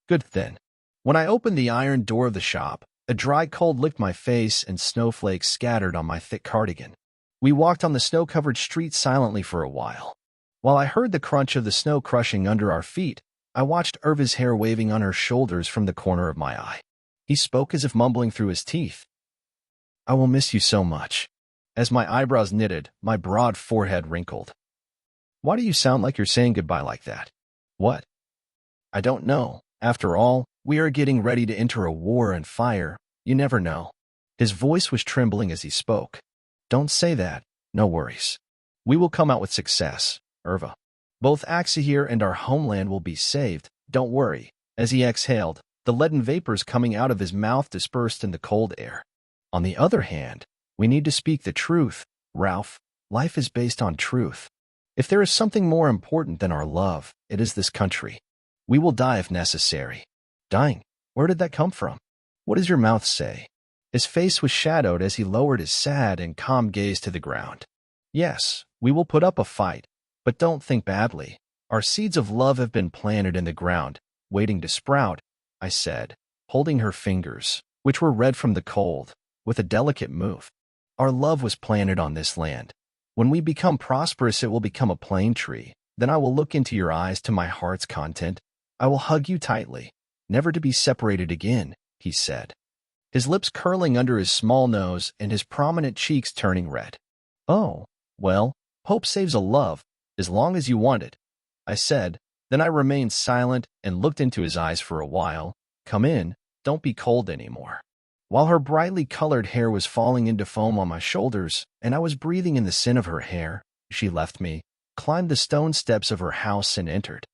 Good then. When I opened the iron door of the shop, a dry cold licked my face and snowflakes scattered on my thick cardigan. We walked on the snow-covered street silently for a while. While I heard the crunch of the snow crushing under our feet, I watched Irva's hair waving on her shoulders from the corner of my eye. He spoke as if mumbling through his teeth. I will miss you so much. As my eyebrows knitted, my broad forehead wrinkled. Why do you sound like you're saying goodbye like that? What? I don't know. After all, we are getting ready to enter a war and fire. You never know. His voice was trembling as he spoke. Don't say that. No worries. We will come out with success, Irva. Both Axahir and our homeland will be saved. Don't worry. As he exhaled, the leaden vapors coming out of his mouth dispersed in the cold air. On the other hand, we need to speak the truth, Ralph. Life is based on truth. If there is something more important than our love, it is this country. We will die if necessary. Dying? Where did that come from? What does your mouth say? His face was shadowed as he lowered his sad and calm gaze to the ground. Yes, we will put up a fight, but don't think badly. Our seeds of love have been planted in the ground, waiting to sprout, I said, holding her fingers, which were red from the cold, with a delicate move. Our love was planted on this land. When we become prosperous, it will become a plane tree. Then I will look into your eyes to my heart's content. I will hug you tightly, never to be separated again, he said, his lips curling under his small nose and his prominent cheeks turning red. Oh, well, hope saves a love, as long as you want it, I said. Then I remained silent and looked into his eyes for a while. Come in, don't be cold anymore. While her brightly colored hair was falling into foam on my shoulders, and I was breathing in the scent of her hair, she left me, climbed the stone steps of her house and entered.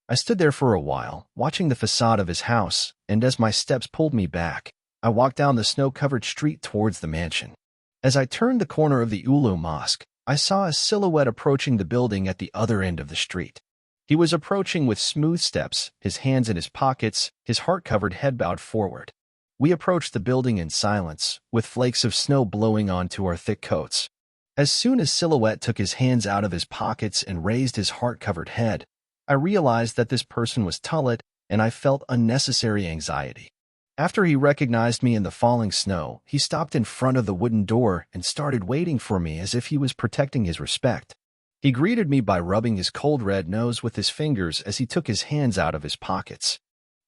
I stood there for a while, watching the facade of his house, and as my steps pulled me back, I walked down the snow-covered street towards the mansion. As I turned the corner of the Ulu Mosque, I saw a silhouette approaching the building at the other end of the street. He was approaching with smooth steps, his hands in his pockets, his heart-covered head bowed forward. We approached the building in silence, with flakes of snow blowing onto our thick coats. As soon as Silhouette took his hands out of his pockets and raised his heart-covered head, I realized that this person was Tullet, and I felt unnecessary anxiety. After he recognized me in the falling snow, he stopped in front of the wooden door and started waiting for me as if he was protecting his respect. He greeted me by rubbing his cold red nose with his fingers as he took his hands out of his pockets.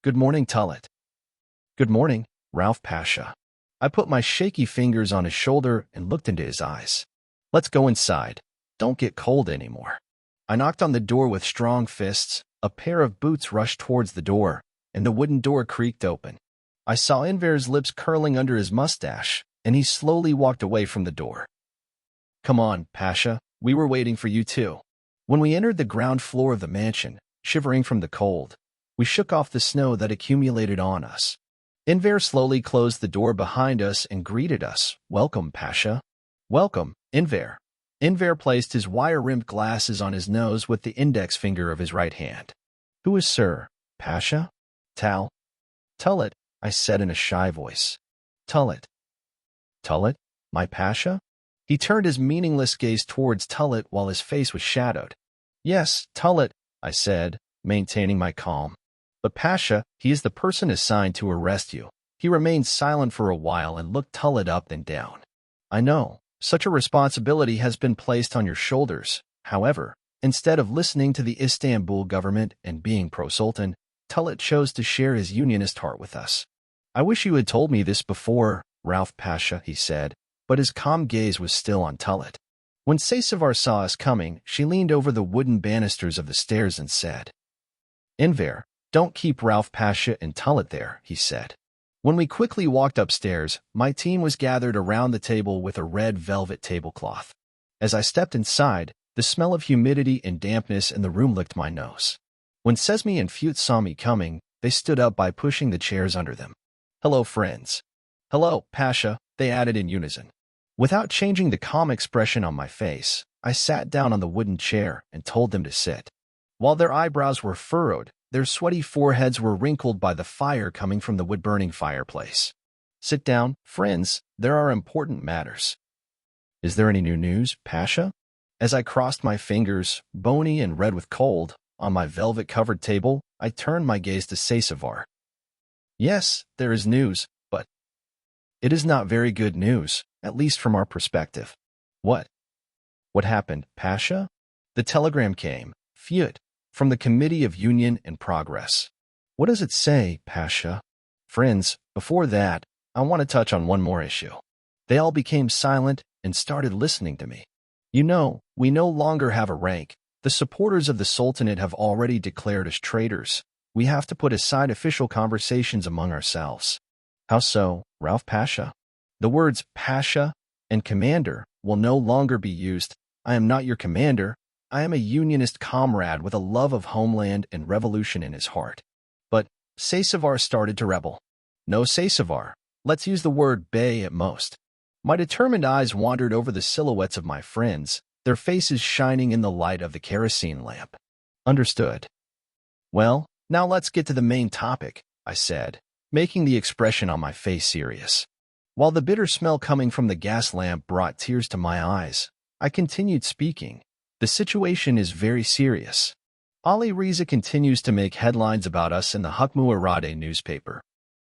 Good morning, Tullet. Good morning, Ralph Pasha. I put my shaky fingers on his shoulder and looked into his eyes. Let's go inside. Don't get cold anymore. I knocked on the door with strong fists. A pair of boots rushed towards the door, and the wooden door creaked open. I saw Enver's lips curling under his mustache, and he slowly walked away from the door. Come on, Pasha. We were waiting for you too. When we entered the ground floor of the mansion, shivering from the cold, we shook off the snow that accumulated on us. Enver slowly closed the door behind us and greeted us. "Welcome, Pasha." "Welcome, Enver." Enver placed his wire-rimmed glasses on his nose with the index finger of his right hand. "Who is Sir, Pasha?" Tullet, I said in a shy voice. Tullet. Tullet, my Pasha? He turned his meaningless gaze towards Tullet while his face was shadowed. "Yes, Tullet," I said, maintaining my calm. "But Pasha, he is the person assigned to arrest you." He remained silent for a while and looked Tullet up and down. "I know. Such a responsibility has been placed on your shoulders. However, instead of listening to the Istanbul government and being pro-Sultan, Tullet chose to share his unionist heart with us." "I wish you had told me this before, Rauf Pasha," he said, but his calm gaze was still on Tullet. When Saysavar saw us coming, she leaned over the wooden banisters of the stairs and said, "Enver, don't keep Rauf Pasha and Tullet there," he said. When we quickly walked upstairs, my team was gathered around the table with a red velvet tablecloth. As I stepped inside, the smell of humidity and dampness in the room licked my nose. When Sesmi and Fute saw me coming, they stood up by pushing the chairs under them. "Hello, friends." "Hello, Pasha," they added in unison. Without changing the calm expression on my face, I sat down on the wooden chair and told them to sit. While their eyebrows were furrowed, their sweaty foreheads were wrinkled by the fire coming from the wood-burning fireplace. "Sit down, friends. There are important matters." "Is there any new news, Pasha?" As I crossed my fingers, bony and red with cold, on my velvet-covered table, I turned my gaze to Saysavar. "Yes, there is news, but it is not very good news, at least from our perspective." "What? What happened, Pasha?" "The telegram came, Fute, from the Committee of Union and Progress." "What does it say, Pasha?" "Friends, before that, I want to touch on one more issue." They all became silent and started listening to me. "You know, we no longer have a rank. The supporters of the Sultanate have already declared us traitors. We have to put aside official conversations among ourselves." "How so, Rauf Pasha?" "The words Pasha and Commander will no longer be used. I am not your commander. I am a unionist comrade with a love of homeland and revolution in his heart." But Saysavar started to rebel. "No, Saysavar. Let's use the word Bey at most." My determined eyes wandered over the silhouettes of my friends, their faces shining in the light of the kerosene lamp. "Understood." "Well, now let's get to the main topic," I said, making the expression on my face serious. While the bitter smell coming from the gas lamp brought tears to my eyes, I continued speaking. "The situation is very serious. Ali Riza continues to make headlines about us in the Hukmu Irade newspaper.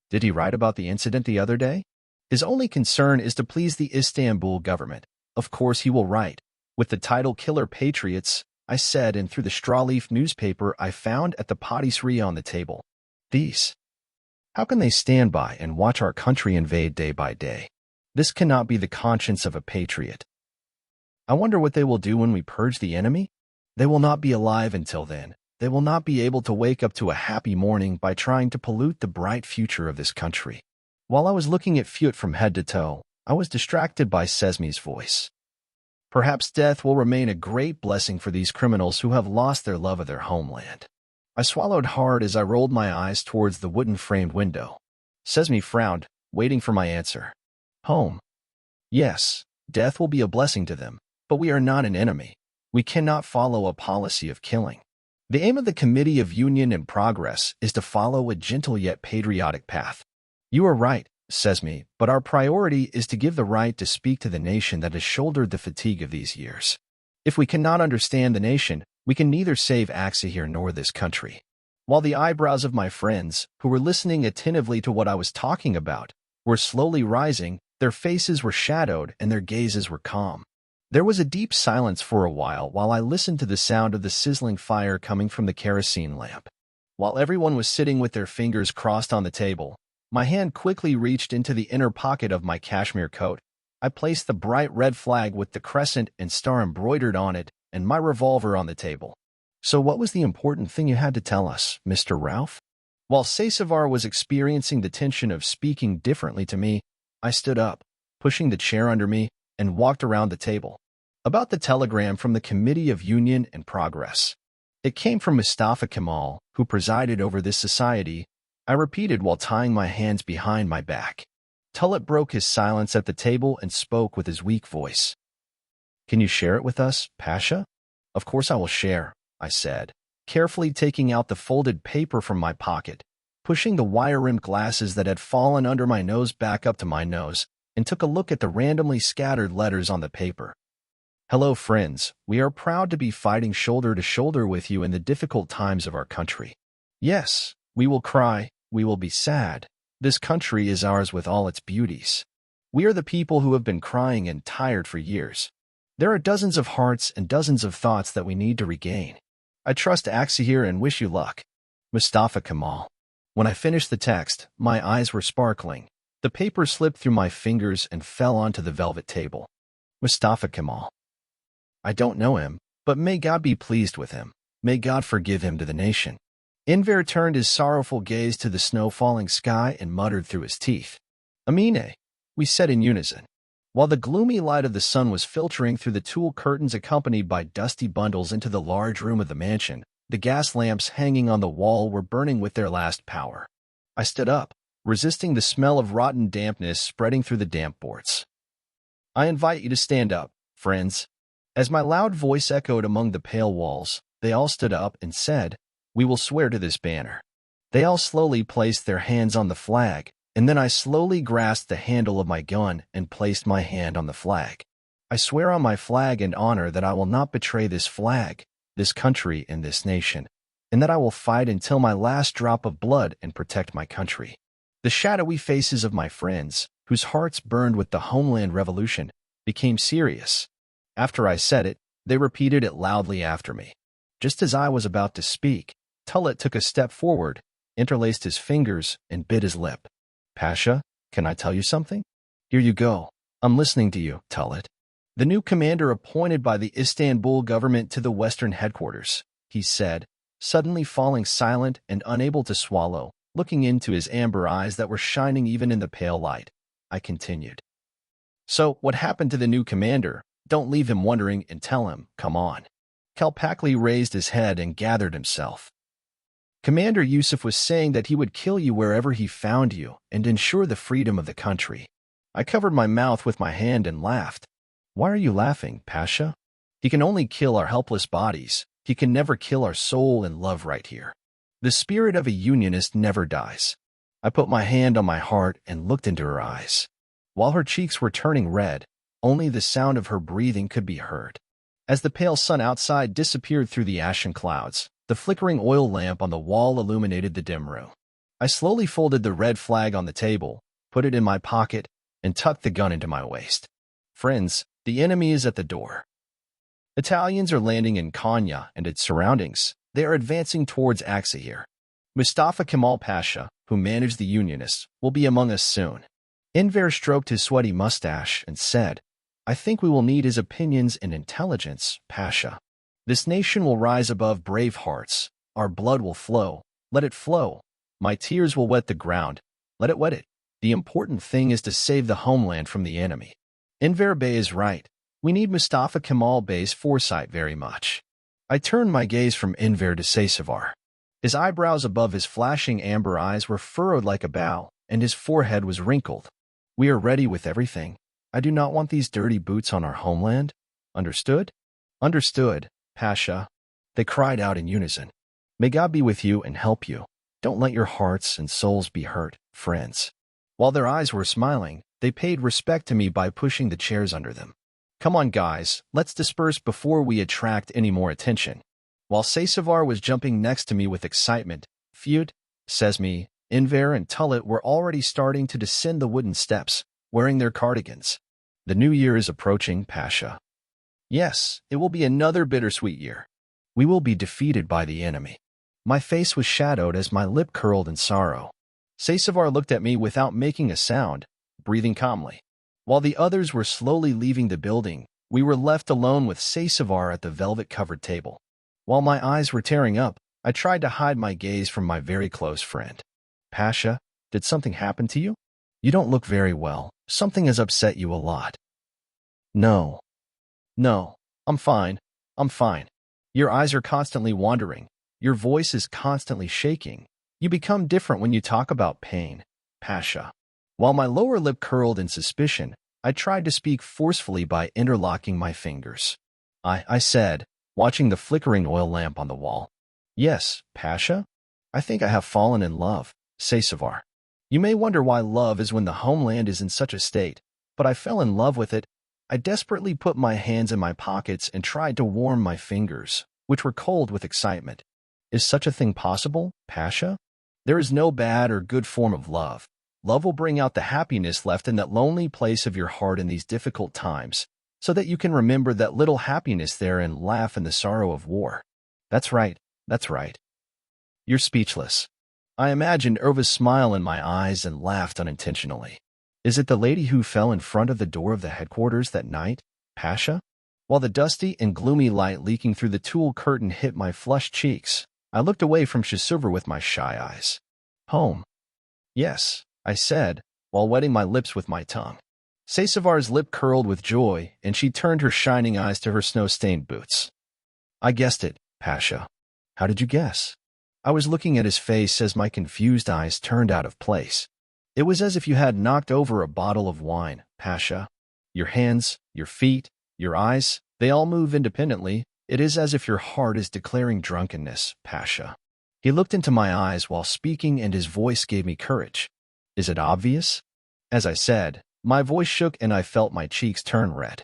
Did he write about the incident the other day? His only concern is to please the Istanbul government. Of course he will write, with the title Killer Patriots," I said, and through the straw-leaf newspaper I found at the patisserie on the table. "These. How can they stand by and watch our country invade day by day? This cannot be the conscience of a patriot. I wonder what they will do when we purge the enemy? They will not be alive until then. They will not be able to wake up to a happy morning by trying to pollute the bright future of this country." While I was looking at Fute from head to toe, I was distracted by Sesmi's voice. "Perhaps death will remain a great blessing for these criminals who have lost their love of their homeland." I swallowed hard as I rolled my eyes towards the wooden-framed window. Sesmi frowned, waiting for my answer. "Home. Yes, death will be a blessing to them, but we are not an enemy. We cannot follow a policy of killing. The aim of the Committee of Union and Progress is to follow a gentle yet patriotic path." "You are right," Sesmi, "but our priority is to give the right to speak to the nation that has shouldered the fatigue of these years. If we cannot understand the nation, we can neither save Aksahir nor this country." While the eyebrows of my friends, who were listening attentively to what I was talking about, were slowly rising, their faces were shadowed and their gazes were calm. There was a deep silence for a while I listened to the sound of the sizzling fire coming from the kerosene lamp. While everyone was sitting with their fingers crossed on the table, my hand quickly reached into the inner pocket of my cashmere coat. I placed the bright red flag with the crescent and star embroidered on it and my revolver on the table. "So what was the important thing you had to tell us, Mr. Rauf?" While Saysavar was experiencing the tension of speaking differently to me, I stood up, pushing the chair under me, and walked around the table. "About the telegram from the Committee of Union and Progress. It came from Mustafa Kemal, who presided over this society, I repeated while tying my hands behind my back. Tullet broke his silence at the table and spoke with his weak voice. Can you share it with us, Pasha? Of course I will share, I said, carefully taking out the folded paper from my pocket, pushing the wire-rimmed glasses that had fallen under my nose back up to my nose, and took a look at the randomly scattered letters on the paper. Hello, friends. We are proud to be fighting shoulder to shoulder with you in the difficult times of our country. Yes, we will cry, we will be sad. This country is ours with all its beauties. We are the people who have been crying and tired for years. There are dozens of hearts and dozens of thoughts that we need to regain. I trust Axie here and wish you luck. Mustafa Kemal. When I finished the text, my eyes were sparkling. The paper slipped through my fingers and fell onto the velvet table. Mustafa Kemal. I don't know him, but may God be pleased with him. May God forgive him to the nation. Enver turned his sorrowful gaze to the snow-falling sky and muttered through his teeth. Amine, we said in unison. While the gloomy light of the sun was filtering through the tulle curtains accompanied by dusty bundles into the large room of the mansion, the gas lamps hanging on the wall were burning with their last power. I stood up, resisting the smell of rotten dampness spreading through the damp boards. I invite you to stand up, friends. As my loud voice echoed among the pale walls, they all stood up and said, We will swear to this banner. They all slowly placed their hands on the flag, and then I slowly grasped the handle of my gun and placed my hand on the flag. I swear on my flag and honor that I will not betray this flag, this country, and this nation, and that I will fight until my last drop of blood and protect my country. The shadowy faces of my friends, whose hearts burned with the Homeland Revolution, became serious. After I said it, they repeated it loudly after me. Just as I was about to speak, Tullet took a step forward, interlaced his fingers, and bit his lip. Pasha, can I tell you something? Here you go. I'm listening to you, Tullet. The new commander appointed by the Istanbul government to the Western headquarters, he said, suddenly falling silent and unable to swallow, looking into his amber eyes that were shining even in the pale light. I continued. So, what happened to the new commander? Don't leave him wondering and tell him, come on. Kalpakli raised his head and gathered himself. Commander Yusuf was saying that he would kill you wherever he found you and ensure the freedom of the country. I covered my mouth with my hand and laughed. Why are you laughing, Pasha? He can only kill our helpless bodies. He can never kill our soul and love right here. The spirit of a unionist never dies. I put my hand on my heart and looked into her eyes. While her cheeks were turning red, only the sound of her breathing could be heard. As the pale sun outside disappeared through the ashen clouds, the flickering oil lamp on the wall illuminated the dim room. I slowly folded the red flag on the table, put it in my pocket, and tucked the gun into my waist. Friends, the enemy is at the door. Italians are landing in Konya and its surroundings. They are advancing towards Aksahir. Mustafa Kemal Pasha, who managed the Unionists, will be among us soon. Enver stroked his sweaty mustache and said, I think we will need his opinions and intelligence, Pasha. This nation will rise above brave hearts. Our blood will flow. Let it flow. My tears will wet the ground. Let it wet it. The important thing is to save the homeland from the enemy. Enver Bey is right. We need Mustafa Kemal Bey's foresight very much. I turned my gaze from Enver to Saysavar. His eyebrows above his flashing amber eyes were furrowed like a bow, and his forehead was wrinkled. We are ready with everything. I do not want these dirty boots on our homeland. Understood? Understood, Pasha. They cried out in unison. May God be with you and help you. Don't let your hearts and souls be hurt, friends. While their eyes were smiling, they paid respect to me by pushing the chairs under them. Come on, guys, let's disperse before we attract any more attention. While Saysavar was jumping next to me with excitement, Feud, Sesme, Enver, and Tullet were already starting to descend the wooden steps, wearing their cardigans. The new year is approaching, Pasha. Yes, it will be another bittersweet year. We will be defeated by the enemy. My face was shadowed as my lip curled in sorrow. Saysavar looked at me without making a sound, breathing calmly. While the others were slowly leaving the building, we were left alone with Saysavar at the velvet-covered table. While my eyes were tearing up, I tried to hide my gaze from my very close friend. Pasha, did something happen to you? You don't look very well. Something has upset you a lot. No, I'm fine. I'm fine. Your eyes are constantly wandering. Your voice is constantly shaking. You become different when you talk about pain, Pasha. While my lower lip curled in suspicion, I tried to speak forcefully by interlocking my fingers. I said, watching the flickering oil lamp on the wall. Yes, Pasha? I think I have fallen in love, Sasavar. You may wonder why love is when the homeland is in such a state, but I fell in love with it. I desperately put my hands in my pockets and tried to warm my fingers, which were cold with excitement. Is such a thing possible, Pasha? There is no bad or good form of love. Love will bring out the happiness left in that lonely place of your heart in these difficult times, so that you can remember that little happiness there and laugh in the sorrow of war. That's right, that's right. You're speechless. I imagined Irva's smile in my eyes and laughed unintentionally. Is it the lady who fell in front of the door of the headquarters that night, Pasha? While the dusty and gloomy light leaking through the tulle curtain hit my flushed cheeks, I looked away from Shisuvar with my shy eyes. Home. Yes, I said, while wetting my lips with my tongue. Sasavar's lip curled with joy, and she turned her shining eyes to her snow-stained boots. I guessed it, Pasha. How did you guess? I was looking at his face as my confused eyes turned out of place. It was as if you had knocked over a bottle of wine, Pasha. Your hands, your feet, your eyes, they all move independently. It is as if your heart is declaring drunkenness, Pasha. He looked into my eyes while speaking, and his voice gave me courage. Is it obvious? As I said, my voice shook and I felt my cheeks turn red.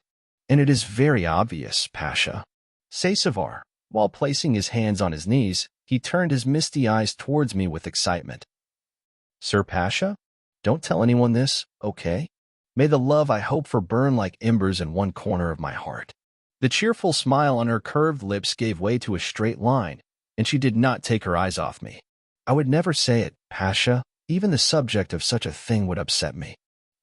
And it is very obvious, Pasha. Sasavar, while placing his hands on his knees, he turned his misty eyes towards me with excitement. Sir Pasha? Don't tell anyone this, okay? May the love I hope for burn like embers in one corner of my heart. The cheerful smile on her curved lips gave way to a straight line, and she did not take her eyes off me. I would never say it, Pasha. Even the subject of such a thing would upset me.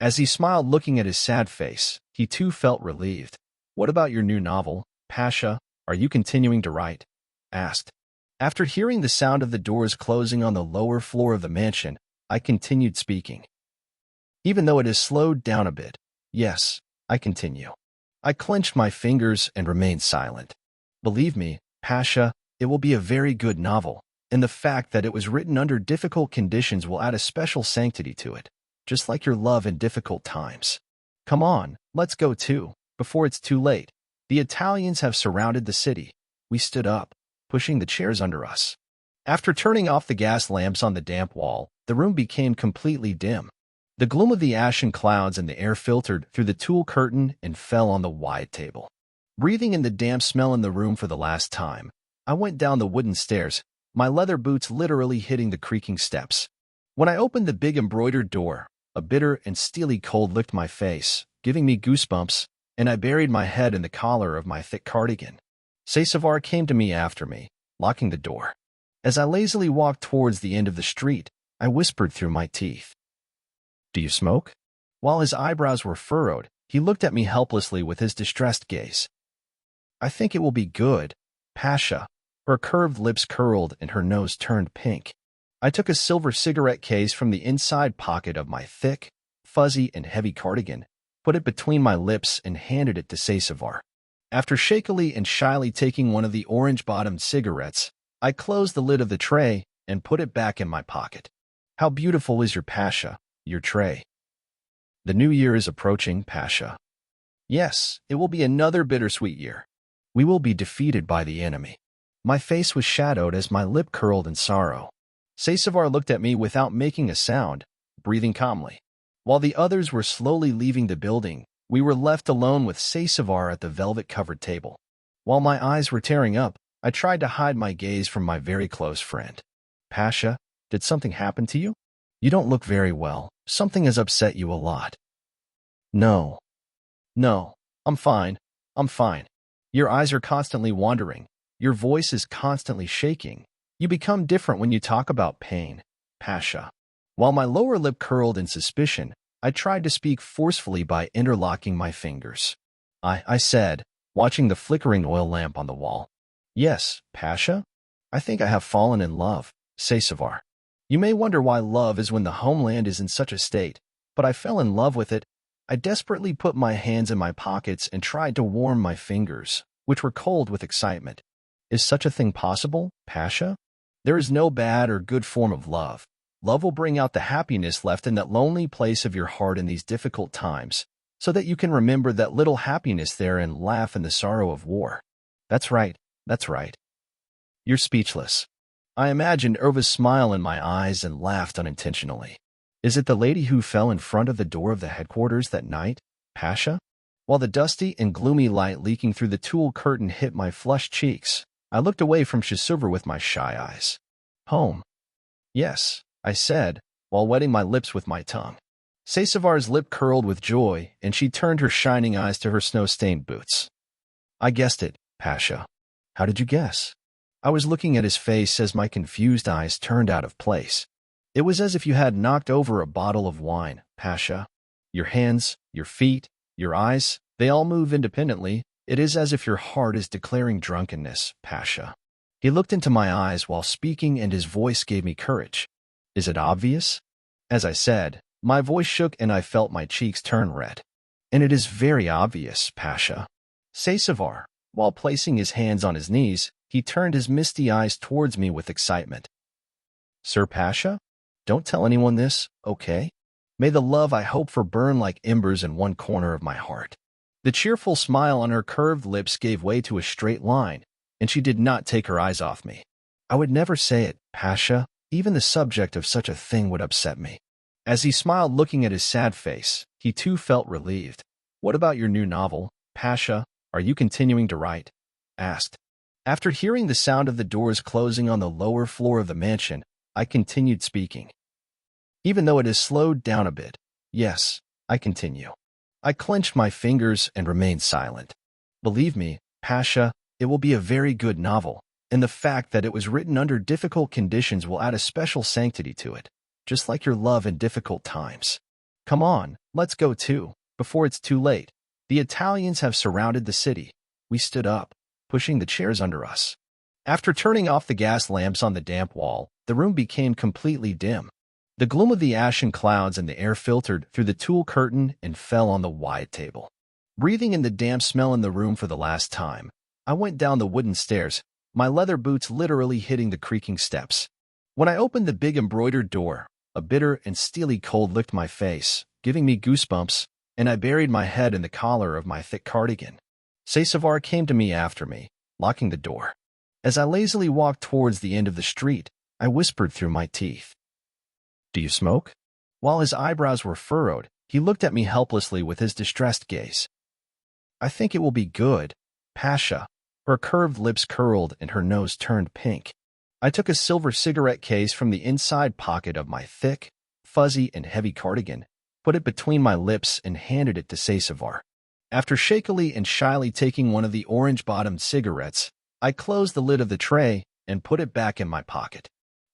As he smiled looking at his sad face, he too felt relieved. What about your new novel, Pasha? Are you continuing to write? Asked. After hearing the sound of the doors closing on the lower floor of the mansion, I continued speaking. Even though it has slowed down a bit, yes, I continue. I clenched my fingers and remained silent. Believe me, Pasha, it will be a very good novel, and the fact that it was written under difficult conditions will add a special sanctity to it, just like your love in difficult times. Come on, let's go too, before it's too late. The Italians have surrounded the city. We stood up, pushing the chairs under us. After turning off the gas lamps on the damp wall, the room became completely dim. The gloom of the ashen clouds in the air filtered through the tulle curtain and fell on the wide table. Breathing in the damp smell in the room for the last time, I went down the wooden stairs, my leather boots literally hitting the creaking steps. When I opened the big embroidered door, a bitter and steely cold licked my face, giving me goosebumps, and I buried my head in the collar of my thick cardigan. Sasavar came to me after me, locking the door. As I lazily walked towards the end of the street, I whispered through my teeth. Do you smoke? While his eyebrows were furrowed, he looked at me helplessly with his distressed gaze. I think it will be good, Pasha. Her curved lips curled and her nose turned pink. I took a silver cigarette case from the inside pocket of my thick, fuzzy, and heavy cardigan, put it between my lips, and handed it to Sasavar. After shakily and shyly taking one of the orange-bottomed cigarettes, I closed the lid of the tray and put it back in my pocket. How beautiful is your Pasha, your tray. The new year is approaching, Pasha. Yes, it will be another bittersweet year. We will be defeated by the enemy. My face was shadowed as my lip curled in sorrow. Sasavar looked at me without making a sound, breathing calmly. While the others were slowly leaving the building, we were left alone with Sasavar at the velvet-covered table. While my eyes were tearing up, I tried to hide my gaze from my very close friend. Pasha, did something happen to you? You don't look very well. Something has upset you a lot. No, I'm fine. Your eyes are constantly wandering. Your voice is constantly shaking. You become different when you talk about pain, Pasha. While my lower lip curled in suspicion, I tried to speak forcefully by interlocking my fingers. I said, watching the flickering oil lamp on the wall. Yes, Pasha? I think I have fallen in love, Sasavar. You may wonder why love is when the homeland is in such a state, but I fell in love with it. I desperately put my hands in my pockets and tried to warm my fingers, which were cold with excitement. Is such a thing possible, Pasha? There is no bad or good form of love. Love will bring out the happiness left in that lonely place of your heart in these difficult times, so that you can remember that little happiness there and laugh in the sorrow of war. That's right, that's right. You're speechless. I imagined Irva's smile in my eyes and laughed unintentionally. Is it the lady who fell in front of the door of the headquarters that night, Pasha? While the dusty and gloomy light leaking through the tulle curtain hit my flushed cheeks, I looked away from Shisuver with my shy eyes. Home. Yes, I said, while wetting my lips with my tongue. Sesavar's lip curled with joy, and she turned her shining eyes to her snow-stained boots. I guessed it, Pasha. How did you guess? I was looking at his face as my confused eyes turned out of place. It was as if you had knocked over a bottle of wine, Pasha. Your hands, your feet, your eyes, they all move independently. It is as if your heart is declaring drunkenness, Pasha. He looked into my eyes while speaking, and his voice gave me courage. Is it obvious? As I said, my voice shook and I felt my cheeks turn red. And it is very obvious, Pasha. Sesavar, while placing his hands on his knees, he turned his misty eyes towards me with excitement. Sir Pasha? Don't tell anyone this, okay? May the love I hope for burn like embers in one corner of my heart. The cheerful smile on her curved lips gave way to a straight line, and she did not take her eyes off me. I would never say it, Pasha. Even the subject of such a thing would upset me. As he smiled looking at his sad face, he too felt relieved. What about your new novel, Pasha? Are you continuing to write? Asked. After hearing the sound of the doors closing on the lower floor of the mansion, I continued speaking. Even though it has slowed down a bit, yes, I continue. I clenched my fingers and remained silent. Believe me, Pasha, it will be a very good novel, and the fact that it was written under difficult conditions will add a special sanctity to it, just like your love in difficult times. Come on, let's go too, before it's too late. The Italians have surrounded the city. We stood up, pushing the chairs under us. After turning off the gas lamps on the damp wall, the room became completely dim. The gloom of the ashen clouds and the air filtered through the tulle curtain and fell on the wide table. Breathing in the damp smell in the room for the last time, I went down the wooden stairs, my leather boots literally hitting the creaking steps. When I opened the big embroidered door, a bitter and steely cold licked my face, giving me goosebumps, and I buried my head in the collar of my thick cardigan. Sesavar came to me after me, locking the door. As I lazily walked towards the end of the street, I whispered through my teeth. Do you smoke? While his eyebrows were furrowed, he looked at me helplessly with his distressed gaze. I think it will be good, Pasha. Her curved lips curled and her nose turned pink. I took a silver cigarette case from the inside pocket of my thick, fuzzy, and heavy cardigan, put it between my lips, and handed it to Sesavar. After shakily and shyly taking one of the orange-bottomed cigarettes, I closed the lid of the tray and put it back in my pocket.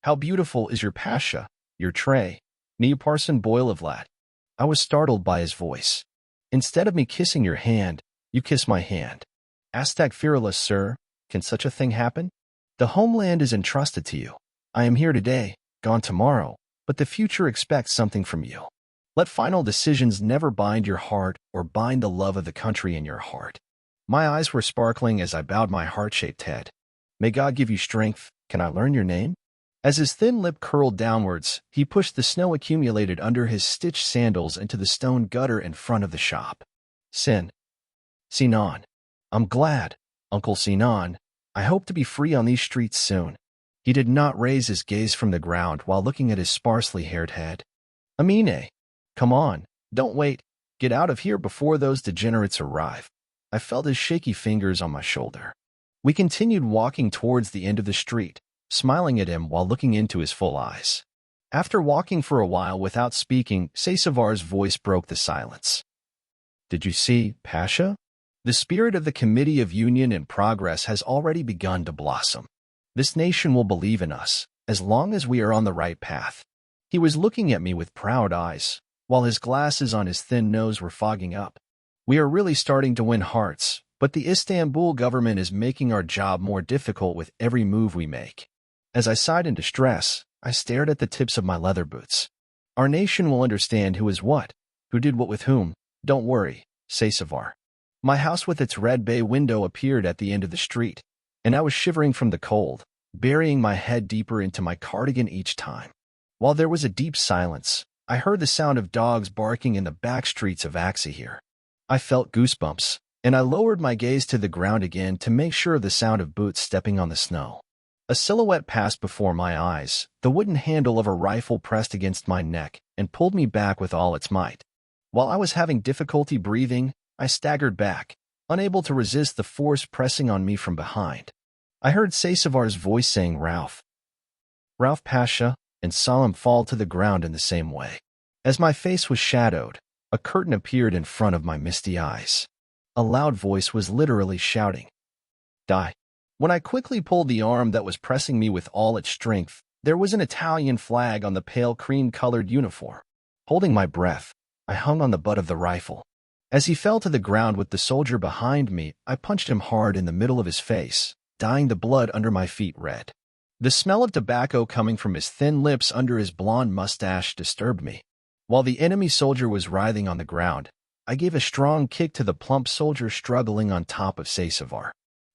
How beautiful is your Pasha, your tray, Ni Parson Boyle of Lat. I was startled by his voice. Instead of me kissing your hand, you kiss my hand. Astagfirullah, sir, can such a thing happen? The homeland is entrusted to you. I am here today, gone tomorrow, but the future expects something from you. Let final decisions never bind your heart or bind the love of the country in your heart. My eyes were sparkling as I bowed my heart-shaped head. May God give you strength. Can I learn your name? As his thin lip curled downwards, he pushed the snow accumulated under his stitched sandals into the stone gutter in front of the shop. Sinan. I'm glad, Uncle Sinan. I hope to be free on these streets soon. He did not raise his gaze from the ground while looking at his sparsely haired head. Amine. Come on, don't wait. Get out of here before those degenerates arrive. I felt his shaky fingers on my shoulder. We continued walking towards the end of the street, smiling at him while looking into his full eyes. After walking for a while without speaking, Sesavar's voice broke the silence. Did you see, Pasha? The spirit of the Committee of Union and Progress has already begun to blossom. This nation will believe in us, as long as we are on the right path. He was looking at me with proud eyes, while his glasses on his thin nose were fogging up. We are really starting to win hearts, but the Istanbul government is making our job more difficult with every move we make. As I sighed in distress, I stared at the tips of my leather boots. Our nation will understand who is what, who did what with whom. Don't worry, Sesavar. My house with its red bay window appeared at the end of the street, and I was shivering from the cold, burying my head deeper into my cardigan each time. While there was a deep silence, I heard the sound of dogs barking in the back streets of Ateş. I felt goosebumps, and I lowered my gaze to the ground again to make sure of the sound of boots stepping on the snow. A silhouette passed before my eyes, the wooden handle of a rifle pressed against my neck and pulled me back with all its might. While I was having difficulty breathing, I staggered back, unable to resist the force pressing on me from behind. I heard Saysavar's voice saying Ralph Pasha, and saw him fall to the ground in the same way. As my face was shadowed, a curtain appeared in front of my misty eyes. A loud voice was literally shouting, "Die." When I quickly pulled the arm that was pressing me with all its strength, there was an Italian flag on the pale cream-colored uniform. Holding my breath, I hung on the butt of the rifle. As he fell to the ground with the soldier behind me, I punched him hard in the middle of his face, dyeing the blood under my feet red. The smell of tobacco coming from his thin lips under his blonde mustache disturbed me. While the enemy soldier was writhing on the ground, I gave a strong kick to the plump soldier struggling on top of Saysavar.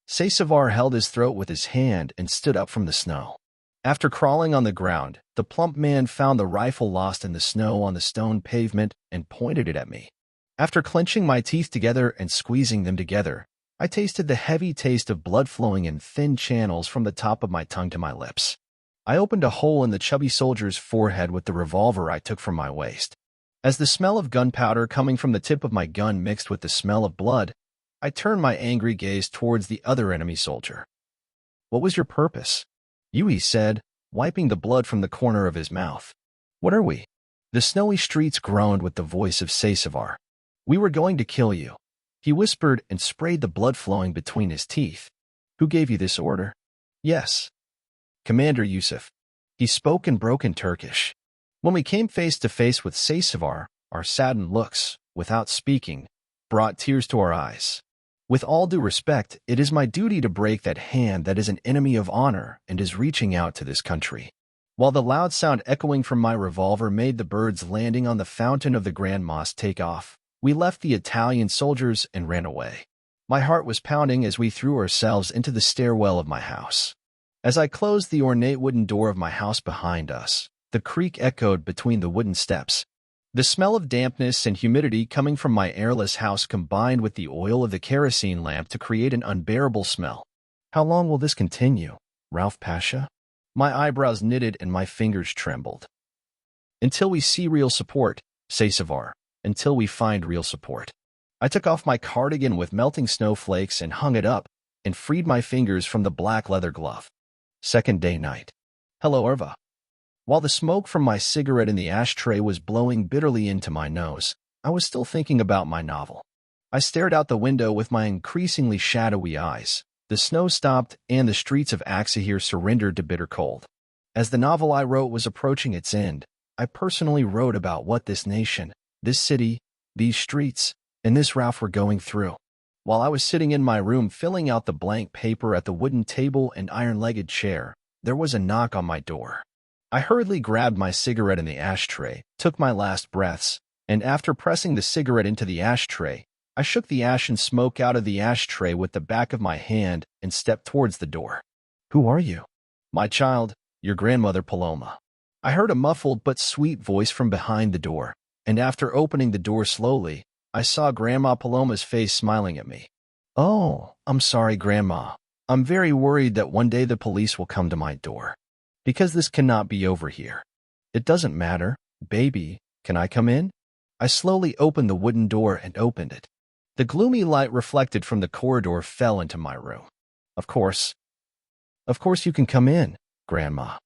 Saysavar held his throat with his hand and stood up from the snow. After crawling on the ground, the plump man found the rifle lost in the snow on the stone pavement and pointed it at me. After clenching my teeth together and squeezing them together, I tasted the heavy taste of blood flowing in thin channels from the top of my tongue to my lips. I opened a hole in the chubby soldier's forehead with the revolver I took from my waist. As the smell of gunpowder coming from the tip of my gun mixed with the smell of blood, I turned my angry gaze towards the other enemy soldier. "What was your purpose?" He said, wiping the blood from the corner of his mouth. "What are we?" The snowy streets groaned with the voice of Saysavar. "We were going to kill you," he whispered and sprayed the blood flowing between his teeth. "Who gave you this order?" "Yes, Commander Yusuf." He spoke in broken Turkish. When we came face to face with Saysavar, our saddened looks, without speaking, brought tears to our eyes. With all due respect, it is my duty to break that hand that is an enemy of honor and is reaching out to this country. While the loud sound echoing from my revolver made the birds landing on the fountain of the Grand Mosque take off, we left the Italian soldiers and ran away. My heart was pounding as we threw ourselves into the stairwell of my house. As I closed the ornate wooden door of my house behind us, the creak echoed between the wooden steps. The smell of dampness and humidity coming from my airless house combined with the oil of the kerosene lamp to create an unbearable smell. "How long will this continue, Ralph Pasha?" My eyebrows knitted and my fingers trembled. "Until we see real support, Saysavar, until we find real support." I took off my cardigan with melting snowflakes and hung it up, and freed my fingers from the black leather glove. Second day night. "Hello, Irva." While the smoke from my cigarette in the ashtray was blowing bitterly into my nose, I was still thinking about my novel. I stared out the window with my increasingly shadowy eyes. The snow stopped, and the streets of Ateş surrendered to bitter cold. As the novel I wrote was approaching its end, I personally wrote about what this nation, this city, these streets, and this Ralph were going through. While I was sitting in my room filling out the blank paper at the wooden table and iron-legged chair, there was a knock on my door. I hurriedly grabbed my cigarette in the ashtray, took my last breaths, and after pressing the cigarette into the ashtray, I shook the ash and smoke out of the ashtray with the back of my hand and stepped towards the door. "Who are you?" "My child, your grandmother Paloma." I heard a muffled but sweet voice from behind the door, and after opening the door slowly, I saw Grandma Paloma's face smiling at me. "Oh, I'm sorry, Grandma. I'm very worried that one day the police will come to my door. Because this cannot be over here." "It doesn't matter, baby. Can I come in?" I slowly opened the wooden door and opened it. The gloomy light reflected from the corridor fell into my room. Of course you can come in, Grandma."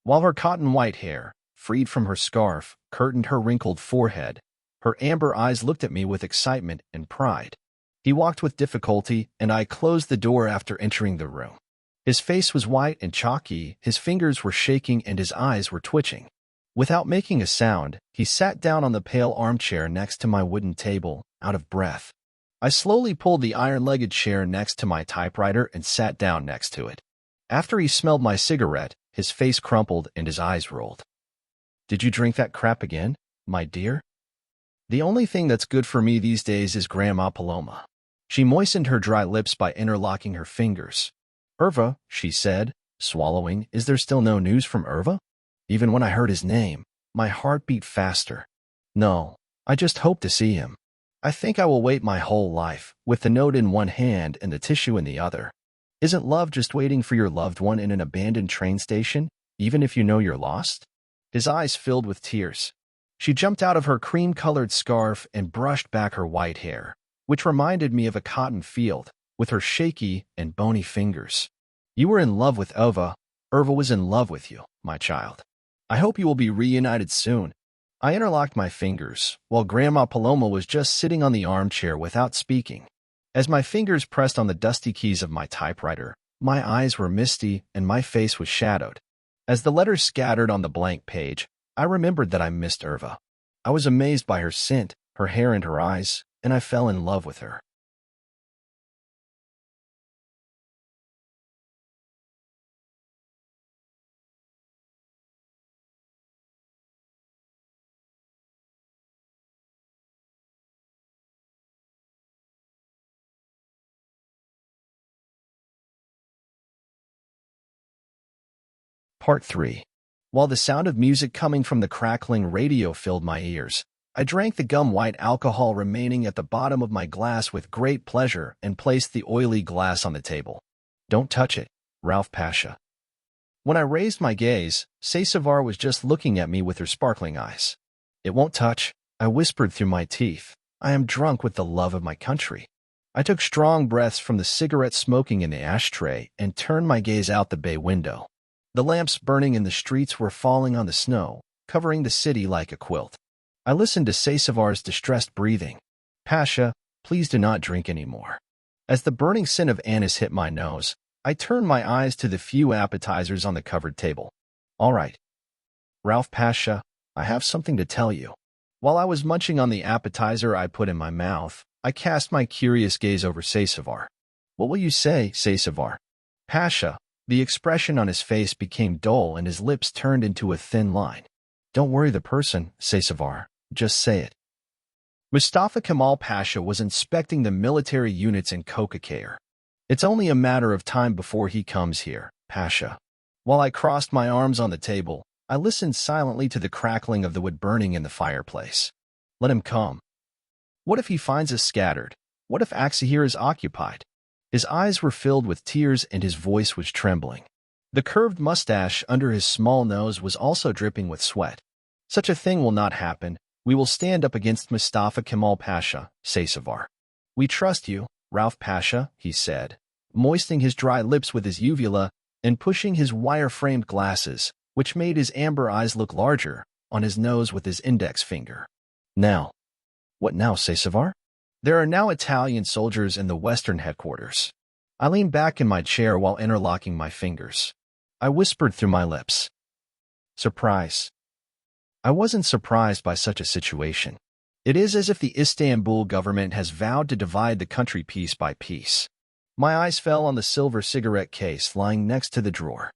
While her cotton-white hair, freed from her scarf, curtained her wrinkled forehead, her amber eyes looked at me with excitement and pride. He walked with difficulty, and I closed the door after entering the room. His face was white and chalky, his fingers were shaking, and his eyes were twitching. Without making a sound, he sat down on the pale armchair next to my wooden table, out of breath. I slowly pulled the iron-legged chair next to my typewriter and sat down next to it. After he smelled my cigarette, his face crumpled and his eyes rolled. "Did you drink that crap again, my dear?" "The only thing that's good for me these days is Grandma Paloma." She moistened her dry lips by interlocking her fingers. "Irva," she said, Swallowing, is there still no news from Irva? Even when I heard his name, my heart beat faster. No, I just hope to see him. I think I will wait my whole life, with the note in one hand and the tissue in the other. Isn't love just waiting for your loved one in an abandoned train station, even if you know you're lost? His eyes filled with tears. She jumped out of her cream-colored scarf and brushed back her white hair, which reminded me of a cotton field, with her shaky and bony fingers. You were in love with Irva. Irva was in love with you, my child. I hope you will be reunited soon. I interlocked my fingers, while Grandma Paloma was just sitting on the armchair without speaking. As my fingers pressed on the dusty keys of my typewriter, my eyes were misty and my face was shadowed. As the letters scattered on the blank page, I remembered that I missed Irva. I was amazed by her scent, her hair and her eyes, and I fell in love with her. Part 3. While the sound of music coming from the crackling radio filled my ears, I drank the gum-white alcohol remaining at the bottom of my glass with great pleasure and placed the oily glass on the table. Don't touch it, Ralph Pasha. When I raised my gaze, Saysavar was just looking at me with her sparkling eyes. It won't touch, I whispered through my teeth. I am drunk with the love of my country. I took strong breaths from the cigarette smoking in the ashtray and turned my gaze out the bay window. The lamps burning in the streets were falling on the snow, covering the city like a quilt. I listened to Saysavar's distressed breathing. Pasha, please do not drink any more. As the burning scent of anise hit my nose, I turned my eyes to the few appetizers on the covered table. All right. Ralph Pasha, I have something to tell you. While I was munching on the appetizer I put in my mouth, I cast my curious gaze over Saysavar. What will you say, Saysavar? Pasha. The expression on his face became dull and his lips turned into a thin line. Don't worry the person, Saysavar. Just say it. Mustafa Kemal Pasha was inspecting the military units in Kokakayr. It's only a matter of time before he comes here, Pasha. While I crossed my arms on the table, I listened silently to the crackling of the wood burning in the fireplace. Let him come. What if he finds us scattered? What if Aksahir is occupied? His eyes were filled with tears and his voice was trembling. The curved mustache under his small nose was also dripping with sweat. Such a thing will not happen. We will stand up against Mustafa Kemal Pasha, Saysavar. We trust you, Ralph Pasha, he said, moistening his dry lips with his uvula and pushing his wire-framed glasses, which made his amber eyes look larger, on his nose with his index finger. Now. What now, Saysavar? There are now Italian soldiers in the Western headquarters. I leaned back in my chair while interlocking my fingers. I whispered through my lips. Surprise. I wasn't surprised by such a situation. It is as if the Istanbul government has vowed to divide the country piece by piece. My eyes fell on the silver cigarette case lying next to the drawer.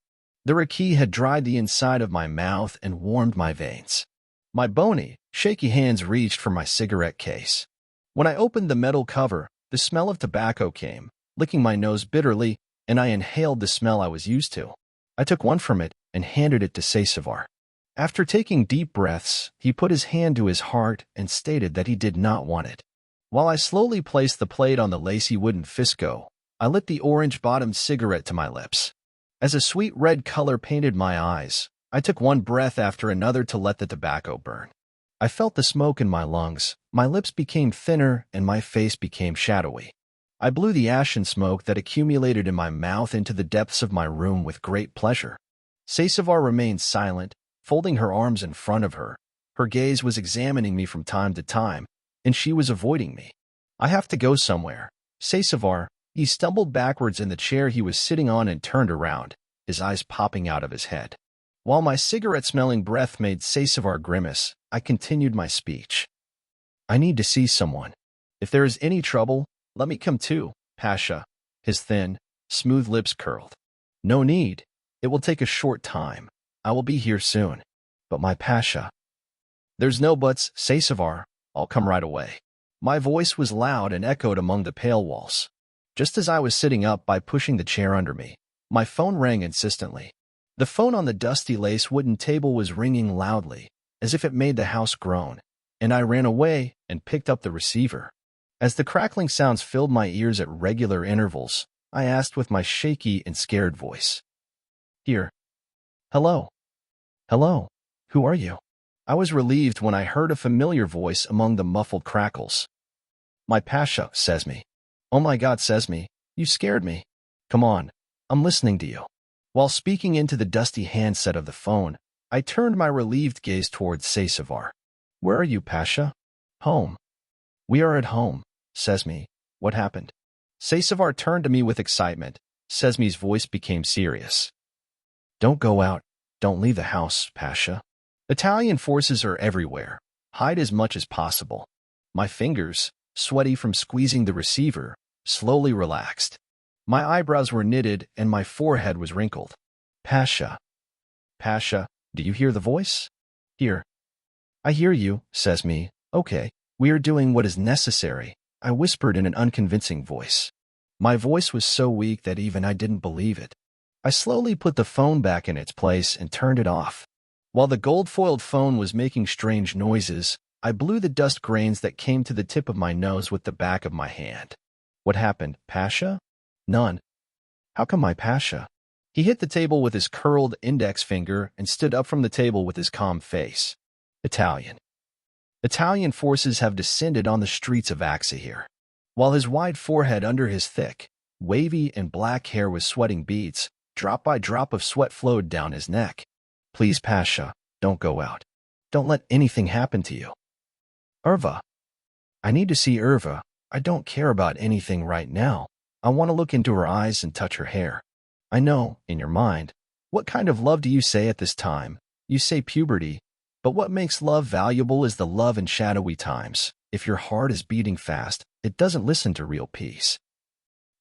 The raki had dried the inside of my mouth and warmed my veins. My bony, shaky hands reached for my cigarette case. When I opened the metal cover, the smell of tobacco came, licking my nose bitterly, and I inhaled the smell I was used to. I took one from it and handed it to Saysavar. After taking deep breaths, he put his hand to his heart and stated that he did not want it. While I slowly placed the plate on the lacy wooden fisco, I lit the orange-bottomed cigarette to my lips. As a sweet red color painted my eyes, I took one breath after another to let the tobacco burn. I felt the smoke in my lungs, my lips became thinner, and my face became shadowy. I blew the ash and smoke that accumulated in my mouth into the depths of my room with great pleasure. Saysavar remained silent, folding her arms in front of her. Her gaze was examining me from time to time, and she was avoiding me. I have to go somewhere. Saysavar, he stumbled backwards in the chair he was sitting on and turned around, his eyes popping out of his head. While my cigarette-smelling breath made Saysavar grimace, I continued my speech. I need to see someone. If there is any trouble, let me come too, Pasha. His thin, smooth lips curled. No need. It will take a short time. I will be here soon. But my Pasha. There's no buts, Saysavar. I'll come right away. My voice was loud and echoed among the pale walls. Just as I was sitting up by pushing the chair under me, My phone rang insistently. The phone on the dusty lace wooden table was ringing loudly, as if it made the house groan, and I ran away and picked up the receiver. As the crackling sounds filled my ears at regular intervals, I asked with my shaky and scared voice, "Here. Hello. Hello. Who are you?" I was relieved when I heard a familiar voice among the muffled crackles. "My Pasha," says me. "Oh my God," says me. "You scared me. Come on. I'm listening to you." While speaking into the dusty handset of the phone, I turned my relieved gaze towards Saysavar. "Where are you, Pasha?" "Home." "We are at home," says me. "What happened?" Saysavar turned to me with excitement. Sesme's voice became serious. "Don't go out. Don't leave the house, Pasha. Italian forces are everywhere. Hide as much as possible." My fingers, sweaty from squeezing the receiver, slowly relaxed. My eyebrows were knitted and my forehead was wrinkled. "Pasha. Pasha, do you hear the voice?" "Here." "I hear you," says me. "Okay, we are doing what is necessary," I whispered in an unconvincing voice. My voice was so weak that even I didn't believe it. I slowly put the phone back in its place and turned it off. While the gold-foiled phone was making strange noises, I blew the dust grains that came to the tip of my nose with the back of my hand. "What happened, Pasha?" "None." "How come, my Pasha?" He hit the table with his curled index finger and stood up from the table with his calm face. "Italian. Italian forces have descended on the streets of Axahir." While his wide forehead under his thick, wavy and black hair was sweating beads, drop by drop of sweat flowed down his neck. "Please, Pasha, don't go out. Don't let anything happen to you." "Irva. I need to see Irva. I don't care about anything right now. I want to look into her eyes and touch her hair." "I know, in your mind. What kind of love do you say at this time? You say puberty. But what makes love valuable is the love in shadowy times. If your heart is beating fast, it doesn't listen to real peace."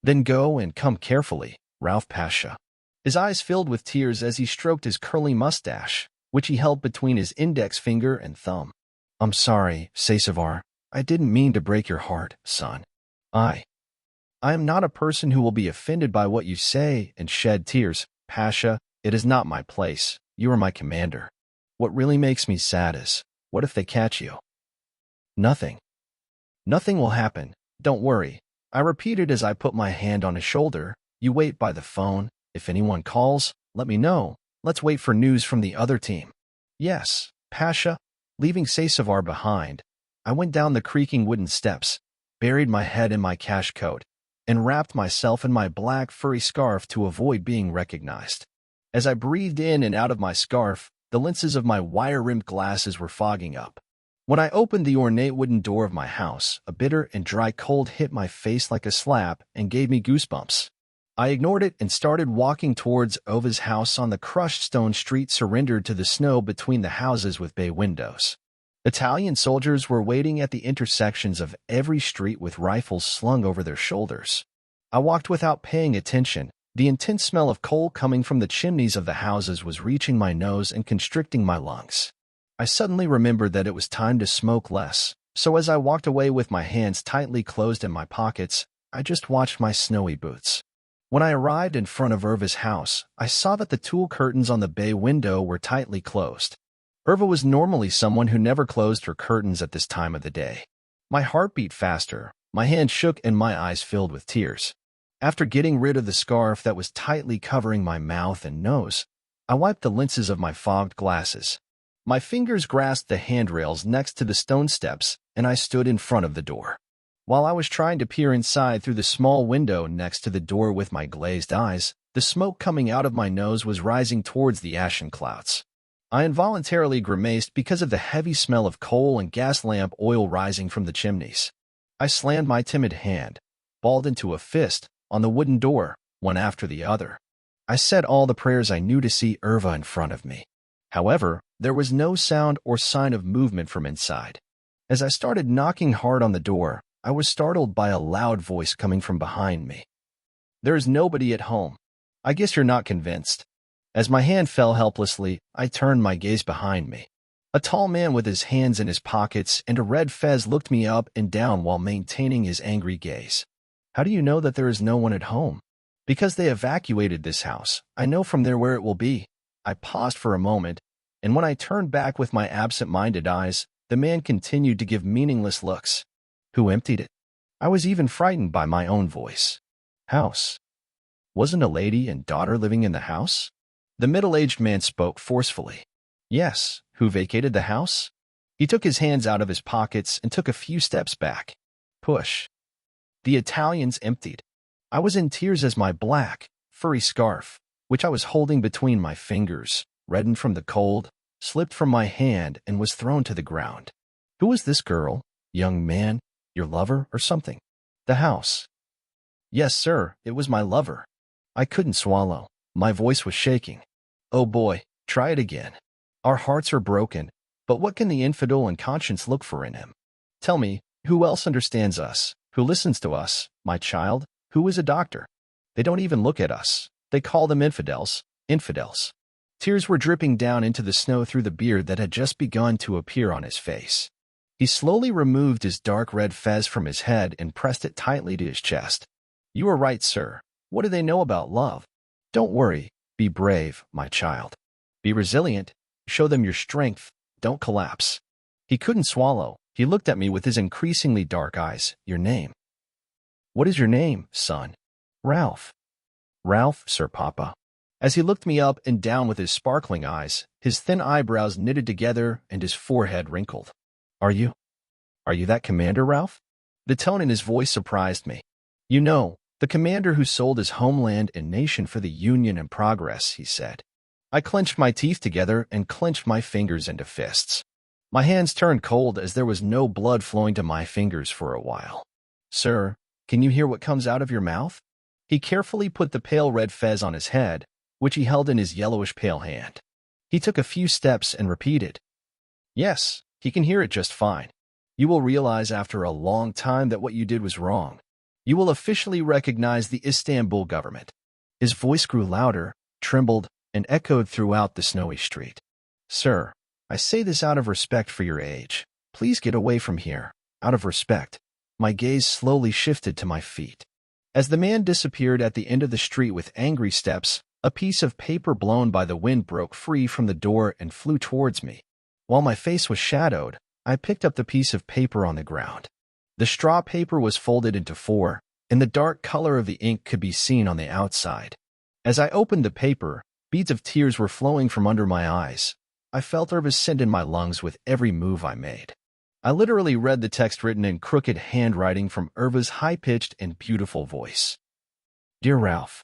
"Then go and come carefully, Ralph Pasha." His eyes filled with tears as he stroked his curly mustache, which he held between his index finger and thumb. "I'm sorry, Saysavar. I didn't mean to break your heart, son. I am not a person who will be offended by what you say and shed tears. Pasha, it is not my place. You are my commander. What really makes me sad is, what if they catch you?" "Nothing. Nothing will happen. Don't worry," I repeated as I put my hand on his shoulder. "You wait by the phone. If anyone calls, let me know. Let's wait for news from the other team." "Yes, Pasha." Leaving Saysavar behind, I went down the creaking wooden steps, buried my head in my cash coat, and wrapped myself in my black furry scarf to avoid being recognized. As I breathed in and out of my scarf, the lenses of my wire-rimmed glasses were fogging up. When I opened the ornate wooden door of my house, a bitter and dry cold hit my face like a slap and gave me goosebumps. I ignored it and started walking towards Ova's house on the crushed stone street surrendered to the snow between the houses with bay windows. Italian soldiers were waiting at the intersections of every street with rifles slung over their shoulders. I walked without paying attention. The intense smell of coal coming from the chimneys of the houses was reaching my nose and constricting my lungs. I suddenly remembered that it was time to smoke less, so as I walked away with my hands tightly closed in my pockets, I just watched my snowy boots. When I arrived in front of Irva's house, I saw that the tulle curtains on the bay window were tightly closed. Irva was normally someone who never closed her curtains at this time of the day. My heart beat faster, my hand shook and my eyes filled with tears. After getting rid of the scarf that was tightly covering my mouth and nose, I wiped the lenses of my fogged glasses. My fingers grasped the handrails next to the stone steps, and I stood in front of the door. While I was trying to peer inside through the small window next to the door with my glazed eyes, the smoke coming out of my nose was rising towards the ashen clouds. I involuntarily grimaced because of the heavy smell of coal and gas lamp oil rising from the chimneys. I slammed my timid hand, balled into a fist, on the wooden door, one after the other. I said all the prayers I knew to see Irva in front of me. However, there was no sound or sign of movement from inside. As I started knocking hard on the door, I was startled by a loud voice coming from behind me. "There is nobody at home. I guess you're not convinced." As my hand fell helplessly, I turned my gaze behind me. A tall man with his hands in his pockets and a red fez looked me up and down while maintaining his angry gaze. "How do you know that there is no one at home?" Because they evacuated this house, I know from there where it will be. I paused for a moment, and when I turned back with my absent-minded eyes, the man continued to give meaningless looks. Who emptied it? I was even frightened by my own voice. House. Wasn't a lady and daughter living in the house? The middle-aged man spoke forcefully. Yes. Who vacated the house? He took his hands out of his pockets and took a few steps back. Push. The Italians emptied. I was in tears as my black, furry scarf, which I was holding between my fingers, reddened from the cold, slipped from my hand and was thrown to the ground. Who was this girl, young man, your lover or something? The house. Yes, sir, it was my lover. I couldn't swallow. My voice was shaking. Oh boy, try it again. Our hearts are broken, but what can the infidel and conscience look for in him? Tell me, who else understands us, who listens to us, my child, who is a doctor? They don't even look at us. They call them infidels, infidels. Tears were dripping down into the snow through the beard that had just begun to appear on his face. He slowly removed his dark red fez from his head and pressed it tightly to his chest. You are right, sir. What do they know about love? Don't worry. Be brave, my child. Be resilient. Show them your strength. Don't collapse. He couldn't swallow. He looked at me with his increasingly dark eyes. Your name? What is your name, son? Ralph. Ralph, sir, Papa. As he looked me up and down with his sparkling eyes, his thin eyebrows knitted together and his forehead wrinkled. Are you that commander, Ralph? The tone in his voice surprised me. You know, the commander who sold his homeland and nation for the Union and progress, he said. I clenched my teeth together and clenched my fingers into fists. My hands turned cold as there was no blood flowing to my fingers for a while. Sir, can you hear what comes out of your mouth? He carefully put the pale red fez on his head, which he held in his yellowish pale hand. He took a few steps and repeated. Yes, he can hear it just fine. You will realize after a long time that what you did was wrong. You will officially recognize the Istanbul government. His voice grew louder, trembled, and echoed throughout the snowy street. Sir, I say this out of respect for your age. Please get away from here, out of respect. My gaze slowly shifted to my feet. As the man disappeared at the end of the street with angry steps, a piece of paper blown by the wind broke free from the door and flew towards me. While my face was shadowed, I picked up the piece of paper on the ground. The straw paper was folded into four, and the dark color of the ink could be seen on the outside. As I opened the paper, beads of tears were flowing from under my eyes. I felt Irva's scent in my lungs with every move I made. I literally read the text written in crooked handwriting from Irva's high-pitched and beautiful voice. Dear Ralph,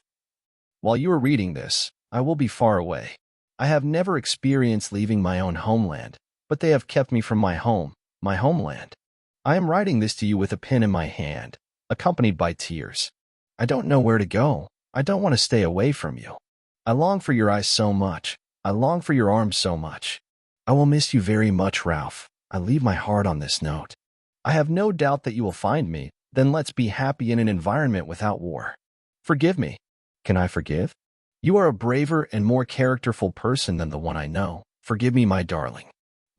while you are reading this, I will be far away. I have never experienced leaving my own homeland, but they have kept me from my home, my homeland. I am writing this to you with a pen in my hand, accompanied by tears. I don't know where to go. I don't want to stay away from you. I long for your eyes so much. I long for your arms so much. I will miss you very much, Ralph. I leave my heart on this note. I have no doubt that you will find me. Then let's be happy in an environment without war. Forgive me. Can I forgive? You are a braver and more characterful person than the one I know. Forgive me, my darling.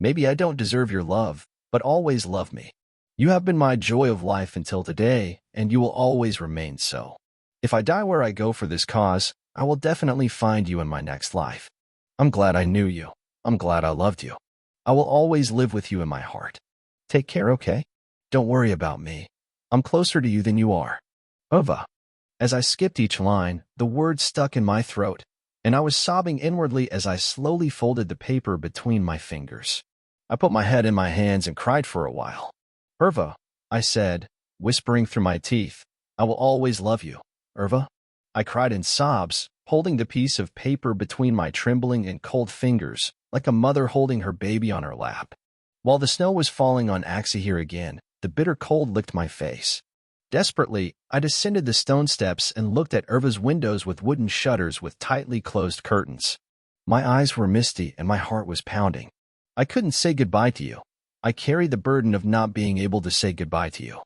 Maybe I don't deserve your love, but always love me. You have been my joy of life until today, and you will always remain so. If I die where I go for this cause, I will definitely find you in my next life. I'm glad I knew you. I'm glad I loved you. I will always live with you in my heart. Take care, okay? Don't worry about me. I'm closer to you than you are. Ova. As I skipped each line, the words stuck in my throat, and I was sobbing inwardly as I slowly folded the paper between my fingers. I put my head in my hands and cried for a while. Irva, I said, whispering through my teeth, I will always love you, Irva. I cried in sobs, holding the piece of paper between my trembling and cold fingers, like a mother holding her baby on her lap. While the snow was falling on Axahir again, the bitter cold licked my face. Desperately, I descended the stone steps and looked at Irva's windows with wooden shutters with tightly closed curtains. My eyes were misty and my heart was pounding. I couldn't say goodbye to you. I carried the burden of not being able to say goodbye to you.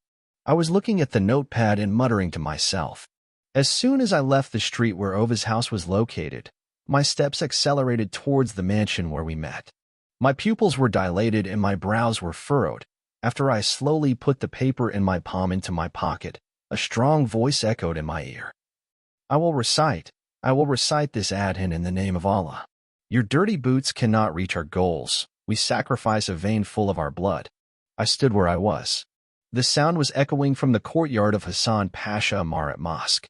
I was looking at the notepad and muttering to myself. As soon as I left the street where Ova's house was located, my steps accelerated towards the mansion where we met. My pupils were dilated and my brows were furrowed. After I slowly put the paper in my palm into my pocket, a strong voice echoed in my ear. I will recite. I will recite this adhin in the name of Allah. Your dirty boots cannot reach our goals. We sacrifice a vein full of our blood. I stood where I was. The sound was echoing from the courtyard of Hassan Pasha Amarat Mosque.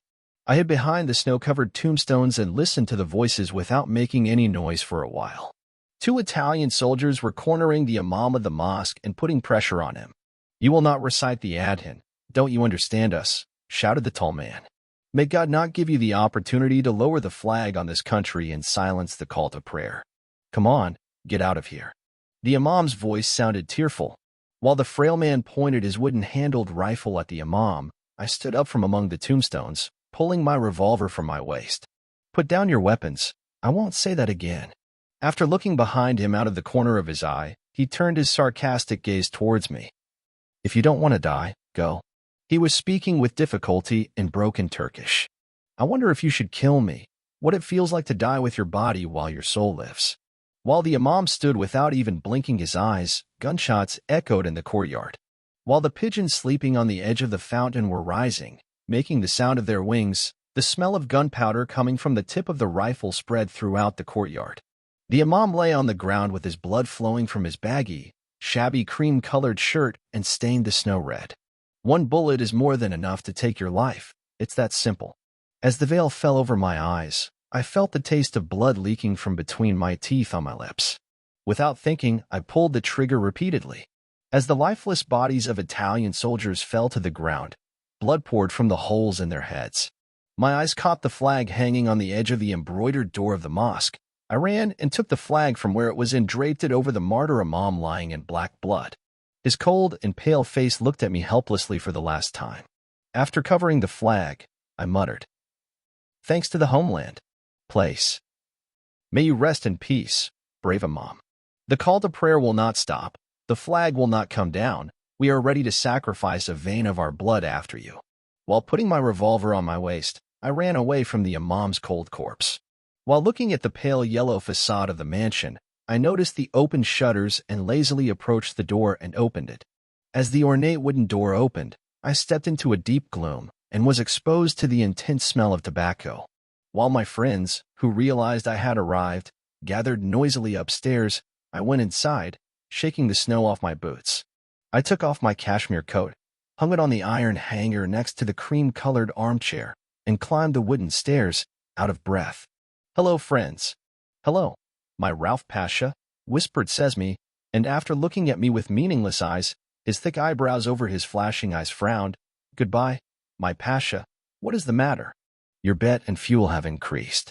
I hid behind the snow-covered tombstones and listened to the voices without making any noise for a while. 2 Italian soldiers were cornering the imam of the mosque and putting pressure on him. You will not recite the adhin. Don't you understand us? Shouted the tall man. May God not give you the opportunity to lower the flag on this country and silence the call to prayer. Come on, get out of here. The imam's voice sounded tearful. While the frail man pointed his wooden-handled rifle at the imam, I stood up from among the tombstones, pulling my revolver from my waist. Put down your weapons. I won't say that again. After looking behind him out of the corner of his eye, he turned his sarcastic gaze towards me. If you don't want to die, go. He was speaking with difficulty in broken Turkish. I wonder if you should kill me, what it feels like to die with your body while your soul lives. While the imam stood without even blinking his eyes, gunshots echoed in the courtyard. While the pigeons sleeping on the edge of the fountain were rising, making the sound of their wings, the smell of gunpowder coming from the tip of the rifle spread throughout the courtyard. The imam lay on the ground with his blood flowing from his baggy, shabby cream-colored shirt and stained the snow red. One bullet is more than enough to take your life. It's that simple. As the veil fell over my eyes, I felt the taste of blood leaking from between my teeth on my lips. Without thinking, I pulled the trigger repeatedly. As the lifeless bodies of Italian soldiers fell to the ground, blood poured from the holes in their heads. My eyes caught the flag hanging on the edge of the embroidered door of the mosque. I ran and took the flag from where it was and draped it over the martyr imam lying in black blood. His cold and pale face looked at me helplessly for the last time. After covering the flag, I muttered, "Thanks to the homeland. Place. May you rest in peace, brave imam. The call to prayer will not stop. The flag will not come down. We are ready to sacrifice a vein of our blood after you." While putting my revolver on my waist, I ran away from the imam's cold corpse. While looking at the pale yellow facade of the mansion, I noticed the open shutters and lazily approached the door and opened it. As the ornate wooden door opened, I stepped into a deep gloom and was exposed to the intense smell of tobacco. While my friends, who realized I had arrived, gathered noisily upstairs, I went inside, shaking the snow off my boots. I took off my cashmere coat, hung it on the iron hanger next to the cream-colored armchair, and climbed the wooden stairs, out of breath. "Hello, friends." "Hello." My Ralph Pasha, whispered Sesme, and after looking at me with meaningless eyes, his thick eyebrows over his flashing eyes frowned. "Goodbye, my Pasha. What is the matter?" "Your bet and fuel have increased."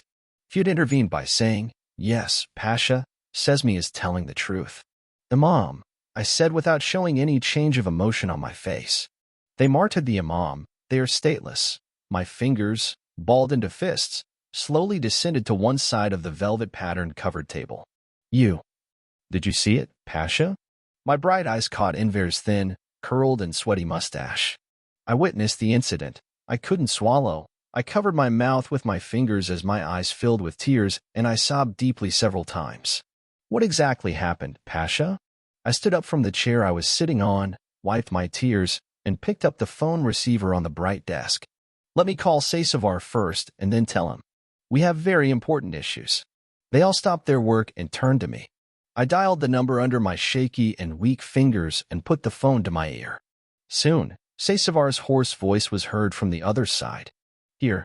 Fyud intervened by saying, "Yes, Pasha, Sesme is telling the truth." "Imam," I said without showing any change of emotion on my face. They martyred the imam. They are stateless. My fingers, balled into fists, slowly descended to one side of the velvet-patterned covered table. Did you see it, Pasha?" My bright eyes caught Enver's thin, curled and sweaty mustache. "I witnessed the incident. I couldn't swallow. I covered my mouth with my fingers as my eyes filled with tears, and I sobbed deeply several times." "What exactly happened, Pasha?" I stood up from the chair I was sitting on, wiped my tears, and picked up the phone receiver on the bright desk. "Let me call Saysavar first and then tell him. We have very important issues." They all stopped their work and turned to me. I dialed the number under my shaky and weak fingers and put the phone to my ear. Soon, Saysavar's hoarse voice was heard from the other side. "Here."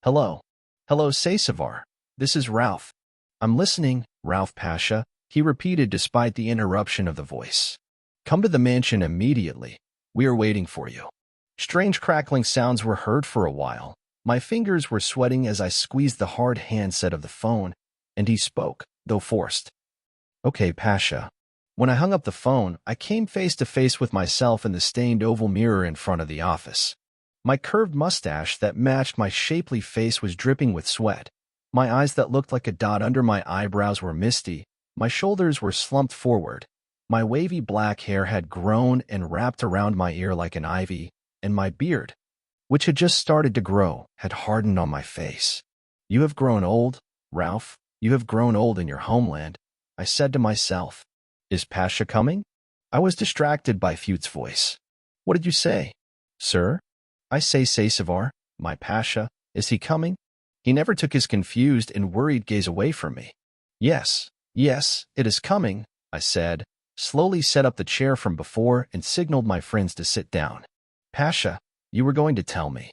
"Hello. Hello, Saysavar. This is Ralph." "I'm listening, Ralph Pasha," he repeated despite the interruption of the voice. "Come to the mansion immediately. We are waiting for you." Strange crackling sounds were heard for a while. My fingers were sweating as I squeezed the hard handset of the phone, and he spoke, though forced. "Okay, Pasha." When I hung up the phone, I came face to face with myself in the stained oval mirror in front of the office. My curved mustache that matched my shapely face was dripping with sweat. My eyes that looked like a dot under my eyebrows were misty. My shoulders were slumped forward. My wavy black hair had grown and wrapped around my ear like an ivy, and my beard, which had just started to grow, had hardened on my face. "You have grown old, Ralph. You have grown old in your homeland," I said to myself. "Is Pasha coming?" I was distracted by Fyud's voice. "What did you say?" "Sir?" "I say Saysavar, my Pasha. Is he coming? He never took his confused and worried gaze away from me. Yes, yes, it is coming, I said, slowly set up the chair from before and signaled my friends to sit down. Pasha, you were going to tell me.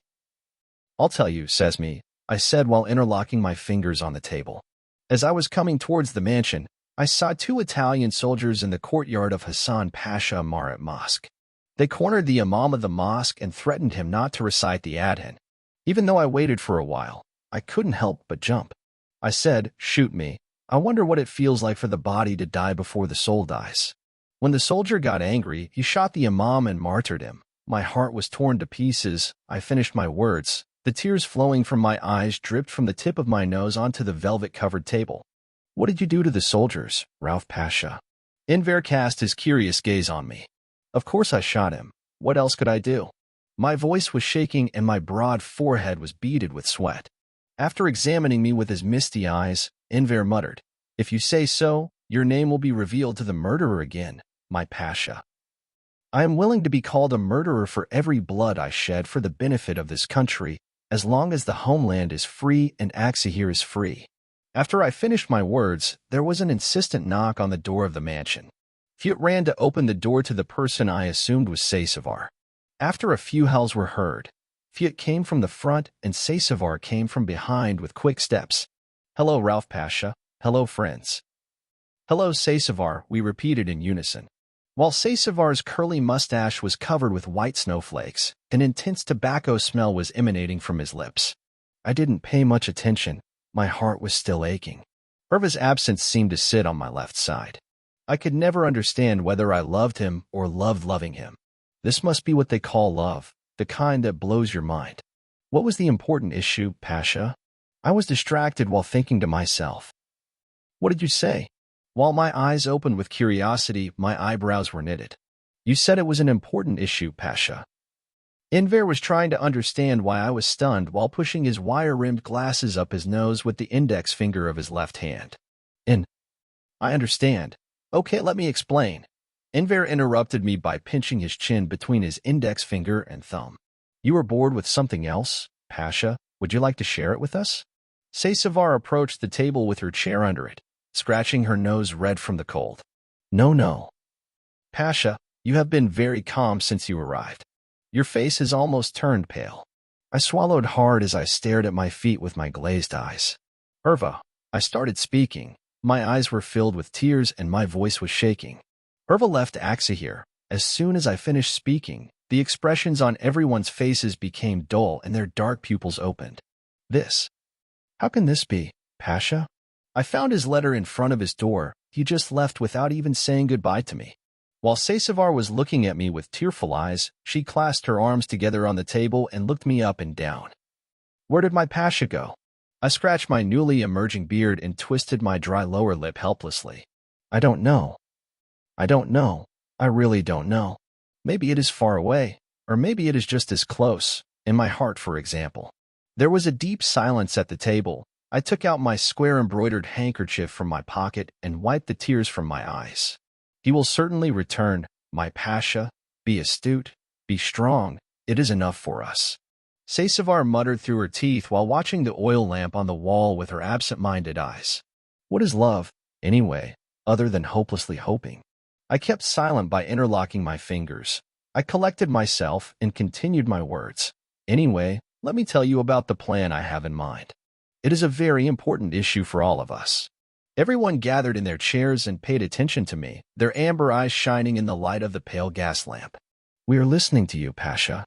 I'll tell you, says me, I said while interlocking my fingers on the table. As I was coming towards the mansion, I saw 2 Italian soldiers in the courtyard of Hassan Pasha Marat Mosque. They cornered the imam of the mosque and threatened him not to recite the adhan. Even though I waited for a while, I couldn't help but jump. I said, shoot me. I wonder what it feels like for the body to die before the soul dies. When the soldier got angry, he shot the imam and martyred him. My heart was torn to pieces. I finished my words. The tears flowing from my eyes dripped from the tip of my nose onto the velvet-covered table. What did you do to the soldiers, Rauf Pasha? Enver cast his curious gaze on me. Of course I shot him. What else could I do? My voice was shaking and my broad forehead was beaded with sweat. After examining me with his misty eyes, Enver muttered, If you say so, your name will be revealed to the murderer again, my Pasha. I am willing to be called a murderer for every blood I shed for the benefit of this country, as long as the homeland is free and Aksahir is free. After I finished my words, there was an insistent knock on the door of the mansion. Fute ran to open the door to the person I assumed was Saysavar. After a few howls were heard, Fute came from the front and Saysavar came from behind with quick steps. Hello, Rauf Pasha. Hello, friends. Hello, Saysavar, we repeated in unison. While Saysavar's curly mustache was covered with white snowflakes, an intense tobacco smell was emanating from his lips. I didn't pay much attention. My heart was still aching. Irva's absence seemed to sit on my left side. I could never understand whether I loved him or loved loving him. This must be what they call love, the kind that blows your mind. What was the important issue, Pasha? I was distracted while thinking to myself. What did you say? While my eyes opened with curiosity, my eyebrows were knitted. You said it was an important issue, Pasha. Enver was trying to understand why I was stunned while pushing his wire-rimmed glasses up his nose with the index finger of his left hand. I understand. Okay, let me explain. Enver interrupted me by pinching his chin between his index finger and thumb. You were bored with something else, Pasha? Would you like to share it with us? Saysavar approached the table with her chair under it, scratching her nose red from the cold. No. Pasha, you have been very calm since you arrived. Your face has almost turned pale. I swallowed hard as I stared at my feet with my glazed eyes. Irva, I started speaking. My eyes were filled with tears and my voice was shaking. Irva left Aksahir. As soon as I finished speaking, the expressions on everyone's faces became dull and their dark pupils opened. How can this be, Pasha? I found his letter in front of his door. He just left without even saying goodbye to me. While Saysavar was looking at me with tearful eyes, she clasped her arms together on the table and looked me up and down. Where did my Pasha go? I scratched my newly emerging beard and twisted my dry lower lip helplessly. I don't know. I really don't know. Maybe it is far away, or maybe it is just as close, in my heart, for example. There was a deep silence at the table. I took out my square embroidered handkerchief from my pocket and wiped the tears from my eyes. He will certainly return, my Pasha. Be astute, be strong. It is enough for us. Saysavar muttered through her teeth while watching the oil lamp on the wall with her absent-minded eyes. What is love, anyway, other than hopelessly hoping? I kept silent by interlocking my fingers. I collected myself and continued my words. Anyway, let me tell you about the plan I have in mind. It is a very important issue for all of us. Everyone gathered in their chairs and paid attention to me, their amber eyes shining in the light of the pale gas lamp. We are listening to you, Pasha.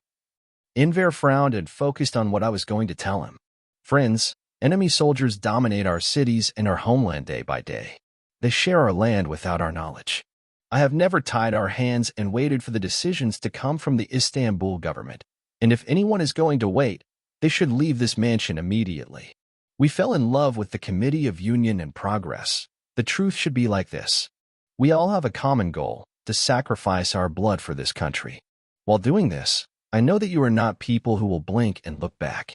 Enver frowned and focused on what I was going to tell him. Friends, enemy soldiers dominate our cities and our homeland day by day. They share our land without our knowledge. I have never tied our hands and waited for the decisions to come from the Istanbul government. And if anyone is going to wait, they should leave this mansion immediately. We fell in love with the Committee of Union and Progress. The truth should be like this. We all have a common goal, to sacrifice our blood for this country. While doing this, I know that you are not people who will blink and look back.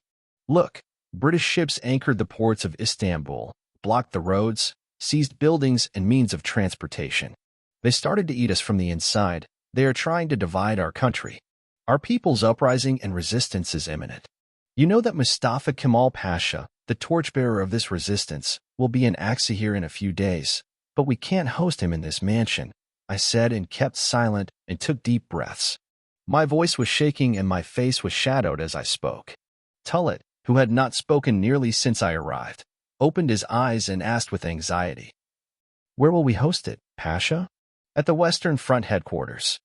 Look, British ships anchored the ports of Istanbul, blocked the roads, seized buildings and means of transportation. They started to eat us from the inside. They are trying to divide our country. Our people's uprising and resistance is imminent. You know that Mustafa Kemal Pasha, the torchbearer of this resistance, will be in Axa here in a few days, but we can't host him in this mansion, I said and kept silent and took deep breaths. My voice was shaking and my face was shadowed as I spoke. Tullet, who had not spoken nearly since I arrived, opened his eyes and asked with anxiety, "Where will we host it, Pasha?" "At the Western Front headquarters."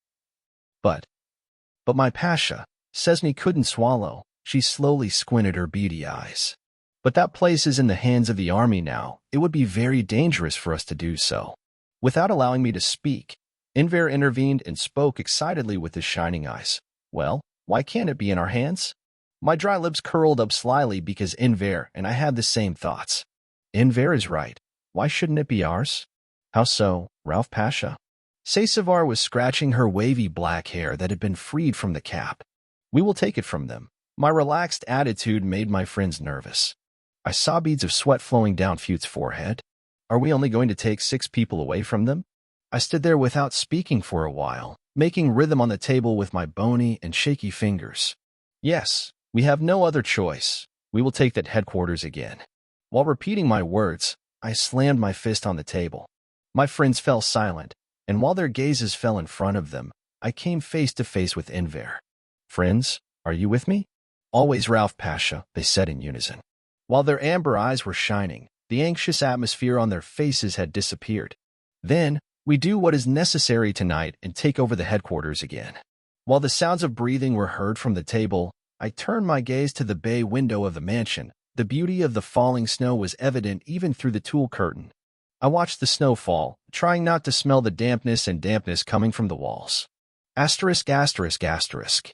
But my Pasha, Sesni couldn't swallow. She slowly squinted her beady eyes. "But that place is in the hands of the army now. It would be very dangerous for us to do so." Without allowing me to speak, Enver intervened and spoke excitedly with his shining eyes. "Well, why can't it be in our hands?" My dry lips curled up slyly because Enver and I had the same thoughts. Enver is right. Why shouldn't it be ours? How so, Ralph Pasha? Saysavar was scratching her wavy black hair that had been freed from the cap. "We will take it from them." My relaxed attitude made my friends nervous. I saw beads of sweat flowing down Fute's forehead. "Are we only going to take 6 people away from them?" I stood there without speaking for a while, making rhythm on the table with my bony and shaky fingers. "Yes, we have no other choice. We will take that headquarters again." While repeating my words, I slammed my fist on the table. My friends fell silent, and while their gazes fell in front of them, I came face to face with Enver. "Friends, are you with me?" "Always, Ralph Pasha," they said in unison. While their amber eyes were shining, the anxious atmosphere on their faces had disappeared. "Then, we do what is necessary tonight and take over the headquarters again." While the sounds of breathing were heard from the table, I turned my gaze to the bay window of the mansion. The beauty of the falling snow was evident even through the tulle curtain. I watched the snow fall, trying not to smell the dampness coming from the walls. Asterisk, asterisk, asterisk.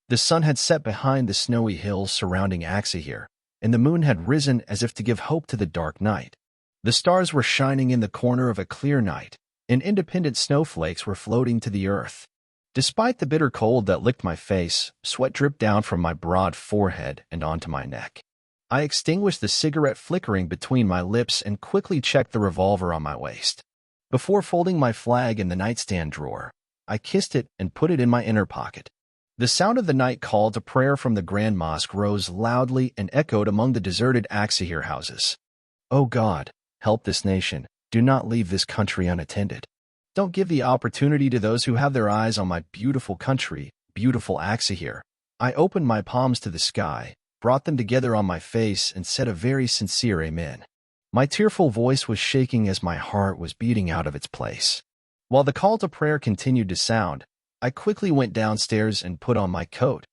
The sun had set behind the snowy hills surrounding Aksahir, and the moon had risen as if to give hope to the dark night. The stars were shining in the corner of a clear night, and independent snowflakes were floating to the earth. Despite the bitter cold that licked my face, sweat dripped down from my broad forehead and onto my neck. I extinguished the cigarette flickering between my lips and quickly checked the revolver on my waist. Before folding my flag in the nightstand drawer, I kissed it and put it in my inner pocket. The sound of the night call to prayer from the Grand Mosque rose loudly and echoed among the deserted Aksahir houses. "Oh God, help this nation. Do not leave this country unattended. Don't give the opportunity to those who have their eyes on my beautiful country, beautiful Aksahir." I opened my palms to the sky, brought them together on my face, and said a very sincere amen. My tearful voice was shaking as my heart was beating out of its place. While the call to prayer continued to sound, I quickly went downstairs and put on my coat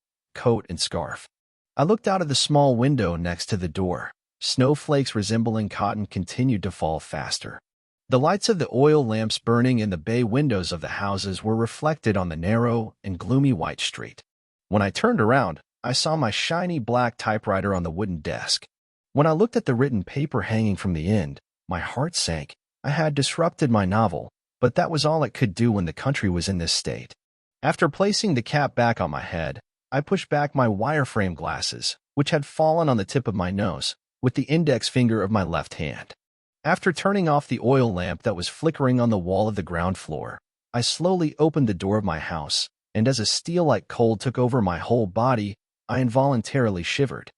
and scarf. I looked out of the small window next to the door. Snowflakes resembling cotton continued to fall faster. The lights of the oil lamps burning in the bay windows of the houses were reflected on the narrow and gloomy white street. When I turned around, I saw my shiny black typewriter on the wooden desk. When I looked at the written paper hanging from the end, my heart sank. I had disrupted my novel, but that was all it could do when the country was in this state. After placing the cap back on my head, I pushed back my wireframe glasses, which had fallen on the tip of my nose, with the index finger of my left hand. After turning off the oil lamp that was flickering on the wall of the ground floor, I slowly opened the door of my house, and as a steel-like cold took over my whole body, I involuntarily shivered.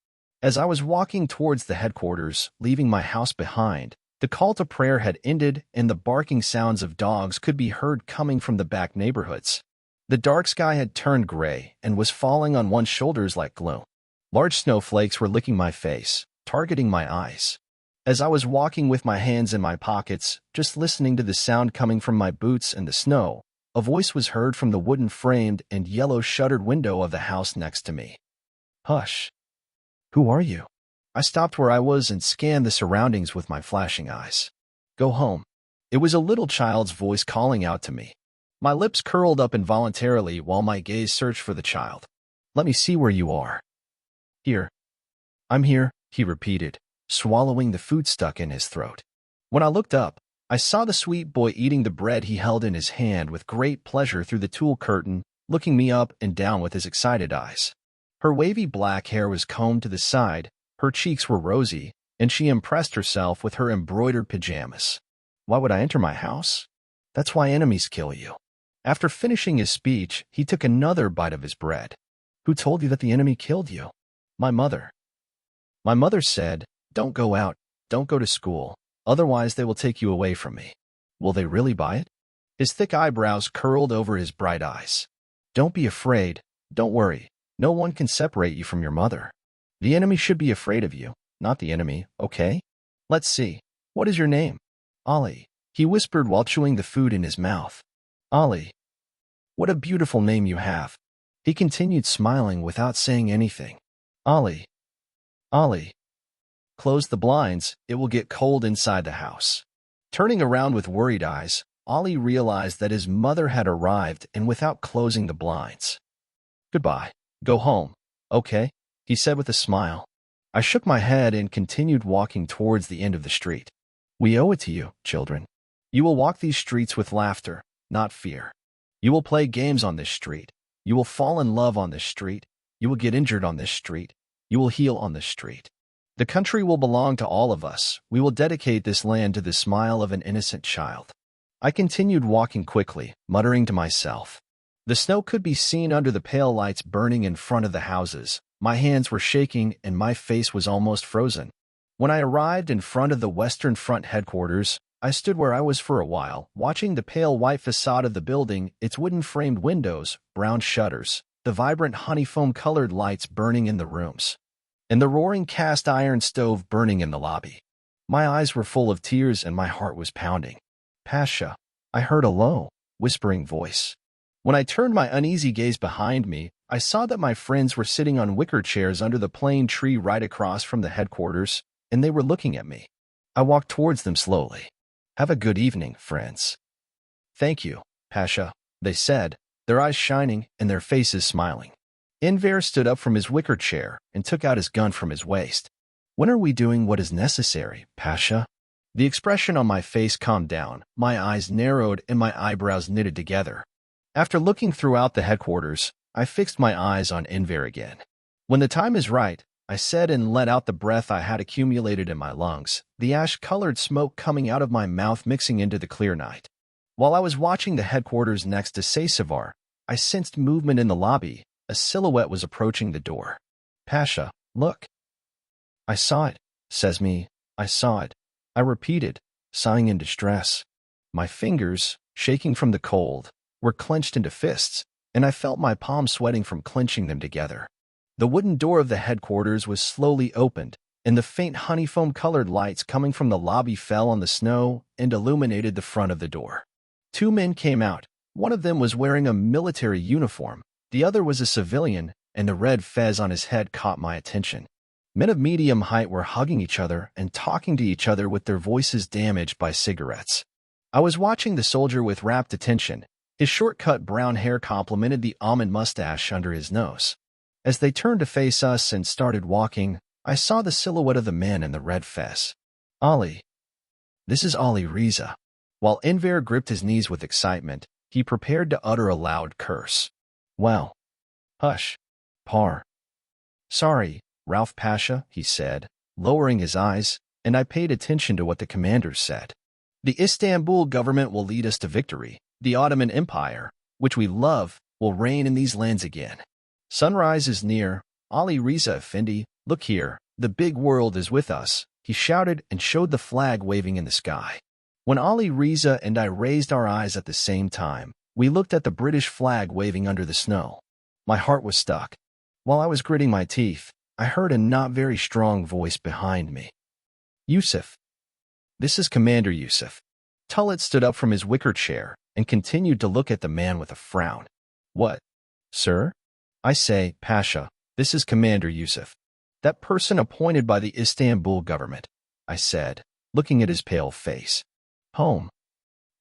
As I was walking towards the headquarters, leaving my house behind, the call to prayer had ended and the barking sounds of dogs could be heard coming from the back neighborhoods. The dark sky had turned gray and was falling on one's shoulders like gloom. Large snowflakes were licking my face, targeting my eyes. As I was walking with my hands in my pockets, just listening to the sound coming from my boots and the snow, a voice was heard from the wooden-framed and yellow-shuttered window of the house next to me. "Hush. Who are you?" I stopped where I was and scanned the surroundings with my flashing eyes. "Go home." It was a little child's voice calling out to me. My lips curled up involuntarily while my gaze searched for the child. "Let me see where you are." "Here." "I'm here," he repeated, swallowing the food stuck in his throat. When I looked up, I saw the sweet boy eating the bread he held in his hand with great pleasure through the tulle curtain, looking me up and down with his excited eyes. Her wavy black hair was combed to the side, her cheeks were rosy, and she impressed herself with her embroidered pajamas. "Why would I enter my house? That's why enemies kill you." After finishing his speech, he took another bite of his bread. "Who told you that the enemy killed you?" My mother. My mother said, "Don't go out, don't go to school, otherwise they will take you away from me." Will they really buy it? His thick eyebrows curled over his bright eyes. Don't be afraid, don't worry, no one can separate you from your mother. The enemy should be afraid of you, not the enemy, okay? Let's see, what is your name? Ali, he whispered while chewing the food in his mouth. Ali. What a beautiful name you have. He continued smiling without saying anything. Ali. Ali. Close the blinds, it will get cold inside the house. Turning around with worried eyes, Ali realized that his mother had arrived and without closing the blinds. Goodbye. Go home, okay? He said with a smile. I shook my head and continued walking towards the end of the street. We owe it to you, children. You will walk these streets with laughter, not fear. You will play games on this street. You will fall in love on this street. You will get injured on this street. You will heal on this street. The country will belong to all of us. We will dedicate this land to the smile of an innocent child. I continued walking quickly, muttering to myself. The snow could be seen under the pale lights burning in front of the houses. My hands were shaking and my face was almost frozen. When I arrived in front of the Western Front headquarters, I stood where I was for a while, watching the pale white facade of the building, its wooden framed windows, brown shutters, the vibrant honeycomb-colored lights burning in the rooms, and the roaring cast iron stove burning in the lobby. My eyes were full of tears and my heart was pounding. Pasha, I heard a low, whispering voice. When I turned my uneasy gaze behind me, I saw that my friends were sitting on wicker chairs under the plane tree right across from the headquarters, and they were looking at me. I walked towards them slowly. Have a good evening, friends. Thank you, Pasha, they said, their eyes shining and their faces smiling. Enver stood up from his wicker chair and took out his gun from his waist. When are we doing what is necessary, Pasha? The expression on my face calmed down, my eyes narrowed and my eyebrows knitted together. After looking throughout the headquarters, I fixed my eyes on Enver again. When the time is right, I said and let out the breath I had accumulated in my lungs, the ash-colored smoke coming out of my mouth mixing into the clear night. While I was watching the headquarters next to Saysavar, I sensed movement in the lobby. A silhouette was approaching the door. Pasha, look. I saw it, says me. I saw it. I repeated, sighing in distress. My fingers, shaking from the cold, were clenched into fists, and I felt my palms sweating from clenching them together. The wooden door of the headquarters was slowly opened, and the faint honeycomb-colored lights coming from the lobby fell on the snow and illuminated the front of the door. Two men came out. One of them was wearing a military uniform, the other was a civilian, and the red fez on his head caught my attention. Men of medium height were hugging each other and talking to each other with their voices damaged by cigarettes. I was watching the soldier with rapt attention. His short-cut brown hair complemented the almond mustache under his nose. As they turned to face us and started walking, I saw the silhouette of the man in the red fez. Ali. This is Ali Riza. While Enver gripped his knees with excitement, he prepared to utter a loud curse. Well. Hush. Par. Sorry, Rauf Pasha, he said, lowering his eyes, and I paid attention to what the commanders said. The Istanbul government will lead us to victory. The Ottoman Empire, which we love, will reign in these lands again. Sunrise is near. Ali Riza Effendi, look here, the big world is with us, he shouted and showed the flag waving in the sky. When Ali Riza and I raised our eyes at the same time, we looked at the British flag waving under the snow. My heart was stuck. While I was gritting my teeth, I heard a not very strong voice behind me. Yusuf. This is Commander Yusuf. Tullet stood up from his wicker chair and continued to look at the man with a frown. What? Sir? I say, Pasha, this is Commander Yusuf. That person appointed by the Istanbul government, I said, looking at his pale face. Home.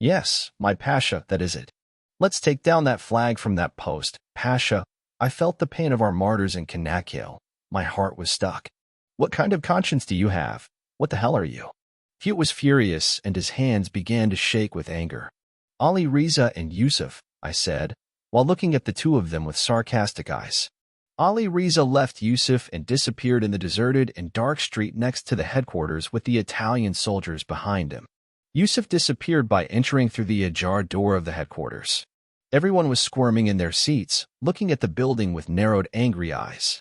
Yes, my Pasha, that is it. Let's take down that flag from that post, Pasha. I felt the pain of our martyrs in Kanakil. My heart was stuck. What kind of conscience do you have? What the hell are you? He was furious and his hands began to shake with anger. Ali Riza and Yusuf, I said, while looking at the two of them with sarcastic eyes. Ali Riza left Yusuf and disappeared in the deserted and dark street next to the headquarters with the Italian soldiers behind him. Yusuf disappeared by entering through the ajar door of the headquarters. Everyone was squirming in their seats, looking at the building with narrowed, angry eyes.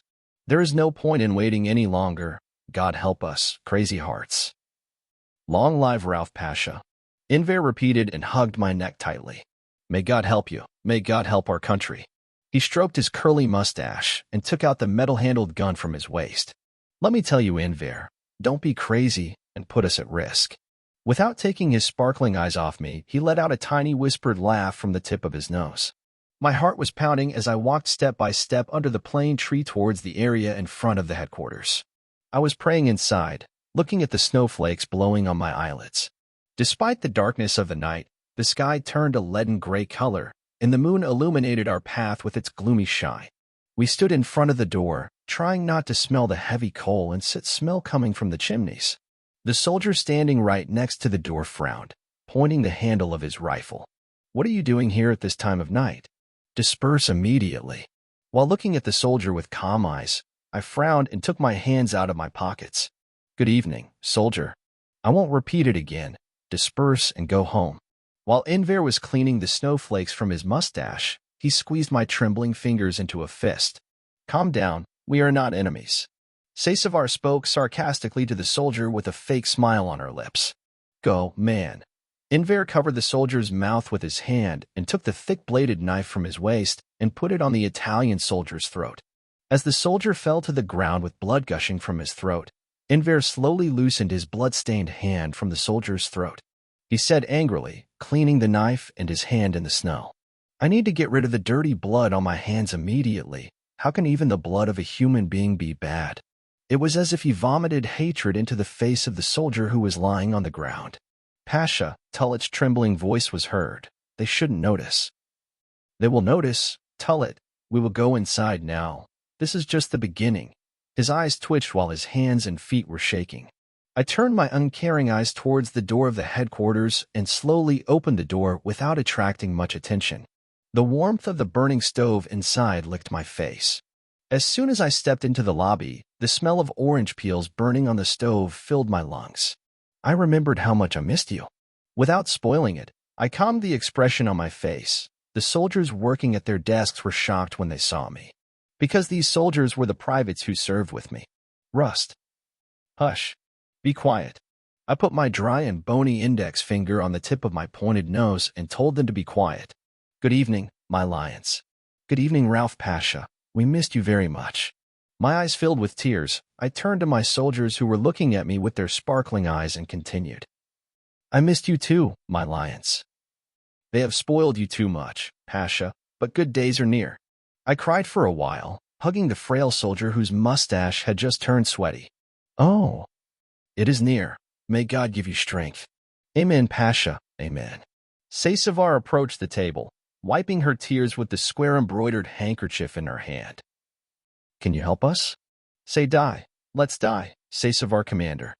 There is no point in waiting any longer. God help us, crazy hearts. Long live Rauf Pasha. Enver repeated and hugged my neck tightly. May God help you. May God help our country. He stroked his curly mustache and took out the metal-handled gun from his waist. Let me tell you, Enver, don't be crazy and put us at risk. Without taking his sparkling eyes off me, he let out a tiny whispered laugh from the tip of his nose. My heart was pounding as I walked step by step under the plane tree towards the area in front of the headquarters. I was praying inside, looking at the snowflakes blowing on my eyelids. Despite the darkness of the night, the sky turned a leaden gray color, and the moon illuminated our path with its gloomy shine. We stood in front of the door, trying not to smell the heavy coal and smell coming from the chimneys. The soldier standing right next to the door frowned, pointing the handle of his rifle. What are you doing here at this time of night? Disperse immediately. While looking at the soldier with calm eyes, I frowned and took my hands out of my pockets. Good evening, soldier. I won't repeat it again. Disperse and go home. While Enver was cleaning the snowflakes from his mustache, he squeezed my trembling fingers into a fist. Calm down, we are not enemies. Sesavar spoke sarcastically to the soldier with a fake smile on her lips. Go, man. Enver covered the soldier's mouth with his hand and took the thick-bladed knife from his waist and put it on the Italian soldier's throat. As the soldier fell to the ground with blood gushing from his throat, Enver slowly loosened his blood-stained hand from the soldier's throat. He said angrily, cleaning the knife and his hand in the snow. I need to get rid of the dirty blood on my hands immediately. How can even the blood of a human being be bad? It was as if he vomited hatred into the face of the soldier who was lying on the ground. Pasha, Tullet's trembling voice was heard. They shouldn't notice. They will notice. Tullet, we will go inside now. This is just the beginning. His eyes twitched while his hands and feet were shaking. I turned my uncaring eyes towards the door of the headquarters and slowly opened the door without attracting much attention. The warmth of the burning stove inside licked my face. As soon as I stepped into the lobby, the smell of orange peels burning on the stove filled my lungs. I remembered how much I missed you. Without spoiling it, I calmed the expression on my face. The soldiers working at their desks were shocked when they saw me. Because these soldiers were the privates who served with me. Rust. Hush. Be quiet. I put my dry and bony index finger on the tip of my pointed nose and told them to be quiet. Good evening, my lions. Good evening, Rauf Pasha. We missed you very much. My eyes filled with tears, I turned to my soldiers who were looking at me with their sparkling eyes and continued. I missed you too, my lions. They have spoiled you too much, Pasha, but good days are near. I cried for a while, hugging the frail soldier whose mustache had just turned sweaty. Oh, it is near. May God give you strength. Amen, Pasha, amen. Sesavar approached the table, wiping her tears with the square embroidered handkerchief in her hand. Can you help us? Say die. Let's die, Sesavar commander.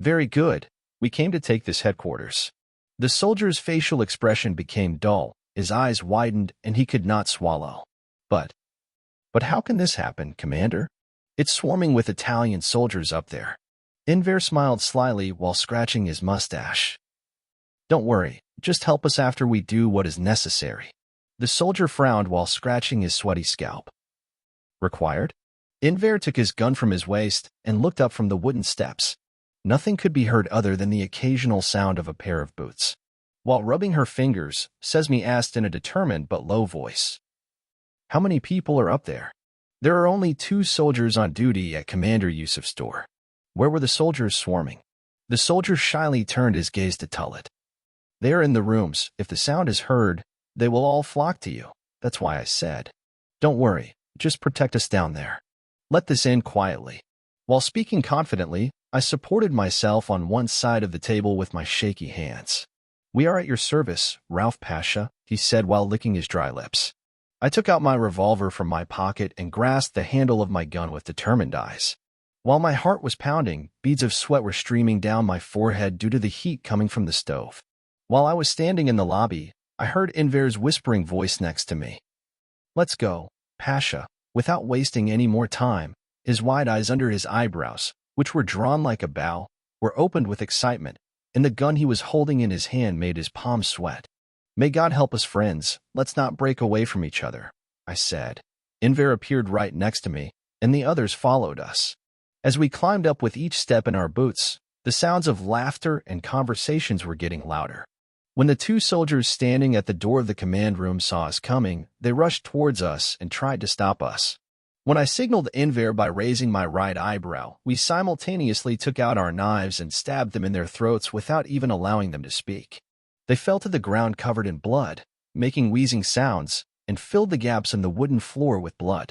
Very good. We came to take this headquarters. The soldier's facial expression became dull, his eyes widened, and he could not swallow. But how can this happen, Commander? It's swarming with Italian soldiers up there. Enver smiled slyly while scratching his mustache. Don't worry, just help us after we do what is necessary. The soldier frowned while scratching his sweaty scalp. Required? Enver took his gun from his waist and looked up from the wooden steps. Nothing could be heard other than the occasional sound of a pair of boots. While rubbing her fingers, Sesme asked in a determined but low voice. How many people are up there? There are only 2 soldiers on duty at Commander Yusuf's store. Where were the soldiers swarming? The soldier shyly turned his gaze to Tullet. They are in the rooms. If the sound is heard, they will all flock to you. That's why I said. Don't worry, just protect us down there. Let this end quietly. While speaking confidently, I supported myself on one side of the table with my shaky hands. We are at your service, Rauf Pasha, he said while licking his dry lips. I took out my revolver from my pocket and grasped the handle of my gun with determined eyes. While my heart was pounding, beads of sweat were streaming down my forehead due to the heat coming from the stove. While I was standing in the lobby, I heard Enver's whispering voice next to me. Let's go, Pasha. Without wasting any more time, his wide eyes under his eyebrows, which were drawn like a bow, were opened with excitement, and the gun he was holding in his hand made his palms sweat. May God help us, friends. Let's not break away from each other, I said. Enver appeared right next to me, and the others followed us. As we climbed up with each step in our boots, the sounds of laughter and conversations were getting louder. When the two soldiers standing at the door of the command room saw us coming, they rushed towards us and tried to stop us. When I signaled Enver by raising my right eyebrow, we simultaneously took out our knives and stabbed them in their throats without even allowing them to speak. They fell to the ground covered in blood, making wheezing sounds, and filled the gaps in the wooden floor with blood.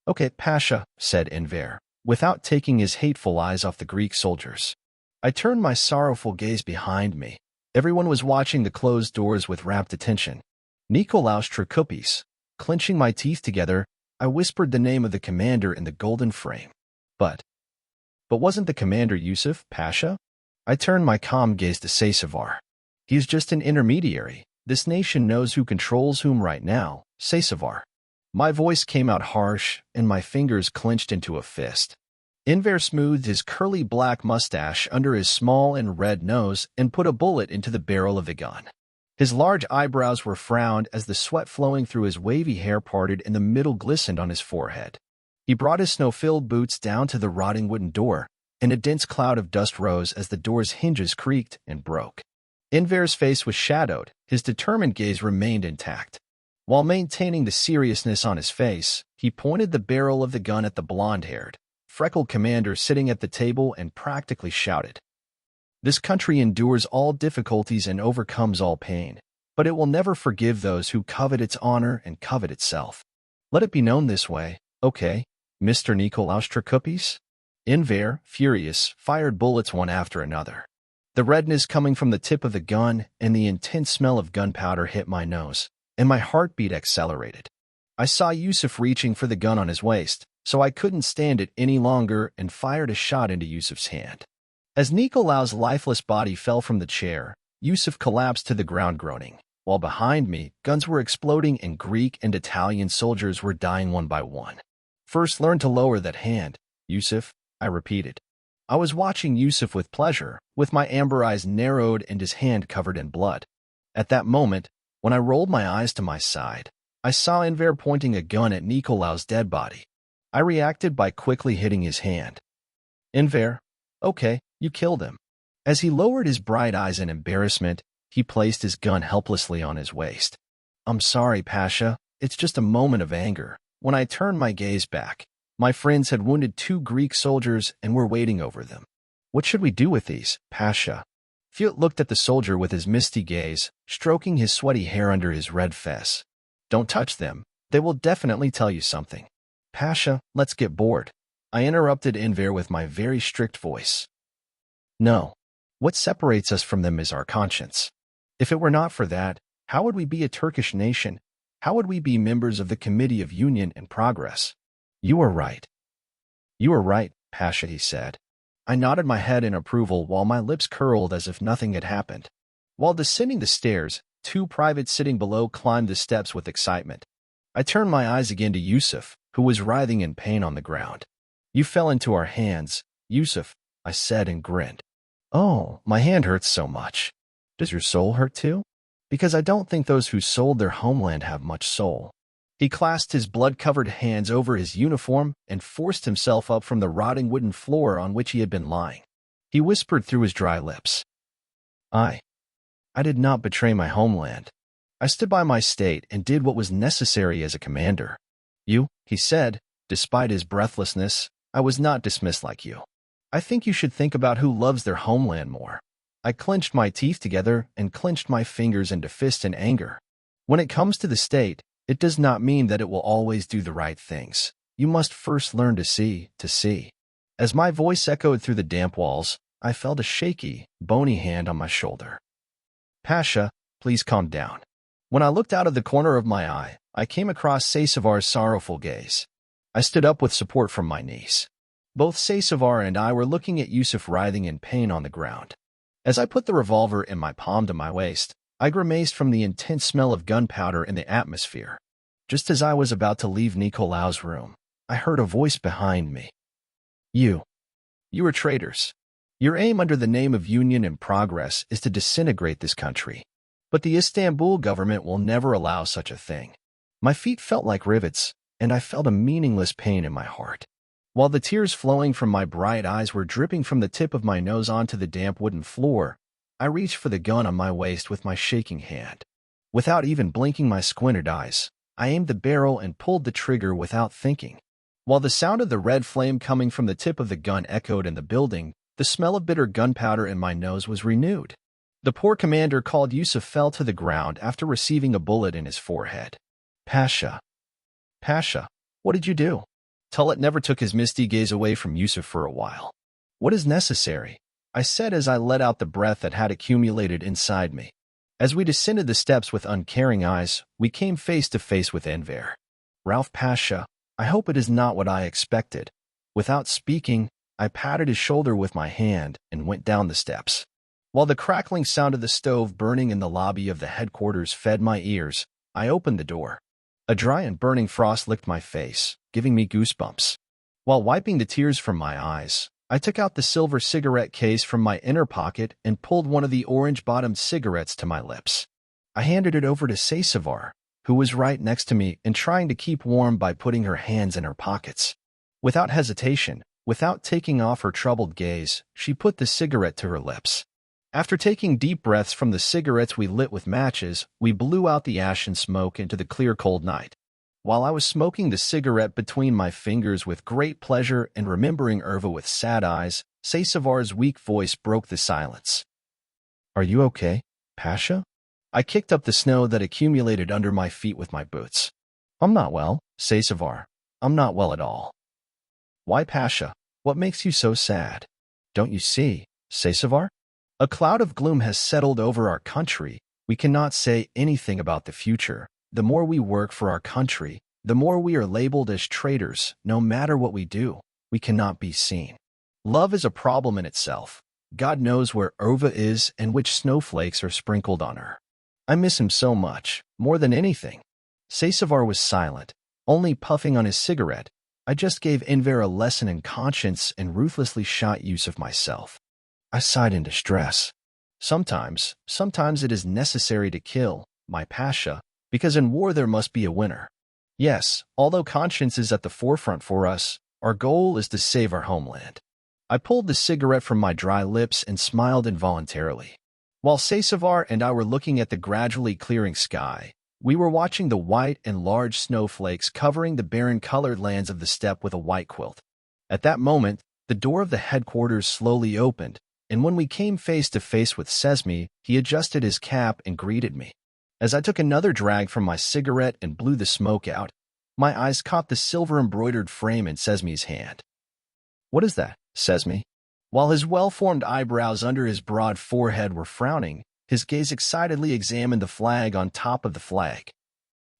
"Okay, Pasha," said Enver, without taking his hateful eyes off the Greek soldiers. I turned my sorrowful gaze behind me. Everyone was watching the closed doors with rapt attention. Nikolaos Trikoupis. Clenching my teeth together, I whispered the name of the commander in the golden frame. But wasn't the commander Yusuf, Pasha? I turned my calm gaze to Saysavar. He is just an intermediary. This nation knows who controls whom right now, Saysavar. My voice came out harsh, and my fingers clenched into a fist. Enver smoothed his curly black mustache under his small and red nose and put a bullet into the barrel of the gun. His large eyebrows were frowned as the sweat flowing through his wavy hair parted in the middle glistened on his forehead. He brought his snow-filled boots down to the rotting wooden door, and a dense cloud of dust rose as the door's hinges creaked and broke. Enver's face was shadowed, his determined gaze remained intact. While maintaining the seriousness on his face, he pointed the barrel of the gun at the blonde-haired, freckled commander sitting at the table and practically shouted, "This country endures all difficulties and overcomes all pain, but it will never forgive those who covet its honor and covet itself. Let it be known this way, okay, Mr. Nikolaos Trikoupis?" Enver, furious, fired bullets one after another. The redness coming from the tip of the gun and the intense smell of gunpowder hit my nose, and my heartbeat accelerated. I saw Yusuf reaching for the gun on his waist, so I couldn't stand it any longer and fired a shot into Yusuf's hand. As Nikolaos' lifeless body fell from the chair, Yusuf collapsed to the ground groaning, while behind me, guns were exploding and Greek and Italian soldiers were dying one by one. "First learn to lower that hand, Yusuf," I repeated. I was watching Yusuf with pleasure, with my amber eyes narrowed and his hand covered in blood. At that moment, when I rolled my eyes to my side, I saw Enver pointing a gun at Nikolaos' dead body. I reacted by quickly hitting his hand. "Enver, okay, you killed him." As he lowered his bright eyes in embarrassment, he placed his gun helplessly on his waist. "I'm sorry, Pasha. It's just a moment of anger." When I turned my gaze back, my friends had wounded 2 Greek soldiers and were waiting over them. "What should we do with these, Pasha?" Fiut looked at the soldier with his misty gaze, stroking his sweaty hair under his red fez. "Don't touch them. They will definitely tell you something." "Pasha, let's get bored." I interrupted Enver with my very strict voice. "No. What separates us from them is our conscience. If it were not for that, how would we be a Turkish nation? How would we be members of the Committee of Union and Progress?" "You are right." "You are right, Pasha," he said. I nodded my head in approval while my lips curled as if nothing had happened. While descending the stairs, 2 privates sitting below climbed the steps with excitement. I turned my eyes again to Yusuf, who was writhing in pain on the ground. "You fell into our hands, Yusuf," I said and grinned. "Oh, my hand hurts so much. Does your soul hurt too? Because I don't think those who sold their homeland have much soul." He clasped his blood-covered hands over his uniform and forced himself up from the rotting wooden floor on which he had been lying. He whispered through his dry lips, I did not betray my homeland. I stood by my state and did what was necessary as a commander." "You," he said, despite his breathlessness, "I was not dismissed like you. I think you should think about who loves their homeland more." I clenched my teeth together and clenched my fingers into fists in anger. When it comes to the state, it does not mean that it will always do the right things. You must first learn to see. As my voice echoed through the damp walls, I felt a shaky, bony hand on my shoulder. "Pasha, please calm down." When I looked out of the corner of my eye, I came across Saysavar's sorrowful gaze. I stood up with support from my knees. Both Saysavar and I were looking at Yusuf writhing in pain on the ground. As I put the revolver in my palm to my waist, I grimaced from the intense smell of gunpowder in the atmosphere. Just as I was about to leave Nikolaos' room, I heard a voice behind me. You are traitors. Your aim under the name of Union and Progress is to disintegrate this country. But the Istanbul government will never allow such a thing." My feet felt like rivets, and I felt a meaningless pain in my heart. While the tears flowing from my bright eyes were dripping from the tip of my nose onto the damp wooden floor, I reached for the gun on my waist with my shaking hand. Without even blinking my squinted eyes, I aimed the barrel and pulled the trigger without thinking. While the sound of the red flame coming from the tip of the gun echoed in the building, the smell of bitter gunpowder in my nose was renewed. The poor commander called Yusuf fell to the ground after receiving a bullet in his forehead. Pasha. Pasha, what did you do? Tullet never took his misty gaze away from Yusuf for a while. What is necessary? I said as I let out the breath that had accumulated inside me. As we descended the steps with uncaring eyes, we came face to face with Enver. Rauf Pasha, I hope it is not what I expected. Without speaking, I patted his shoulder with my hand and went down the steps. While the crackling sound of the stove burning in the lobby of the headquarters fed my ears, I opened the door. A dry and burning frost licked my face, giving me goosebumps. While wiping the tears from my eyes, I took out the silver cigarette case from my inner pocket and pulled one of the orange-bottomed cigarettes to my lips. I handed it over to Saysavar, who was right next to me and trying to keep warm by putting her hands in her pockets. Without hesitation, without taking off her troubled gaze, she put the cigarette to her lips. After taking deep breaths from the cigarettes we lit with matches, we blew out the ash and smoke into the clear cold night. While I was smoking the cigarette between my fingers with great pleasure and remembering Erva with sad eyes, Saysavar's weak voice broke the silence. Are you okay, Pasha? I kicked up the snow that accumulated under my feet with my boots. I'm not well, Saysavar. I'm not well at all. Why, Pasha? What makes you so sad? Don't you see, Saysavar? A cloud of gloom has settled over our country. We cannot say anything about the future. The more we work for our country, the more we are labeled as traitors. No matter what we do, we cannot be seen. Love is a problem in itself. God knows where Erva is and which snowflakes are sprinkled on her. I miss him so much, more than anything. Saysavar was silent, only puffing on his cigarette. I just gave Enver a lesson in conscience and ruthlessly shot use of myself. I sighed in distress. Sometimes it is necessary to kill, my Pasha, because in war there must be a winner. Yes, although conscience is at the forefront for us, our goal is to save our homeland. I pulled the cigarette from my dry lips and smiled involuntarily. While Saysavar and I were looking at the gradually clearing sky, we were watching the white and large snowflakes covering the barren colored lands of the steppe with a white quilt. At that moment, the door of the headquarters slowly opened, and when we came face to face with Sesmi, he adjusted his cap and greeted me. As I took another drag from my cigarette and blew the smoke out, my eyes caught the silver-embroidered frame in Sesmi's hand. What is that, Sesmi? While his well-formed eyebrows under his broad forehead were frowning, his gaze excitedly examined the flag on top of the flag.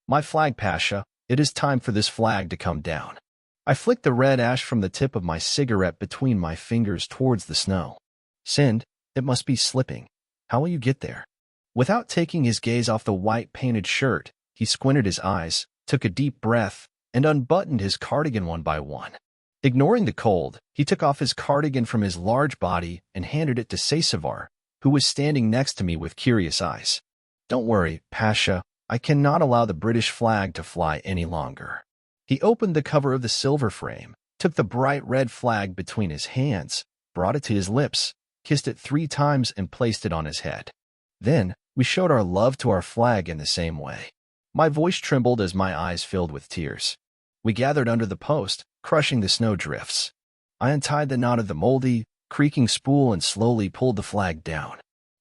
My flag, Pasha, it is time for this flag to come down. I flicked the red ash from the tip of my cigarette between my fingers towards the snow. Sind, it must be slipping. How will you get there? Without taking his gaze off the white painted shirt, he squinted his eyes, took a deep breath, and unbuttoned his cardigan one by one. Ignoring the cold, he took off his cardigan from his large body and handed it to Saysavar, who was standing next to me with curious eyes. Don't worry, Pasha, I cannot allow the British flag to fly any longer. He opened the cover of the silver frame, took the bright red flag between his hands, brought it to his lips, kissed it 3 times and placed it on his head. Then, we showed our love to our flag in the same way. My voice trembled as my eyes filled with tears. We gathered under the post, crushing the snow drifts. I untied the knot of the moldy, creaking spool and slowly pulled the flag down.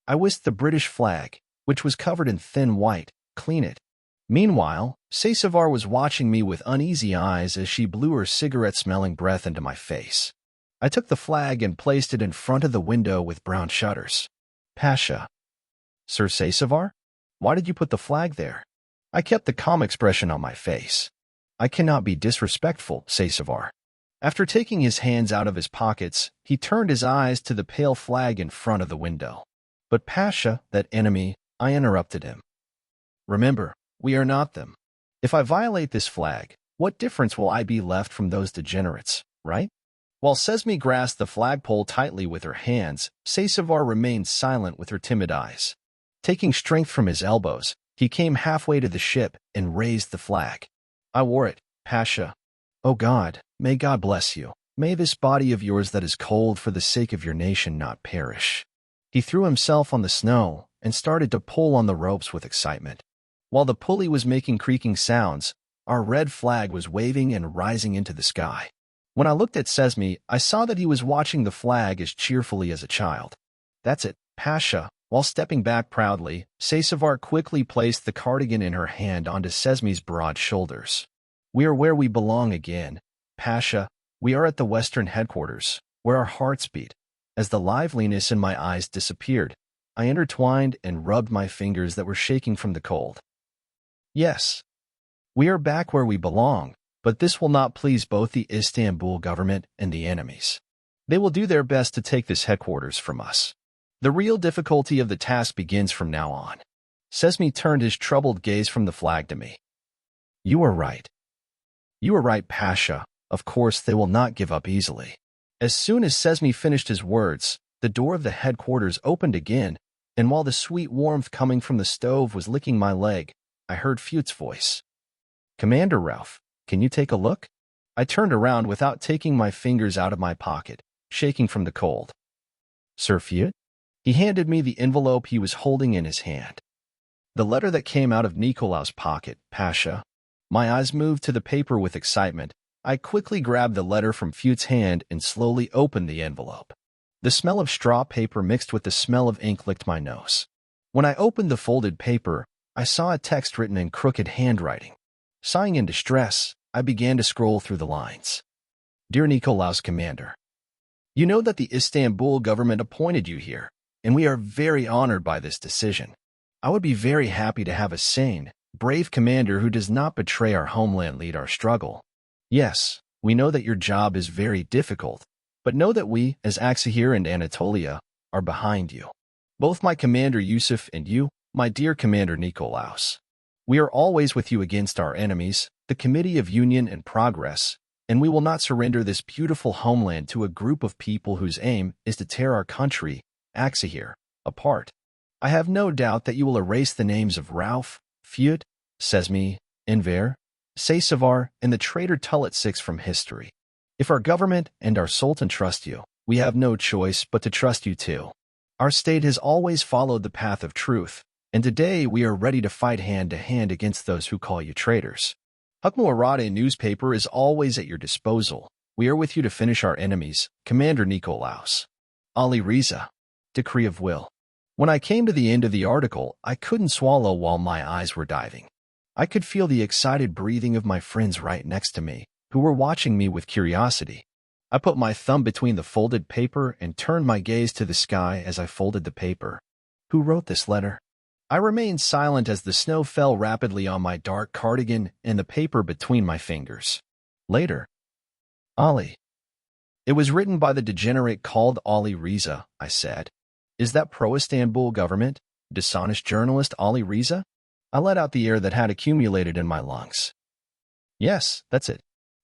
I whisked the British flag, which was covered in thin white, clean it. Meanwhile, Saysavar was watching me with uneasy eyes as she blew her cigarette-smelling breath into my face. I took the flag and placed it in front of the window with brown shutters. Pasha. Sir Saysavar? Why did you put the flag there? I kept the calm expression on my face. I cannot be disrespectful, Saysavar. After taking his hands out of his pockets, he turned his eyes to the pale flag in front of the window. But Pasha, that enemy, I interrupted him. Remember, we are not them. If I violate this flag, what difference will I be left from those degenerates, right? While Sesmi grasped the flagpole tightly with her hands, Saysavar remained silent with her timid eyes. Taking strength from his elbows, he came halfway to the ship and raised the flag. I wore it, Pasha. Oh God, may God bless you. May this body of yours that is cold for the sake of your nation not perish." He threw himself on the snow and started to pull on the ropes with excitement. While the pulley was making creaking sounds, our red flag was waving and rising into the sky. When I looked at Sesame, I saw that he was watching the flag as cheerfully as a child. "That's it, Pasha." While stepping back proudly, Seysavar quickly placed the cardigan in her hand onto Sesame's broad shoulders. "We are where we belong again, Pasha. We are at the Western headquarters, where our hearts beat." As the liveliness in my eyes disappeared, I intertwined and rubbed my fingers that were shaking from the cold. "Yes, we are back where we belong, but this will not please both the Istanbul government and the enemies. They will do their best to take this headquarters from us. The real difficulty of the task begins from now on." Sesame turned his troubled gaze from the flag to me. "You are right. You are right, Pasha. Of course, they will not give up easily." As soon as Sesame finished his words, the door of the headquarters opened again, and while the sweet warmth coming from the stove was licking my leg, I heard Fute's voice. "Commander Ralph, can you take a look?" I turned around without taking my fingers out of my pocket, shaking from the cold. "Sir Fute?" He handed me the envelope he was holding in his hand. "The letter that came out of Nikolaus's pocket, Pasha." My eyes moved to the paper with excitement. I quickly grabbed the letter from Fute's hand and slowly opened the envelope. The smell of straw paper mixed with the smell of ink licked my nose. When I opened the folded paper, I saw a text written in crooked handwriting. Sighing in distress, I began to scroll through the lines. "Dear Nikolaus Commander, you know that the Istanbul government appointed you here, and we are very honored by this decision. I would be very happy to have a sane, brave commander who does not betray our homeland lead our struggle. Yes, we know that your job is very difficult, but know that we, as Aksahir and Anatolia, are behind you. Both my commander Yusuf and you, my dear commander Nikolaus. We are always with you against our enemies, the Committee of Union and Progress, and we will not surrender this beautiful homeland to a group of people whose aim is to tear our country, Aksahir, apart. I have no doubt that you will erase the names of Ralph, Fute, Sesame, Enver, Seysavar, and the traitor Tulet from history. If our government and our Sultan trust you, we have no choice but to trust you too. Our state has always followed the path of truth, and today we are ready to fight hand to hand against those who call you traitors. Hukmuarate newspaper is always at your disposal. We are with you to finish our enemies, Commander Nikolaus. Ali Riza. Decree of Will. When I came to the end of the article, I couldn't swallow while my eyes were diving. I could feel the excited breathing of my friends right next to me, who were watching me with curiosity. I put my thumb between the folded paper and turned my gaze to the sky as I folded the paper. Who wrote this letter? I remained silent as the snow fell rapidly on my dark cardigan and the paper between my fingers. Later. Ali. It was written by the degenerate called Ali Riza, I said. Is that pro-Istanbul government, dishonest journalist Ali Riza? I let out the air that had accumulated in my lungs. Yes, that's it.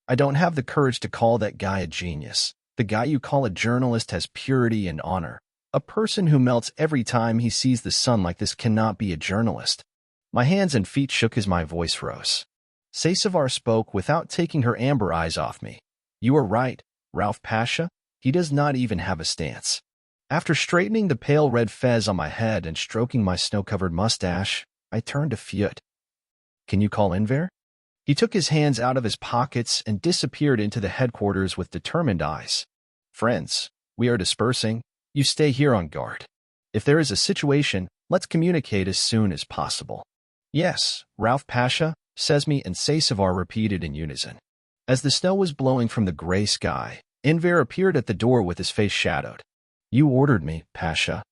I don't have the courage to call that guy a genius. The guy you call a journalist has purity and honor. A person who melts every time he sees the sun like this cannot be a journalist. My hands and feet shook as my voice rose. Seysavar spoke without taking her amber eyes off me. You are right, Ralph Pasha. He does not even have a stance. After straightening the pale red fez on my head and stroking my snow-covered mustache, I turned to Fute. Can you call Enver? He took his hands out of his pockets and disappeared into the headquarters with determined eyes. Friends, we are dispersing. You stay here on guard. If there is a situation, let's communicate as soon as possible. Yes, Ralph Pasha, Sesame, and Seysavar repeated in unison. As the snow was blowing from the gray sky, Enver appeared at the door with his face shadowed. You ordered me, Pasha.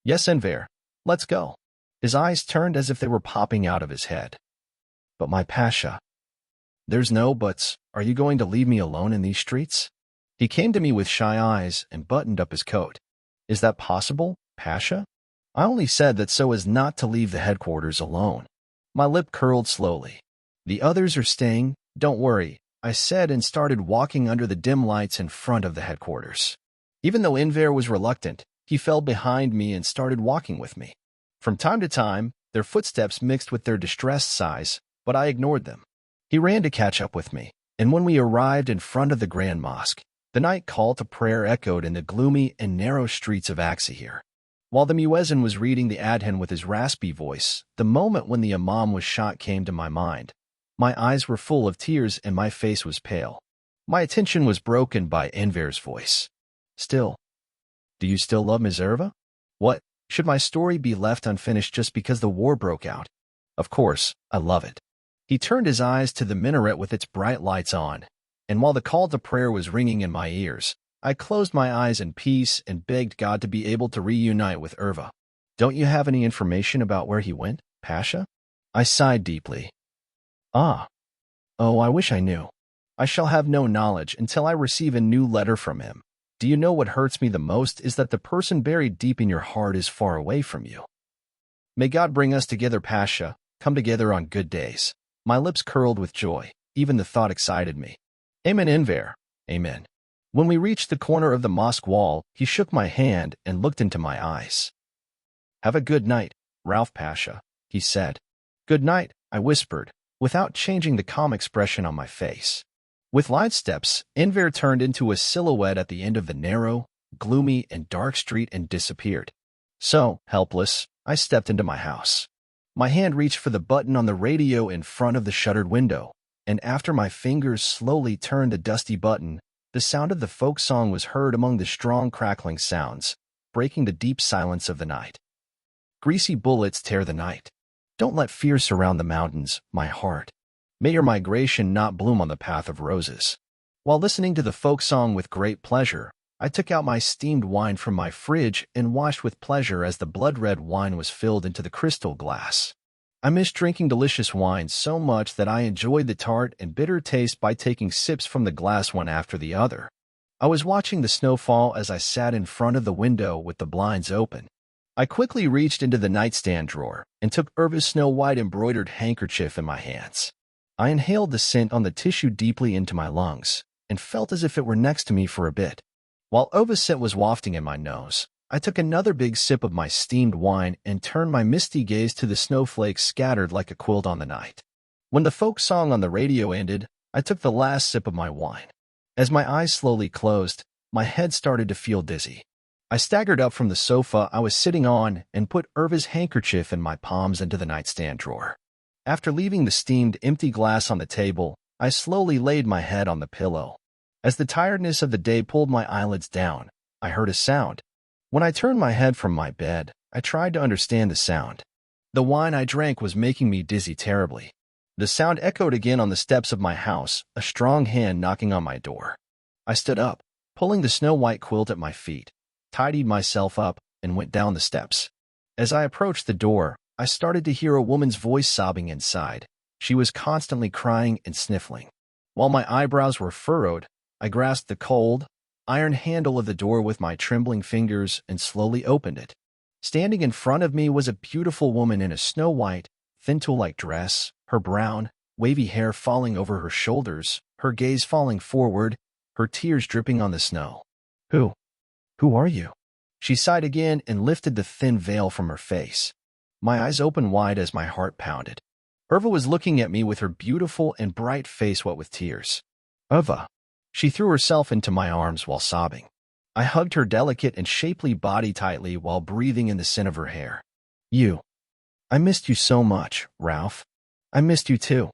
Yes, Enver. Let's go. His eyes turned as if they were popping out of his head. But my Pasha. There's no buts. Are you going to leave me alone in these streets? He came to me with shy eyes and buttoned up his coat. Is that possible, Pasha? I only said that so as not to leave the headquarters alone. My lip curled slowly. The others are staying, don't worry, I said and started walking under the dim lights in front of the headquarters. Even though Enver was reluctant, he fell behind me and started walking with me. From time to time, their footsteps mixed with their distressed sighs, but I ignored them. He ran to catch up with me, and when we arrived in front of the Grand Mosque, The night call to prayer echoed in the gloomy and narrow streets of Aksahir. While the muezzin was reading the adhan with his raspy voice, the moment when the imam was shot came to my mind. My eyes were full of tears and my face was pale. My attention was broken by Enver's voice. Still, do you still love Minerva? What? Should my story be left unfinished just because the war broke out? Of course, I love it. He turned his eyes to the minaret with its bright lights on, and while the call to prayer was ringing in my ears, I closed my eyes in peace and begged God to be able to reunite with Erva. Don't you have any information about where he went, Pasha? I sighed deeply. Oh, I wish I knew. I shall have no knowledge until I receive a new letter from him. Do you know what hurts me the most is that the person buried deep in your heart is far away from you. May God bring us together, Pasha, come together on good days. My lips curled with joy. Even the thought excited me. Amen, Enver. Amen. When we reached the corner of the mosque wall, he shook my hand and looked into my eyes. Have a good night, Rauf Pasha, he said. Good night, I whispered, without changing the calm expression on my face. With light steps, Enver turned into a silhouette at the end of the narrow, gloomy, and dark street and disappeared. So, helpless, I stepped into my house. My hand reached for the button on the radio in front of the shuttered window, and after my fingers slowly turned the dusty button, the sound of the folk song was heard among the strong crackling sounds, breaking the deep silence of the night. Greasy bullets tear the night. Don't let fear surround the mountains, my heart. May your migration not bloom on the path of roses. While listening to the folk song with great pleasure, I took out my steamed wine from my fridge and watched with pleasure as the blood-red wine was filled into the crystal glass. I missed drinking delicious wine so much that I enjoyed the tart and bitter taste by taking sips from the glass one after the other. I was watching the snow fall as I sat in front of the window with the blinds open. I quickly reached into the nightstand drawer and took Erva's snow-white embroidered handkerchief in my hands. I inhaled the scent on the tissue deeply into my lungs and felt as if it were next to me for a bit. While Erva's scent was wafting in my nose, I took another big sip of my steamed wine and turned my misty gaze to the snowflakes scattered like a quilt on the night. When the folk song on the radio ended, I took the last sip of my wine. As my eyes slowly closed, my head started to feel dizzy. I staggered up from the sofa I was sitting on and put Erva's handkerchief in my palms into the nightstand drawer. After leaving the steamed, empty glass on the table, I slowly laid my head on the pillow. As the tiredness of the day pulled my eyelids down, I heard a sound. When I turned my head from my bed, I tried to understand the sound. The wine I drank was making me dizzy terribly. The sound echoed again on the steps of my house, a strong hand knocking on my door. I stood up, pulling the snow-white quilt at my feet, tidied myself up, and went down the steps. As I approached the door, I started to hear a woman's voice sobbing inside. She was constantly crying and sniffling. While my eyebrows were furrowed, I grasped the cold, iron handle of the door with my trembling fingers and slowly opened it. Standing in front of me was a beautiful woman in a snow-white, thin tulle-like dress, her brown, wavy hair falling over her shoulders, her gaze falling forward, her tears dripping on the snow. Who are you? She sighed again and lifted the thin veil from her face. My eyes opened wide as my heart pounded. Erva was looking at me with her beautiful and bright face wet with tears. Erva. She threw herself into my arms while sobbing. I hugged her delicate and shapely body tightly while breathing in the scent of her hair. I missed you so much, Rauf. I missed you too.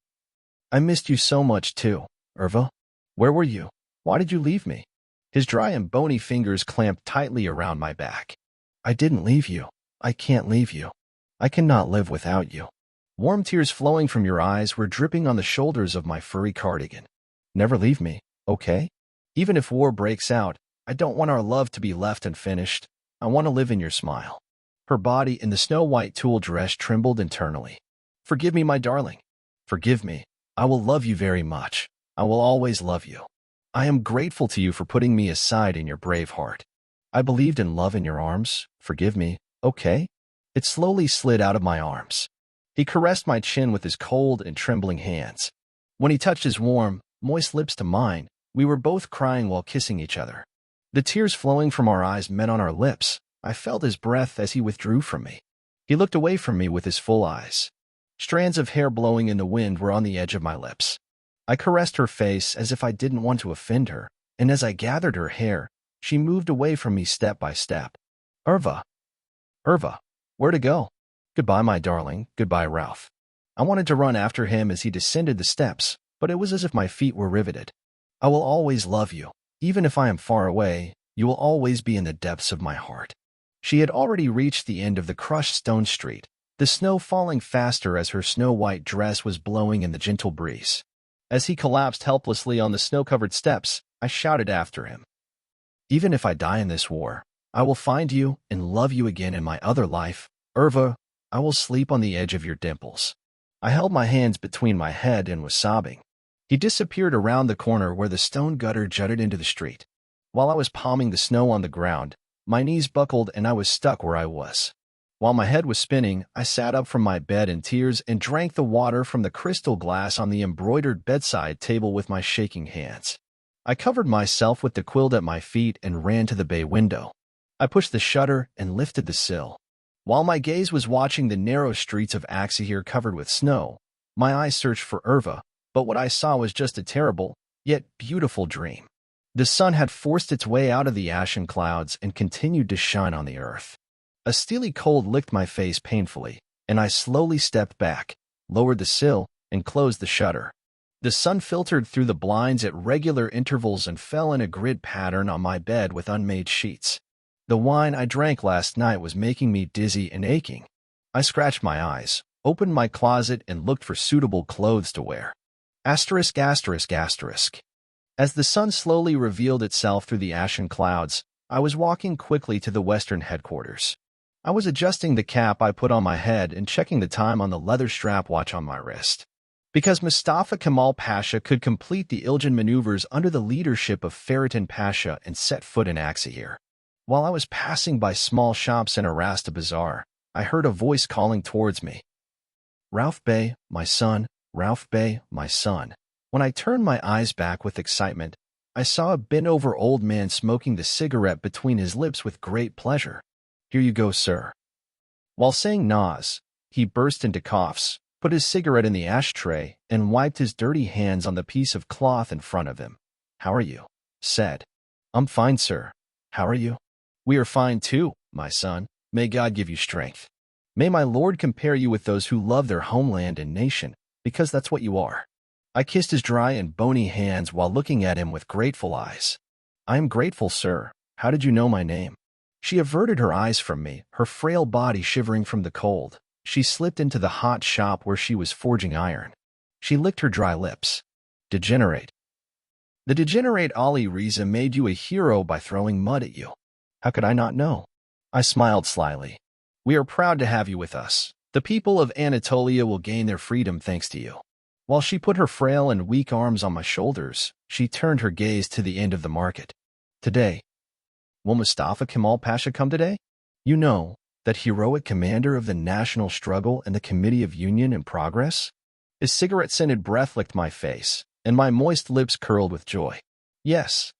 I missed you so much too, Erva. Where were you? Why did you leave me? His dry and bony fingers clamped tightly around my back. I didn't leave you. I can't leave you. I cannot live without you. Warm tears flowing from your eyes were dripping on the shoulders of my furry cardigan. Never leave me. Okay? Even if war breaks out, I don't want our love to be left unfinished. I want to live in your smile. Her body in the snow-white tulle dress trembled internally. Forgive me, my darling. Forgive me. I will love you very much. I will always love you. I am grateful to you for putting me aside in your brave heart. I believed in love in your arms. Forgive me, okay? It slowly slid out of my arms. He caressed my chin with his cold and trembling hands. When he touched his warm, moist lips to mine, we were both crying while kissing each other. The tears flowing from our eyes met on our lips. I felt his breath as he withdrew from me. He looked away from me with his full eyes. Strands of hair blowing in the wind were on the edge of my lips. I caressed her face as if I didn't want to offend her, and as I gathered her hair, she moved away from me step by step. Irva. Irva. Where to go? Goodbye, my darling. Goodbye, Ralph. I wanted to run after him as he descended the steps, but it was as if my feet were riveted. I will always love you. Even if I am far away, you will always be in the depths of my heart. She had already reached the end of the crushed stone street, the snow falling faster as her snow-white dress was blowing in the gentle breeze. As he collapsed helplessly on the snow-covered steps, I shouted after him. Even if I die in this war, I will find you and love you again in my other life. Irva, I will sleep on the edge of your dimples. I held my hands between my head and was sobbing. He disappeared around the corner where the stone gutter jutted into the street. While I was palming the snow on the ground, my knees buckled and I was stuck where I was. While my head was spinning, I sat up from my bed in tears and drank the water from the crystal glass on the embroidered bedside table with my shaking hands. I covered myself with the quilt at my feet and ran to the bay window. I pushed the shutter and lifted the sill. While my gaze was watching the narrow streets of Ateş covered with snow, my eyes searched for Irva, but what I saw was just a terrible, yet beautiful dream. The sun had forced its way out of the ashen clouds and continued to shine on the earth. A steely cold licked my face painfully, and I slowly stepped back, lowered the sill, and closed the shutter. The sun filtered through the blinds at regular intervals and fell in a grid pattern on my bed with unmade sheets. The wine I drank last night was making me dizzy and aching. I scratched my eyes, opened my closet, and looked for suitable clothes to wear. Asterisk, asterisk, asterisk. As the sun slowly revealed itself through the ashen clouds, I was walking quickly to the Western headquarters. I was adjusting the cap I put on my head and checking the time on the leather strap watch on my wrist. Because Mustafa Kemal Pasha could complete the Iljan maneuvers under the leadership of Ferritin Pasha and set foot in Aksehir. While I was passing by small shops in Arasta Bazaar, I heard a voice calling towards me. Ralph Bey, my son, Ralph Bey, my son. When I turned my eyes back with excitement, I saw a bent-over old man smoking the cigarette between his lips with great pleasure. Here you go, sir. While saying Nas, he burst into coughs, put his cigarette in the ashtray, and wiped his dirty hands on the piece of cloth in front of him. How are you? Said. I'm fine, sir. How are you? We are fine too, my son. May God give you strength. May my Lord compare you with those who love their homeland and nation, because that's what you are. I kissed his dry and bony hands while looking at him with grateful eyes. I am grateful, sir. How did you know my name? She averted her eyes from me, her frail body shivering from the cold. She slipped into the hot shop where she was forging iron. She licked her dry lips. Degenerate. The degenerate Ali Riza made you a hero by throwing mud at you. How could I not know? I smiled slyly. We are proud to have you with us. The people of Anatolia will gain their freedom thanks to you. While she put her frail and weak arms on my shoulders, she turned her gaze to the end of the market. Today. Will Mustafa Kemal Pasha come today? You know, that heroic commander of the national struggle and the Committee of Union and Progress? His cigarette-scented breath licked my face, and my moist lips curled with joy. Yes.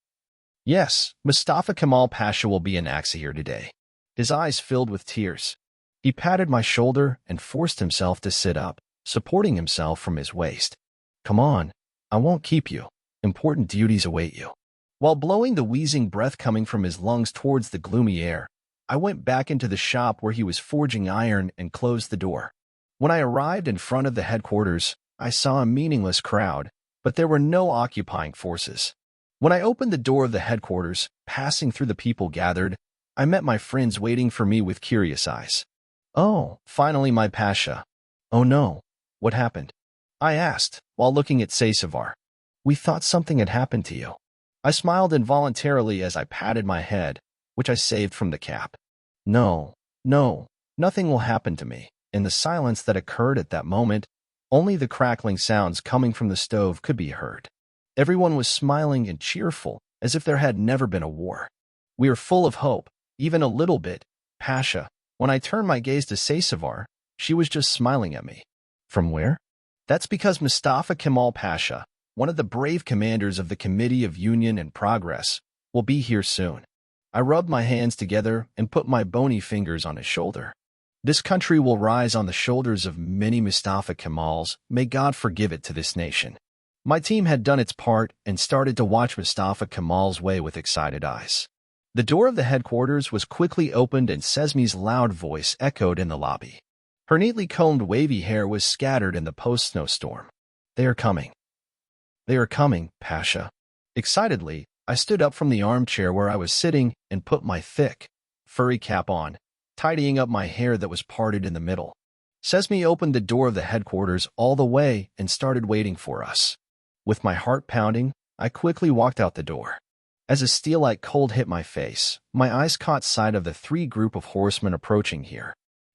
Yes, Mustafa Kemal Pasha will be in Aksehir today. His eyes filled with tears. He patted my shoulder and forced himself to sit up, supporting himself from his waist. Come on, I won't keep you. Important duties await you. While blowing the wheezing breath coming from his lungs towards the gloomy air, I went back into the shop where he was forging iron and closed the door. When I arrived in front of the headquarters, I saw a meaningless crowd, but there were no occupying forces. When I opened the door of the headquarters, passing through the people gathered, I met my friends waiting for me with curious eyes. Oh, finally, my Pasha. Oh no, what happened? I asked, while looking at Saysavar. We thought something had happened to you. I smiled involuntarily as I patted my head, which I saved from the cap. No, nothing will happen to me. In the silence that occurred at that moment, only the crackling sounds coming from the stove could be heard. Everyone was smiling and cheerful, as if there had never been a war. We are full of hope, even a little bit, Pasha. When I turned my gaze to Saysavar, she was just smiling at me. From where? That's because Mustafa Kemal Pasha, one of the brave commanders of the Committee of Union and Progress, will be here soon. I rubbed my hands together and put my bony fingers on his shoulder. This country will rise on the shoulders of many Mustafa Kemals. May God forgive it to this nation. My team had done its part and started to watch Mustafa Kemal's way with excited eyes. The door of the headquarters was quickly opened and Sesme's loud voice echoed in the lobby. Her neatly combed wavy hair was scattered in the post-snowstorm. "They are coming. They are coming, Pasha." Excitedly, I stood up from the armchair where I was sitting and put my thick, furry cap on, tidying up my hair that was parted in the middle. Sesme opened the door of the headquarters all the way and started waiting for us. With my heart pounding, I quickly walked out the door. As a steel-like cold hit my face, my eyes caught sight of the three group of horsemen approaching here.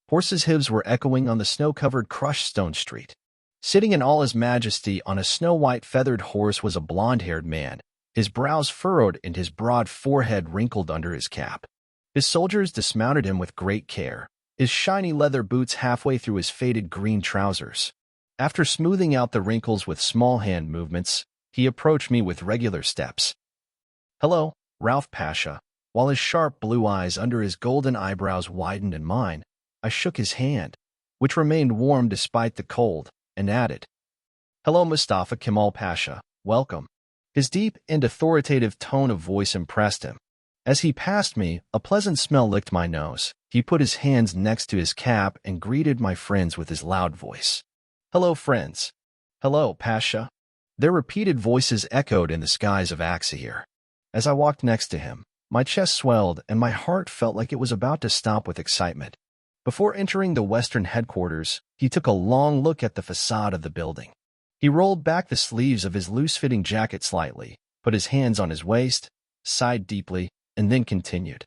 Horses' hooves were echoing on the snow-covered crushed stone street. Sitting in all his majesty on a snow-white feathered horse was a blond-haired man, his brows furrowed and his broad forehead wrinkled under his cap. His soldiers dismounted him with great care, his shiny leather boots halfway through his faded green trousers. After smoothing out the wrinkles with small hand movements, he approached me with regular steps. "Hello, Ralph Pasha." While his sharp blue eyes under his golden eyebrows widened in mine, I shook his hand, which remained warm despite the cold, and added, "Hello, Mustafa Kemal Pasha, welcome." His deep and authoritative tone of voice impressed him. As he passed me, a pleasant smell licked my nose. He put his hands next to his cap and greeted my friends with his loud voice. "Hello, friends." "Hello, Pasha." Their repeated voices echoed in the skies of Aksahir. As I walked next to him, my chest swelled and my heart felt like it was about to stop with excitement. Before entering the Western headquarters, he took a long look at the facade of the building. He rolled back the sleeves of his loose-fitting jacket slightly, put his hands on his waist, sighed deeply, and then continued.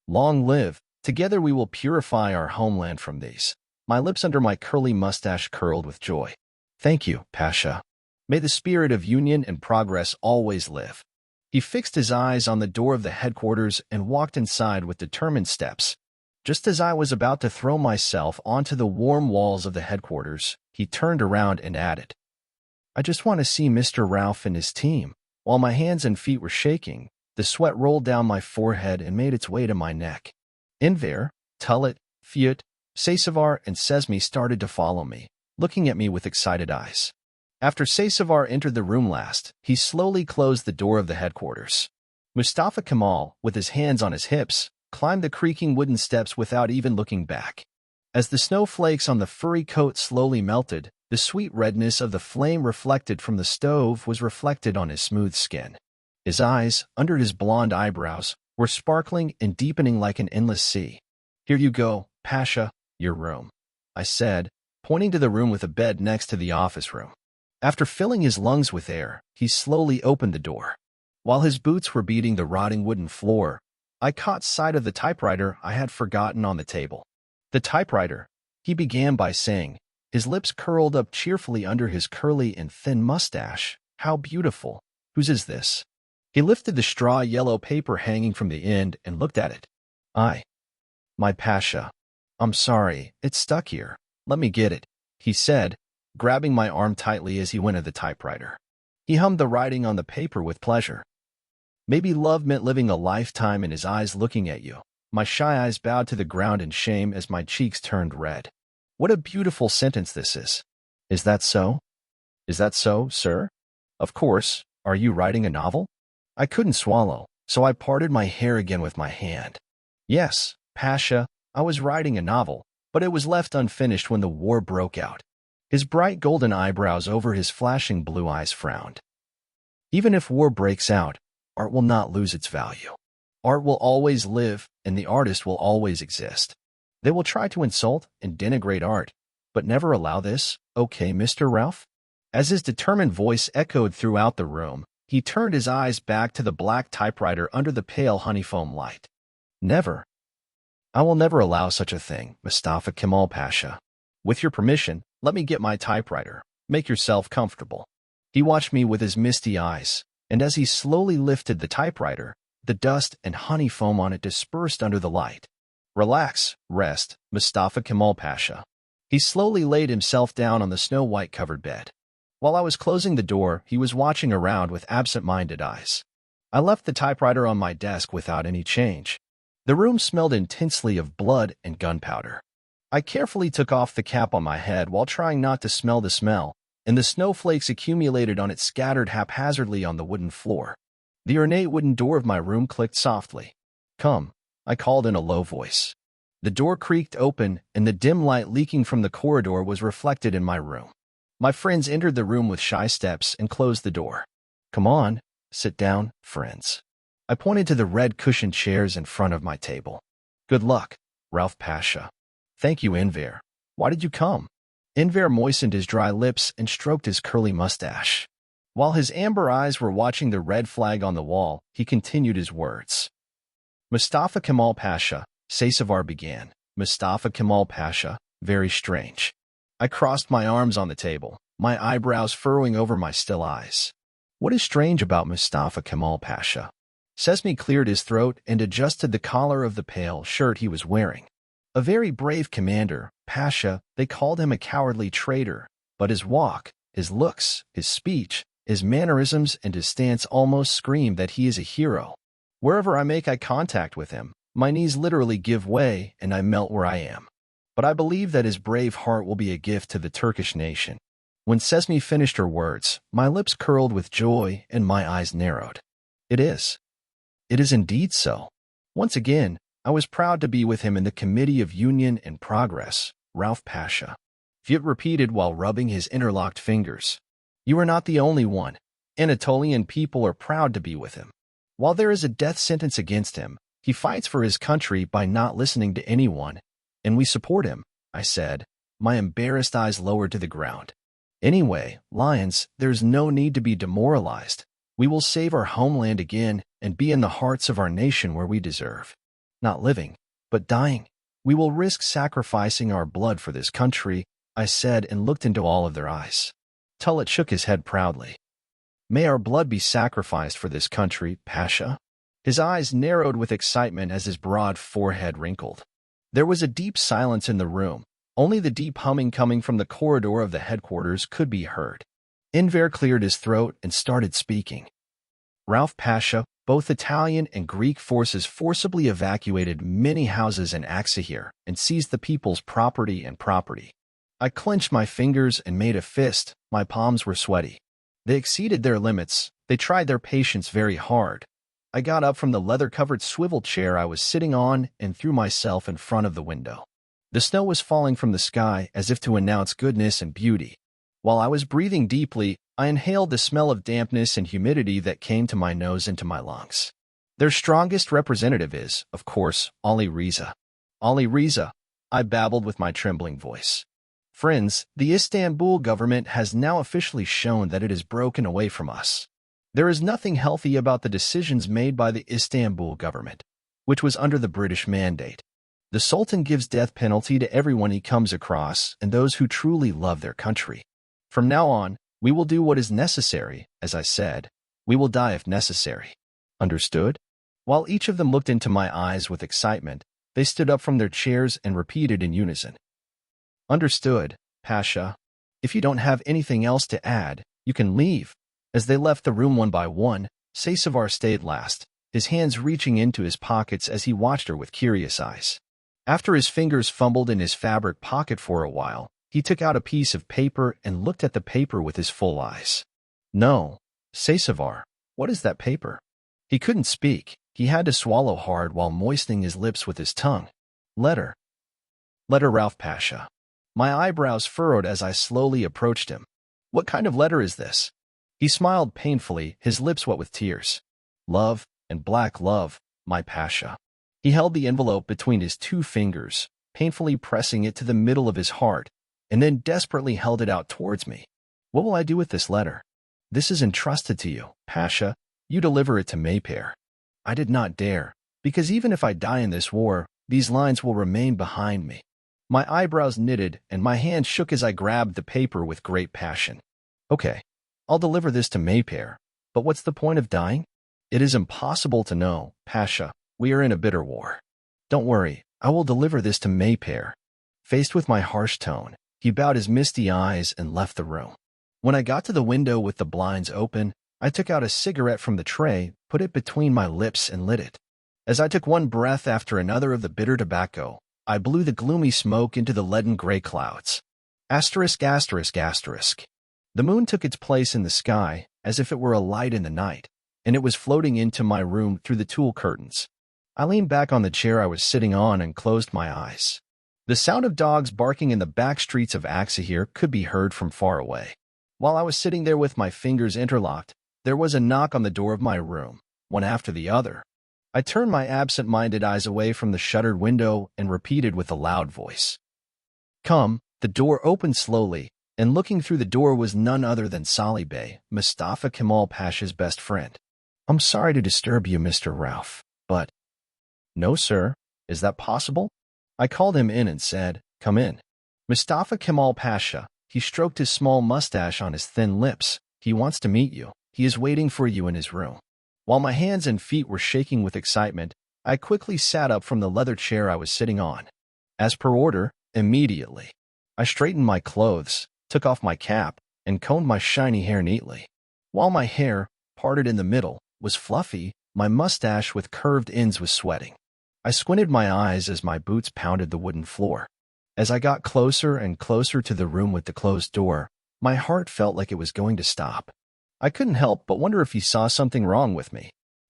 "Long live, together we will purify our homeland from these." My lips under my curly mustache curled with joy. "Thank you, Pasha. May the spirit of union and progress always live." He fixed his eyes on the door of the headquarters and walked inside with determined steps. Just as I was about to throw myself onto the warm walls of the headquarters, he turned around and added, "I just want to see Mr. Ralph and his team." While my hands and feet were shaking, the sweat rolled down my forehead and made its way to my neck. Enver, Tullet, Fiut, Seysavar, and Sesme started to follow me, looking at me with excited eyes. After Seysavar entered the room last, he slowly closed the door of the headquarters. Mustafa Kemal, with his hands on his hips, climbed the creaking wooden steps without even looking back. As the snowflakes on the furry coat slowly melted, the sweet redness of the flame reflected from the stove was reflected on his smooth skin. His eyes, under his blonde eyebrows, were sparkling and deepening like an endless sea. "Here you go, Pasha, your room," I said, pointing to the room with a bed next to the office room. After filling his lungs with air, he slowly opened the door. While his boots were beating the rotting wooden floor, I caught sight of the typewriter I had forgotten on the table. "The typewriter," he began by saying, his lips curled up cheerfully under his curly and thin mustache. "How beautiful. Whose is this?" He lifted the straw yellow paper hanging from the end and looked at it. My Pasha. I'm sorry, it's stuck here. Let me get it," he said, grabbing my arm tightly as he went to the typewriter. He hummed the writing on the paper with pleasure. "Maybe love meant living a lifetime in his eyes looking at you." My shy eyes bowed to the ground in shame as my cheeks turned red. What a beautiful sentence this is. Is that so? Is that so, sir? Of course. Are you writing a novel? I couldn't swallow, so I parted my hair again with my hand. Yes, Pasha, I was writing a novel, but it was left unfinished when the war broke out. His bright golden eyebrows over his flashing blue eyes frowned. Even if war breaks out, art will not lose its value. Art will always live, and the artist will always exist. They will try to insult and denigrate art, but never allow this, okay, Mr. Ralph? As his determined voice echoed throughout the room, he turned his eyes back to the black typewriter under the pale honeyfoam light. Never. I will never allow such a thing, Mustafa Kemal Pasha. With your permission, let me get my typewriter. Make yourself comfortable. He watched me with his misty eyes, and as he slowly lifted the typewriter, the dust and honeyfoam on it dispersed under the light. Relax, rest, Mustafa Kemal Pasha. He slowly laid himself down on the snow-white covered bed. While I was closing the door, he was watching around with absent-minded eyes. I left the typewriter on my desk without any change. The room smelled intensely of blood and gunpowder. I carefully took off the cap on my head while trying not to smell the smell, and the snowflakes accumulated on it scattered haphazardly on the wooden floor. The ornate wooden door of my room clicked softly. "Come," I called in a low voice. The door creaked open, and the dim light leaking from the corridor was reflected in my room. My friends entered the room with shy steps and closed the door. "Come on, sit down, friends." I pointed to the red cushioned chairs in front of my table. "Good luck, Ralph Pasha." "Thank you, Enver. Why did you come?" Enver moistened his dry lips and stroked his curly mustache. While his amber eyes were watching the red flag on the wall, he continued his words. "Mustafa Kemal Pasha," Saysavar began. "Mustafa Kemal Pasha, very strange." I crossed my arms on the table, my eyebrows furrowing over my still eyes. "What is strange about Mustafa Kemal Pasha?" Sesmi cleared his throat and adjusted the collar of the pale shirt he was wearing. "A very brave commander, Pasha. They called him a cowardly traitor, but his walk, his looks, his speech, his mannerisms and his stance almost scream that he is a hero. Wherever I make eye contact with him, my knees literally give way and I melt where I am. But I believe that his brave heart will be a gift to the Turkish nation." When Sesmi finished her words, my lips curled with joy and my eyes narrowed. It is indeed so. Once again, I was proud to be with him in the Committee of Union and Progress, Ralph Pasha. Fyut repeated while rubbing his interlocked fingers. "You are not the only one. Anatolian people are proud to be with him. While there is a death sentence against him, he fights for his country by not listening to anyone, and we support him," I said, my embarrassed eyes lowered to the ground. "Anyway, lions, there's no need to be demoralized. We will save our homeland again and be in the hearts of our nation where we deserve. Not living, but dying. We will risk sacrificing our blood for this country," I said and looked into all of their eyes. Tulit shook his head proudly. "May our blood be sacrificed for this country, Pasha." His eyes narrowed with excitement as his broad forehead wrinkled. There was a deep silence in the room. Only the deep humming coming from the corridor of the headquarters could be heard. Enver cleared his throat and started speaking. "Ralph Pasha, both Italian and Greek forces forcibly evacuated many houses in Aksahir and seized the people's property and property." I clenched my fingers and made a fist. My palms were sweaty. They exceeded their limits. They tried their patience very hard. I got up from the leather-covered swivel chair I was sitting on and threw myself in front of the window. The snow was falling from the sky as if to announce goodness and beauty. While I was breathing deeply, I inhaled the smell of dampness and humidity that came to my nose into my lungs. Their strongest representative is, of course, Ali Riza. "Ali Riza," I babbled with my trembling voice. "Friends, the Istanbul government has now officially shown that it has broken away from us. There is nothing healthy about the decisions made by the Istanbul government, which was under the British mandate. The Sultan gives death penalty to everyone he comes across and those who truly love their country. From now on, we will do what is necessary, as I said. We will die if necessary. Understood?" While each of them looked into my eyes with excitement, they stood up from their chairs and repeated in unison. "Understood, Pasha. If you don't have anything else to add, you can leave." As they left the room one by one, Saysavar stayed last, his hands reaching into his pockets as he watched her with curious eyes. After his fingers fumbled in his fabric pocket for a while, he took out a piece of paper and looked at the paper with his full eyes. "No, Saysavar, what is that paper?" He couldn't speak. He had to swallow hard while moistening his lips with his tongue. Letter Ralph Pasha." My eyebrows furrowed as I slowly approached him. "What kind of letter is this?" He smiled painfully, his lips wet with tears. "Love, and black love, my Pasha." He held the envelope between his two fingers, painfully pressing it to the middle of his heart, and then desperately held it out towards me. "What will I do with this letter?" "This is entrusted to you, Pasha. You deliver it to Maypair." I did not dare, because even if I die in this war, these lines will remain behind me. My eyebrows knitted, and my hand shook as I grabbed the paper with great passion. "Okay, I'll deliver this to Maypair, but what's the point of dying?" "It is impossible to know, Pasha. We are in a bitter war." "Don't worry, I will deliver this to Maypair." Faced with my harsh tone, he bowed his misty eyes and left the room. When I got to the window with the blinds open, I took out a cigarette from the tray, put it between my lips and lit it. As I took one breath after another of the bitter tobacco, I blew the gloomy smoke into the leaden gray clouds. ****. The moon took its place in the sky as if it were a light in the night, and it was floating into my room through the tulle curtains. I leaned back on the chair I was sitting on and closed my eyes. The sound of dogs barking in the back streets of Ateş could be heard from far away. While I was sitting there with my fingers interlocked, there was a knock on the door of my room, one after the other. I turned my absent-minded eyes away from the shuttered window and repeated with a loud voice, "Come." The door opened slowly, and looking through the door was none other than Salih Bey, Mustafa Kemal Pasha's best friend. "I'm sorry to disturb you, Mr. Rauf, but—" "No, sir. Is that possible?" I called him in and said, "Come in." Mustafa Kemal Pasha. He stroked his small mustache on his thin lips. "He wants to meet you. He is waiting for you in his room." While my hands and feet were shaking with excitement, I quickly sat up from the leather chair I was sitting on. As per order, immediately. I straightened my clothes, took off my cap, and combed my shiny hair neatly. While my hair, parted in the middle, was fluffy, my mustache with curved ends was sweating. I squinted my eyes as my boots pounded the wooden floor. As I got closer and closer to the room with the closed door, my heart felt like it was going to stop. I couldn't help but wonder if he saw something wrong with me.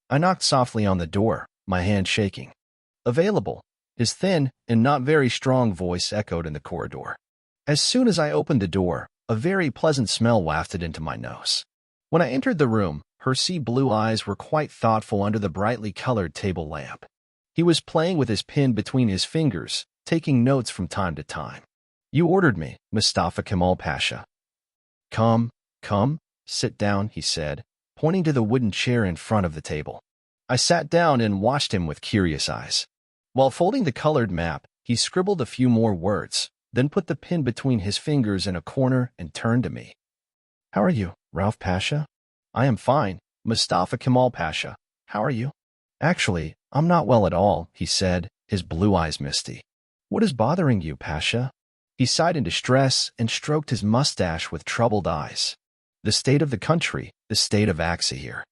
I knocked softly on the door, my hand shaking. "Available," his thin and not very strong voice echoed in the corridor. As soon as I opened the door, a very pleasant smell wafted into my nose. When I entered the room, her sea blue eyes were quite thoughtful under the brightly colored table lamp. He was playing with his pen between his fingers, taking notes from time to time. "You ordered me, Mustafa Kemal Pasha." Come, sit down," he said, pointing to the wooden chair in front of the table. I sat down and watched him with curious eyes. While folding the colored map, he scribbled a few more words, then put the pen between his fingers in a corner and turned to me. "How are you, Rauf Pasha?" "I am fine, Mustafa Kemal Pasha. How are you?" "Actually, I'm not well at all," he said, his blue eyes misty. "What is bothering you, Pasha?" He sighed in distress and stroked his mustache with troubled eyes. "The state of the country, the state of Ateş.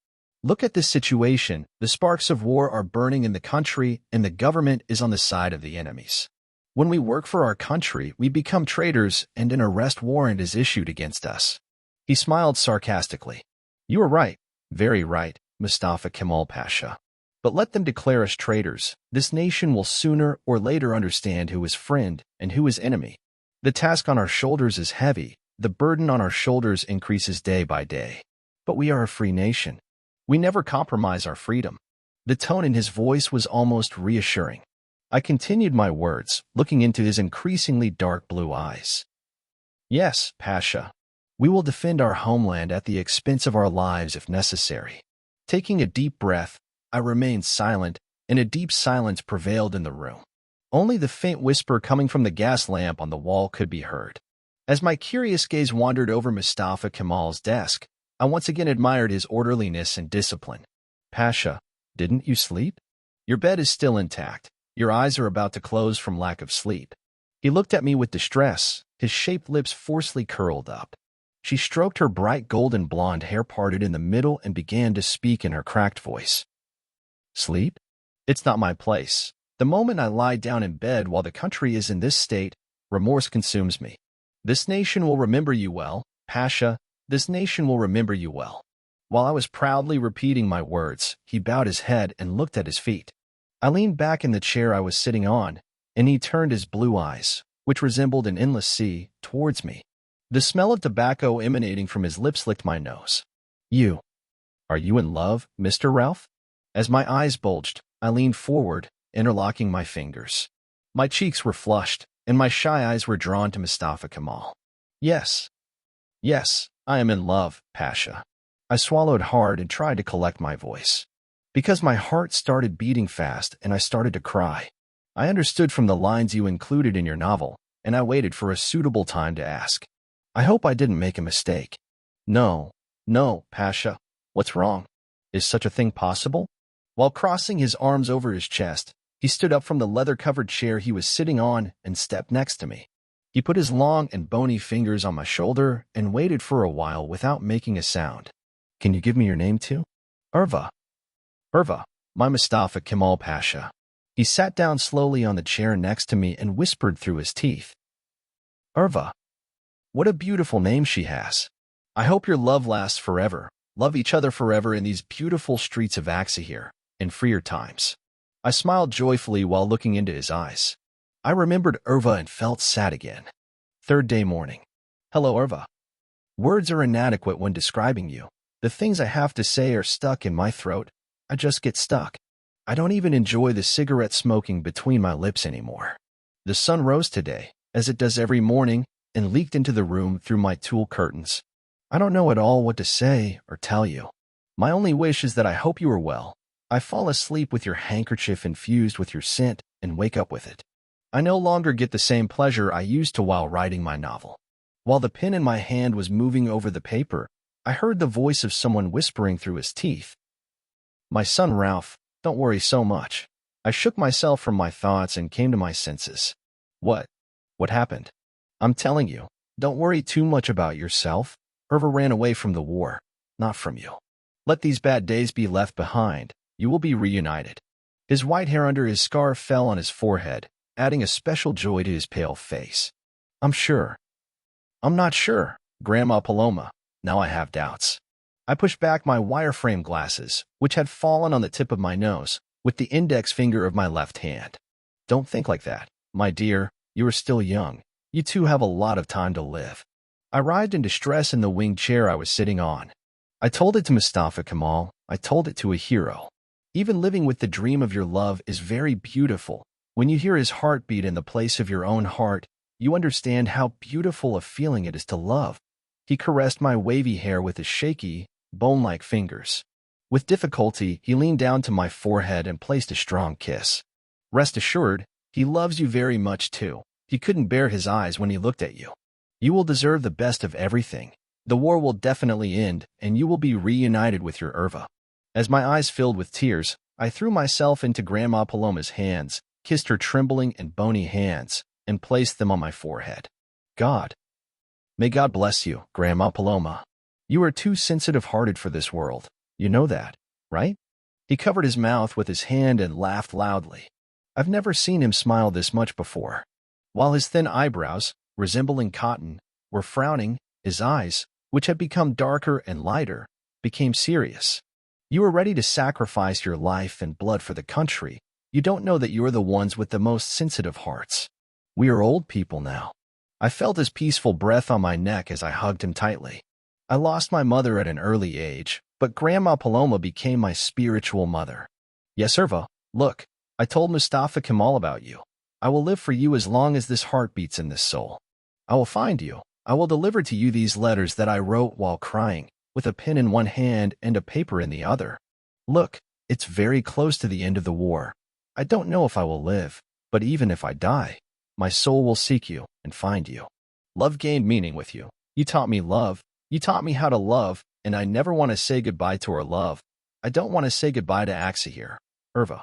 Look at this situation. The sparks of war are burning in the country, and the government is on the side of the enemies. When we work for our country, we become traitors, and an arrest warrant is issued against us." He smiled sarcastically. "You are right, very right, Mustafa Kemal Pasha. But let them declare us traitors. This nation will sooner or later understand who is friend and who is enemy. The task on our shoulders is heavy. The burden on our shoulders increases day by day. But we are a free nation. We never compromise our freedom." The tone in his voice was almost reassuring. I continued my words, looking into his increasingly dark blue eyes. "Yes, Pasha. We will defend our homeland at the expense of our lives if necessary." Taking a deep breath, I remained silent, and a deep silence prevailed in the room. Only the faint whisper coming from the gas lamp on the wall could be heard. As my curious gaze wandered over Mustafa Kemal's desk, I once again admired his orderliness and discipline. "Pasha, didn't you sleep? Your bed is still intact. Your eyes are about to close from lack of sleep." He looked at me with distress, his shaped lips forcefully curled up. She stroked her bright golden blonde hair parted in the middle and began to speak in her cracked voice. "Sleep? It's not my place. The moment I lie down in bed while the country is in this state, remorse consumes me. This nation will remember you well, Pasha. This nation will remember you well." While I was proudly repeating my words, he bowed his head and looked at his feet. I leaned back in the chair I was sitting on, and he turned his blue eyes, which resembled an endless sea, towards me. The smell of tobacco emanating from his lips licked my nose. Are you in love, Mr. Rauf?" As my eyes bulged, I leaned forward, interlocking my fingers. My cheeks were flushed, and my shy eyes were drawn to Mustafa Kemal. Yes, I am in love, Pasha." I swallowed hard and tried to collect my voice. Because my heart started beating fast and I started to cry. I understood from the lines you included in your novel, and I waited for a suitable time to ask. I hope I didn't make a mistake. No, Pasha. What's wrong? Is such a thing possible?" While crossing his arms over his chest, he stood up from the leather-covered chair he was sitting on and stepped next to me. He put his long and bony fingers on my shoulder and waited for a while without making a sound. "Can you give me your name too?" "Erva, my Mustafa Kemal Pasha." He sat down slowly on the chair next to me and whispered through his teeth. "Erva. What a beautiful name she has. I hope your love lasts forever. Love each other forever in these beautiful streets of Axahir, in freer times. I smiled joyfully while looking into his eyes. I remembered Irva and felt sad again. Third day morning. Hello, Irva. Words are inadequate when describing you. The things I have to say are stuck in my throat. I just get stuck. I don't even enjoy the cigarette smoking between my lips anymore. The sun rose today, as it does every morning, and leaked into the room through my tulle curtains. I don't know at all what to say or tell you. My only wish is that I hope you are well. I fall asleep with your handkerchief infused with your scent and wake up with it. I no longer get the same pleasure I used to while writing my novel. While the pen in my hand was moving over the paper, I heard the voice of someone whispering through his teeth. My son Ralph, don't worry so much. I shook myself from my thoughts and came to my senses. What? What happened? I'm telling you, don't worry too much about yourself. Irva ran away from the war, not from you. Let these bad days be left behind. You will be reunited. His white hair under his scarf fell on his forehead, adding a special joy to his pale face. I'm sure. I'm not sure, Grandma Paloma. Now I have doubts. I pushed back my wireframe glasses, which had fallen on the tip of my nose, with the index finger of my left hand. Don't think like that, my dear. You are still young. You two have a lot of time to live. I writhed in distress in the winged chair I was sitting on. I told it to Mustafa Kemal. I told it to a hero. Even living with the dream of your love is very beautiful. When you hear his heartbeat in the place of your own heart, you understand how beautiful a feeling it is to love. He caressed my wavy hair with his shaky, bone-like fingers. With difficulty, he leaned down to my forehead and placed a strong kiss. Rest assured, he loves you very much too. He couldn't bear his eyes when he looked at you. You will deserve the best of everything. The war will definitely end, and you will be reunited with your Irva. As my eyes filled with tears, I threw myself into Grandma Paloma's hands, kissed her trembling and bony hands, and placed them on my forehead. May God bless you, Grandma Paloma. You are too sensitive-hearted for this world. You know that, right? He covered his mouth with his hand and laughed loudly. I've never seen him smile this much before. While his thin eyebrows, resembling cotton, were frowning, his eyes, which had become darker and lighter, became serious. You are ready to sacrifice your life and blood for the country. You don't know that you are the ones with the most sensitive hearts. We are old people now. I felt his peaceful breath on my neck as I hugged him tightly. I lost my mother at an early age, but Grandma Paloma became my spiritual mother. Yes, Irva, look, I told Mustafa Kemal about you. I will live for you as long as this heart beats in this soul. I will find you. I will deliver to you these letters that I wrote while crying, with a pen in one hand and a paper in the other. Look, it's very close to the end of the war. I don't know if I will live, but even if I die, my soul will seek you and find you. Love gained meaning with you. You taught me love. You taught me how to love, and I never want to say goodbye to our love. I don't want to say goodbye to Axahir. Irva.